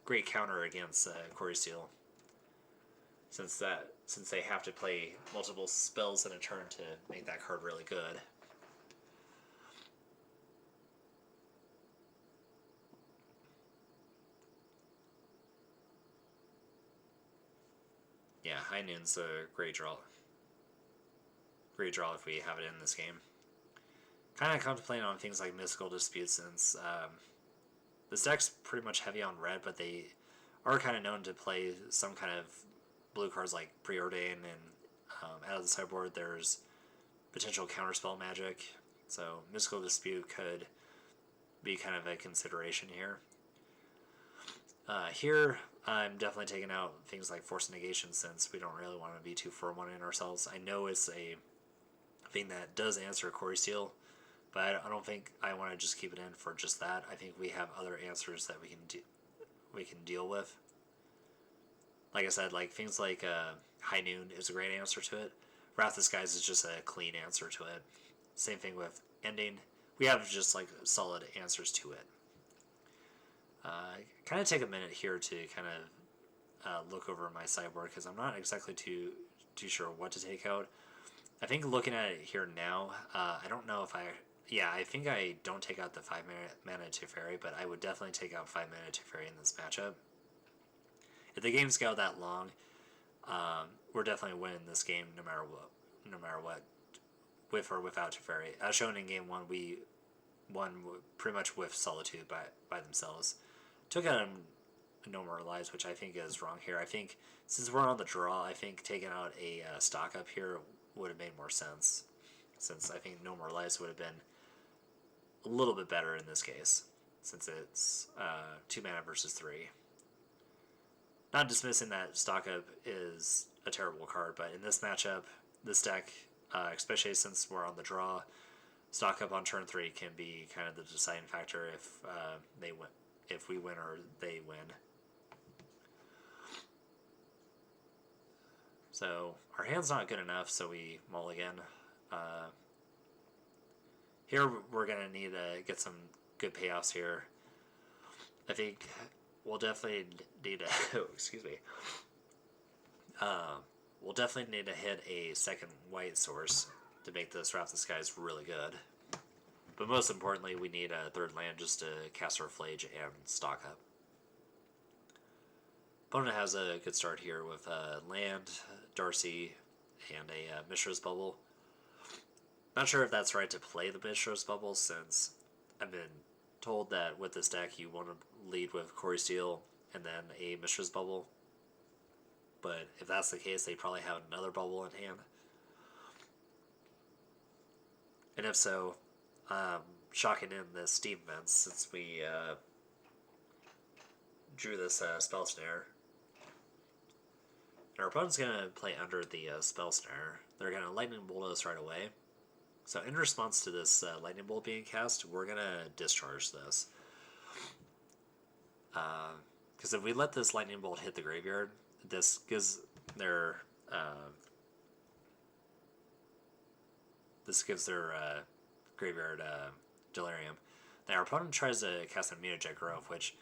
great counter against Corey Steel. Since they have to play multiple spells in a turn to make that card really good. Yeah, High Noon's a great draw. Great draw if we have it in this game. Kind of contemplating on things like Mystical Dispute, since this deck's pretty much heavy on red, but they are kind of known to play some kind of blue cards like Preordain, and out of the sideboard there's potential counterspell magic, so Mystical Dispute could be kind of a consideration here. Here I'm definitely taking out things like Force Negation, since we don't really want to be too for-one-in ourselves. I know it's a thing that does answer Corey Steel, but I don't think I want to just keep it in for just that. I think we have other answers that we can deal with. Like I said, like things like High Noon is a great answer to it. Wrath of the Skies is just a clean answer to it. Same thing with Ending. We have just like solid answers to it. Kind of take a minute here to kind of look over my sideboard, because I'm not exactly too sure what to take out. I think looking at it here now, I don't know if I think I don't take out the 5 mana Teferi, but I would definitely take out 5 mana Teferi in this matchup. If the games go that long, we're definitely winning this game no matter what, with or without Teferi. As shown in game 1, we won pretty much with Solitude by themselves. Took out No More Lives, which I think is wrong here. I think since we're on the draw, I think taking out a stock up here would have made more sense, since I think No More Lives would have been a little bit better in this case, since it's 2 mana versus 3. Not dismissing that stock up is a terrible card, but in this matchup, this deck, especially since we're on the draw, stock up on turn 3 can be kind of the deciding factor if we win or they win. So our hand's not good enough, so we mulligan. Here we're going to need to get some good payoffs here. I think we'll definitely need to excuse me. We'll definitely need to hit a second white source to make this Wrath of the Skies really good. But most importantly, we need a third land just to cast our Phlage and stock up. Opponent has a good start here with land, Darcy, and a Mishra's Bubble. Not sure if that's right to play the Mishra's Bubble, since I've been told that with this deck you want to lead with Corey Steel and then a Mishra's Bubble. But if that's the case, they probably have another bubble in hand. And if so, shocking in the Steam events, since we drew this Spell Snare. And our opponent's going to play under the Spell Snare. They're going to Lightning Bolt us right away. So in response to this Lightning Bolt being cast, we're going to discharge this. Because if we let this Lightning Bolt hit the graveyard, this gives their graveyard Delirium. Now our opponent tries to cast a Mutagen Grove, which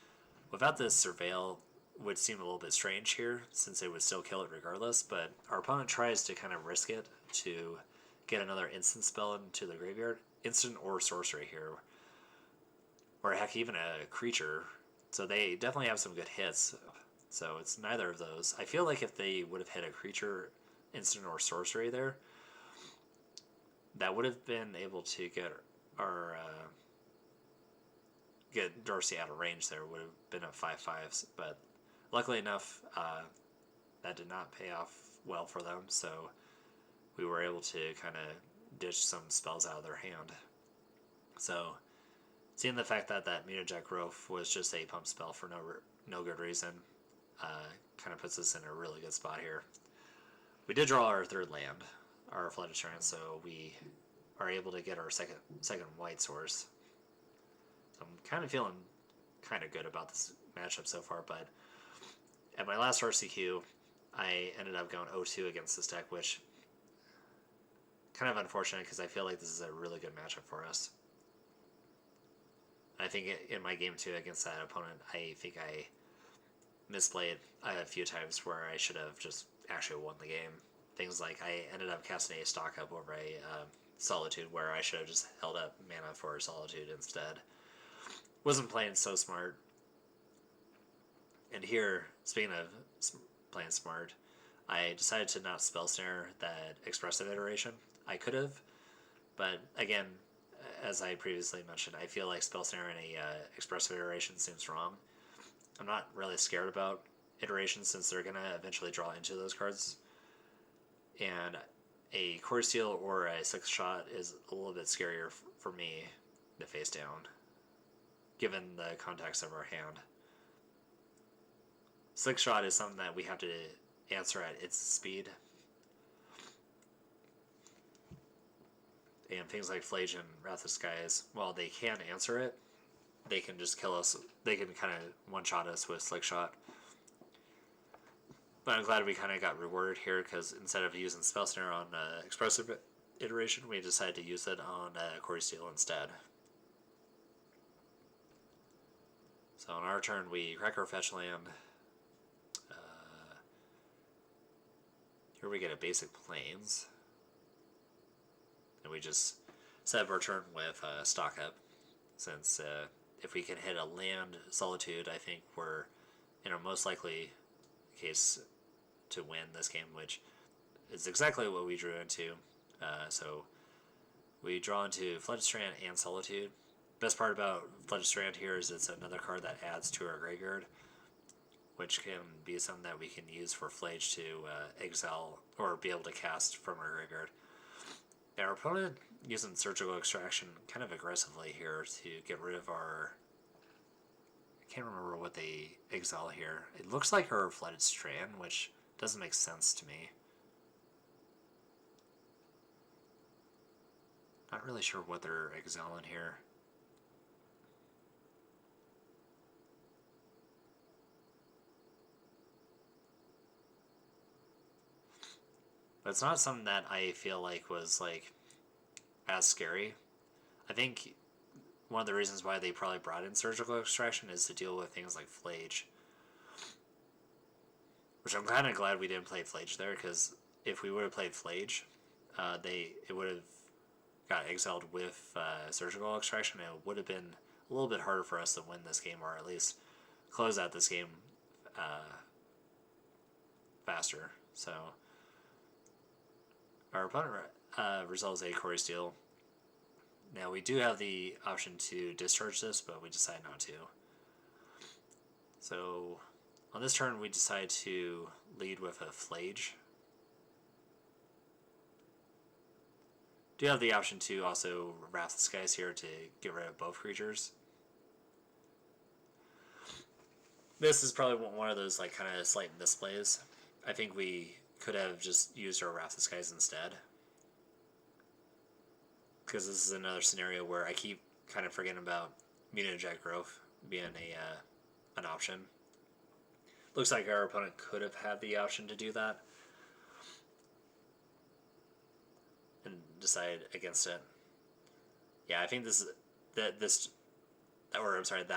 without this Surveil would seem a little bit strange here, since it would still kill it regardless, but our opponent tries to kind of risk it to get another instant spell into the graveyard, instant or sorcery here, or heck, even a creature. So they definitely have some good hits. So it's neither of those. I feel like if they would have hit a creature, instant or sorcery there, that would have been able to get our get Darcy out of range. There would have been a 5/5, but luckily enough, that did not pay off well for them. So we were able to kind of ditch some spells out of their hand. So seeing the fact that that Mutagen Growth was just a pump spell for no good reason, kind of puts us in a really good spot here. We did draw our third land, our Flooded Strand, so we are able to get our second white source. So I'm kind of feeling kind of good about this matchup so far, but at my last RCQ, I ended up going 0-2 against this deck, which kind of unfortunate because I feel like this is a really good matchup for us. I think in my game 2 against that opponent, I think I misplayed a few times where I should have just actually won the game. Things like I ended up casting a stock up over a Solitude where I should have just held up mana for Solitude instead. Wasn't playing so smart. And here, speaking of playing smart, I decided to not Spell Snare that Expressive Iteration. I could have, but again, as I previously mentioned, I feel like Spell Snare in a Expressive Iteration seems wrong. I'm not really scared about iterations since they're going to eventually draw into those cards. And a Core Steel or a 6-shot is a little bit scarier for me to face down, given the context of our hand. 6-shot is something that we have to answer at its speed. And things like Phlage and Wrath of Skies, while they can answer it, they can just kill us. They can kind of one-shot us with Slick Shot. But I'm glad we kind of got rewarded here, because instead of using Spell Snare on Expressive Iteration, we decided to use it on Core Steel instead. So on our turn, we crack our fetch land. Here we get a basic Plains. And we just set up our turn with stock up, since if we can hit a land Solitude, I think we're in a most likely case to win this game, which is exactly what we drew into. So we draw into Flooded Strand and Solitude. Best part about Flooded Strand here is it's another card that adds to our graveyard, which can be something that we can use for Phlage to exile or be able to cast from our graveyard. Now, our opponent using Surgical Extraction kind of aggressively here to get rid of our... I can't remember what they exile here. It looks like our Flooded Strand, which doesn't make sense to me. Not really sure what they're exiling here. But it's not something that I feel like was like as scary. I think one of the reasons why they probably brought in Surgical Extraction is to deal with things like Phlage. Which I'm kind of glad we didn't play Phlage there, because if we would have played Phlage, it would have got exiled with Surgical Extraction, and it would have been a little bit harder for us to win this game, or at least close out this game faster. So our opponent resolves a Core Steel. Now we do have the option to discharge this, but we decide not to. So on this turn we decide to lead with a Phlage. Do have the option to also Wrath of Skies here to get rid of both creatures. This is probably one of those like kind of slight misplays. I think we could have just used our Wrath of Skies instead, because this is another scenario where I keep kind of forgetting about Mutagen Growth being an option. Looks like our opponent could have had the option to do that and decide against it. Yeah, I think that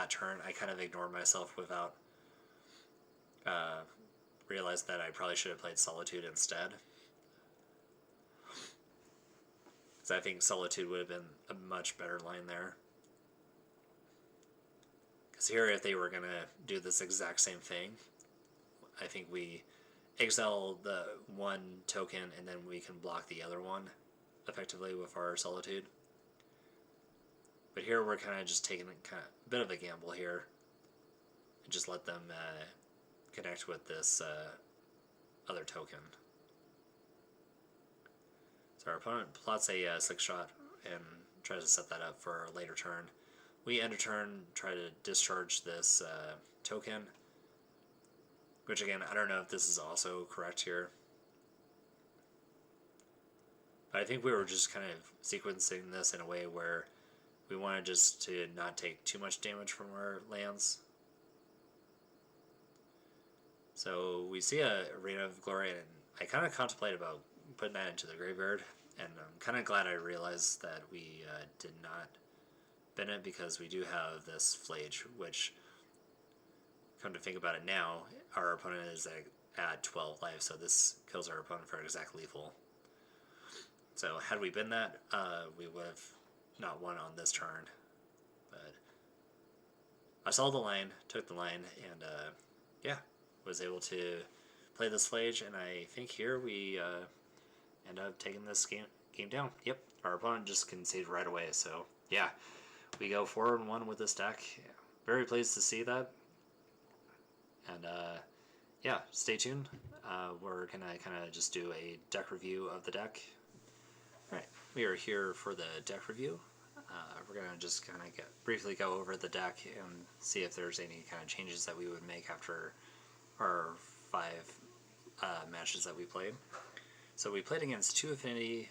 turn I kind of ignored myself without realized that I probably should have played Solitude instead. because I think Solitude would have been a much better line there. Because here, if they were going to do this exact same thing, I think we exile the one token and then we can block the other one effectively with our Solitude. But here we're kind of just taking a bit of a gamble here and just let them connect with this other token. So our opponent plots a slick shot and tries to set that up for a later turn. We end a turn, try to discharge this token, which again, I don't know if this is also correct here. But I think we were just kind of sequencing this in a way where we wanted just to not take too much damage from our lands. So we see a Arena of Glory, and I kind of contemplate about putting that into the graveyard, and I'm kind of glad I realized that we did not bin it, because we do have this Phlage, which, come to think about it now, our opponent is at 12 life, so this kills our opponent for exact lethal. So had we been that, we would have not won on this turn. But I saw the line, took the line, and yeah, was able to play this Phlage, and I think here we end up taking this game down. Yep, our opponent just conceded right away, so yeah, we go 4-1 with this deck. Very pleased to see that. And yeah, stay tuned. We're going to kind of just do a deck review of the deck. Alright, we are here for the deck review. We're going to just kind of briefly go over the deck and see if there's any kind of changes that we would make after our 5 matches that we played. So we played against 2 Affinity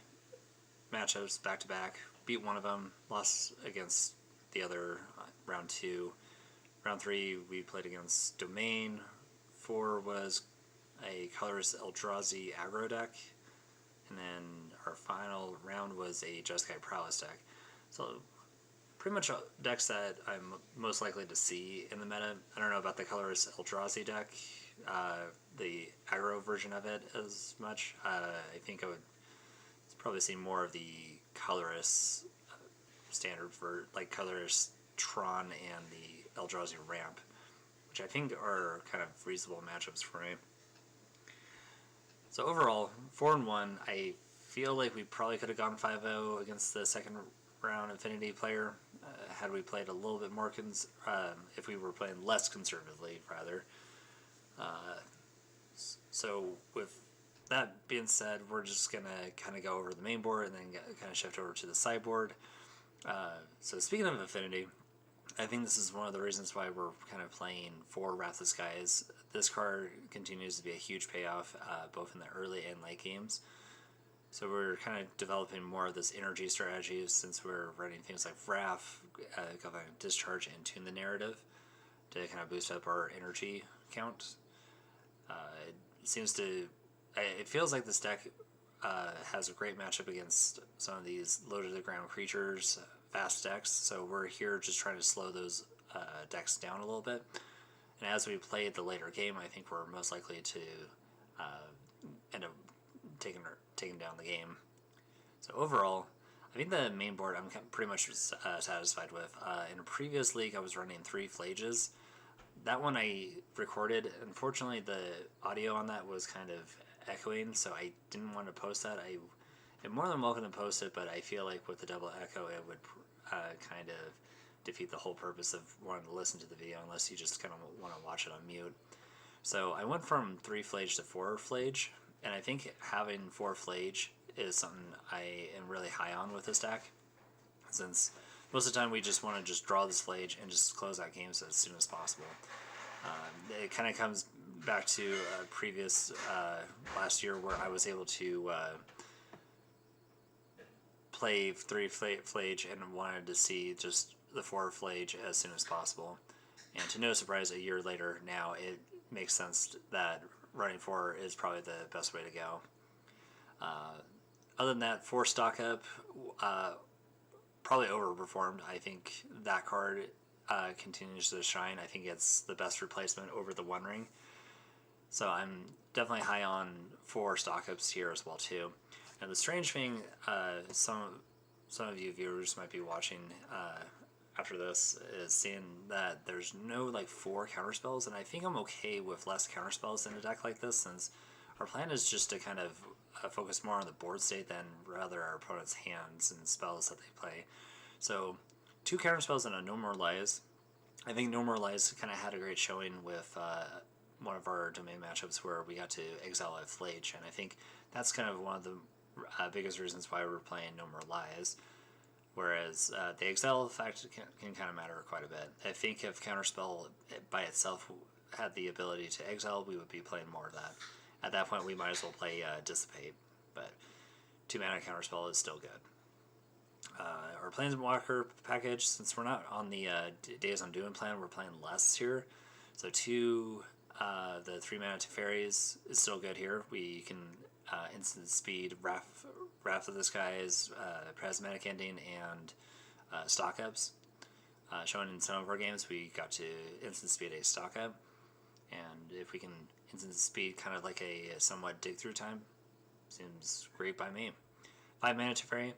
matchups back-to-back, beat one of them, lost against the other round 2. Round 3 we played against Domain. 4 was a colorless Eldrazi Aggro deck, and then our final round was a Jeskai Prowess deck. So pretty much decks that I'm most likely to see in the meta. I don't know about the colorless Eldrazi deck, the aggro version of it as much. I think I would probably see more of the colorless standard for like colorless Tron and the Eldrazi Ramp, which I think are kind of reasonable matchups for me. So overall, 4-1, I feel like we probably could have gone 5-0 against the second round Affinity player had we played a little bit more, if we were playing less conservatively, rather. So with that being said, we're just going to kind of go over the main board and then kind of shift over to the sideboard. So speaking of Affinity, I think this is one of the reasons why we're kind of playing for Wrath of Skies. This card continues to be a huge payoff, both in the early and late games. So we're kind of developing more of this energy strategy since we're running things like Wrath, Galavanic Discharge, and Tune the Narrative to kind of boost up our energy count. It feels like this deck has a great matchup against some of these low-to-the-ground creatures, fast decks, so we're here just trying to slow those decks down a little bit. And as we play the later game, I think we're most likely to end up taking down the game. So overall, I think the main board I'm pretty much satisfied with. In a previous league, I was running 3 Phlages. That one I recorded. Unfortunately, the audio on that was kind of echoing, so I didn't want to post that. I'm more than welcome to post it, but I feel like with the double echo, it would kind of defeat the whole purpose of wanting to listen to the video unless you just kind of want to watch it on mute. So I went from 3 Phlage to 4 Phlage, and I think having 4 Phlage is something I am really high on with this deck, since most of the time we just want to just draw this Phlage and just close out games as soon as possible. It kind of comes back to a previous last year where I was able to play 3 Phlage and wanted to see just the 4 Phlage as soon as possible. And to no surprise, a year later now, it makes sense that running 4 is probably the best way to go. Other than that, 4 stock up probably overperformed. I think that card continues to shine. I think it's the best replacement over the One Ring. So I'm definitely high on 4 stock ups here as well too. And the strange thing, some of you viewers might be watching after this, is seeing that there's no like 4 counterspells, and I think I'm okay with less counterspells in a deck like this, since our plan is just to kind of focus more on the board state than rather our opponent's hands and spells that they play. So 2 counterspells and a No More Lies. I think No More Lies kind of had a great showing with one of our domain matchups where we got to exile a Phlage, and I think that's kind of one of the biggest reasons why we're playing No More Lies. Whereas the exile effect can kind of matter quite a bit. I think if Counterspell by itself had the ability to exile, we would be playing more of that. At that point, we might as well play Dissipate, but 2-mana Counterspell is still good. Our Planeswalker package, since we're not on the Days Undoing plan, we're playing less here. So the 3-mana Teferis is still good here. We can instant speed Wrath of the Skies, Prismatic Ending, and stock ups. Shown in some of our games, we got to instant speed a stock up, and if we can instant speed kind of like a somewhat dig through time, seems great by me. 5-mana Teferi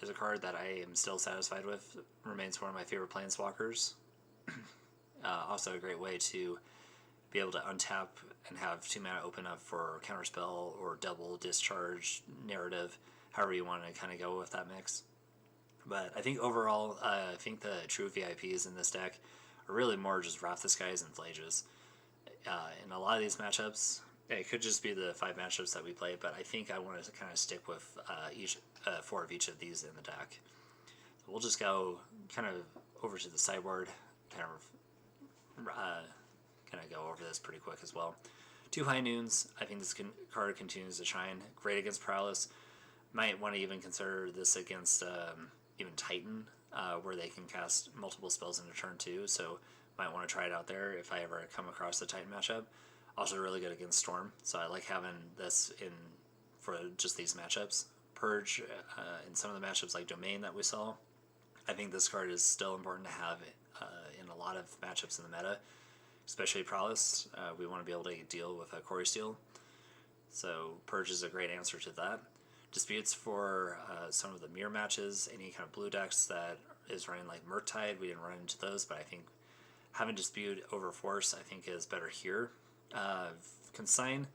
is a card that I am still satisfied with. Remains one of my favorite planeswalkers. Also a great way to be able to untap and have 2-mana open up for counterspell or double discharge narrative, however you want to kind of go with that mix. But I think overall, I think the true VIPs in this deck are really more just Wrath of the Skies and Phlages. In a lot of these matchups, it could just be the 5 matchups that we play, but I think I want to kind of stick with 4 of each of these in the deck. So we'll just go kind of over to the sideboard, kind of go over this pretty quick as well. 2 High Noons. I think this card continues to shine. Great against Prowess. Might want to even consider this against even Titan, where they can cast multiple spells in a turn too. So might want to try it out there if I ever come across the Titan matchup. Also really good against Storm. So I like having this in for just these matchups. Purge in some of the matchups like Domain that we saw. I think this card is still important to have in a lot of matchups in the meta. Especially Prowess, we want to be able to deal with a Quarry Steel. So Purge is a great answer to that. Disputes for some of the mirror matches, any kind of blue decks that is running like Murktide, we didn't run into those, but I think having Dispute over Force I think is better here. Consign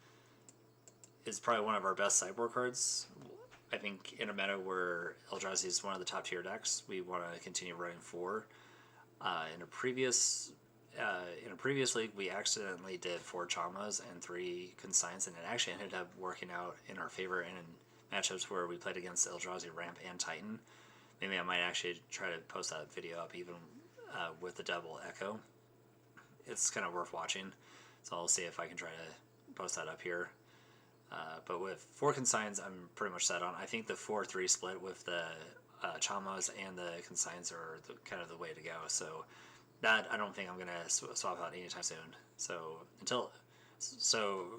is probably one of our best sideboard cards. I think in a meta where Eldrazi is one of the top tier decks, we want to continue running 4. In a previous league, we accidentally did 4 Chamas and 3 Consigns, and it actually ended up working out in our favor in matchups where we played against Eldrazi Ramp and Titan. Maybe I might actually try to post that video up even with the double Echo. It's kind of worth watching, so I'll see if I can try to post that up here. But with 4 Consigns, I'm pretty much set on. I think the 4-3 split with the Chamas and the Consigns are kind of the way to go. So that I don't think I'm gonna swap out anytime soon. So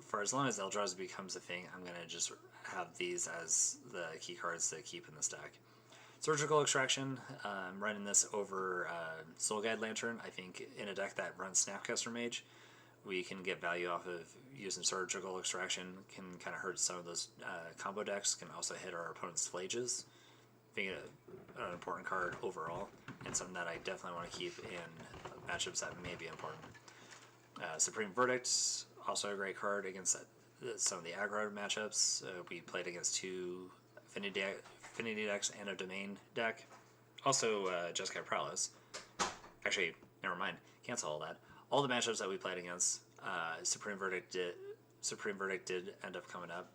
for as long as Eldrazi becomes a thing, I'm gonna just have these as the key cards to keep in this deck. Surgical Extraction, I'm running this over Soul Guide Lantern. I think in a deck that runs Snapcaster Mage, we can get value off of using Surgical Extraction. Can kind of hurt some of those combo decks. Can also hit our opponent's Phlages. Being an important card overall, and something that I definitely want to keep in matchups that may be important. Supreme Verdict, also a great card against some of the aggro matchups. We played against 2 Affinity decks and a Domain deck. Also, Jeskai Prowess. Actually, never mind. Cancel all that. All the matchups that we played against, Supreme Verdict did end up coming up.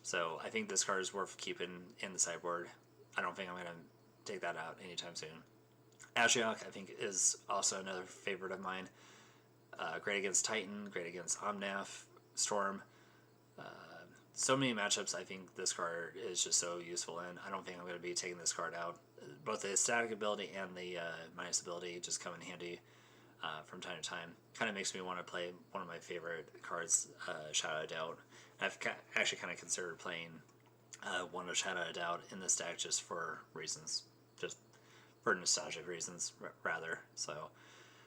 So I think this card is worth keeping in the sideboard. I don't think I'm going to take that out anytime soon. Ashiok, I think, is also another favorite of mine. Great against Titan, great against Omnath, Storm. So many matchups I think this card is just so useful in. I don't think I'm going to be taking this card out. Both the static ability and the minus ability just come in handy from time to time. Kind of makes me want to play one of my favorite cards, Shadow of Doubt. I've actually kind of considered playing one of Shadow of Doubt in this deck just for reasons, just for nostalgic reasons rather. So,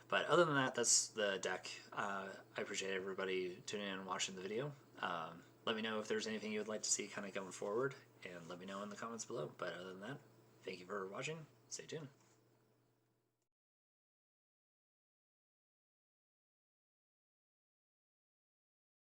but other than that, that's the deck. I appreciate everybody tuning in and watching the video. Let me know if there's anything you would like to see kind of going forward, and let me know in the comments below. But other than that, thank you for watching. Stay tuned.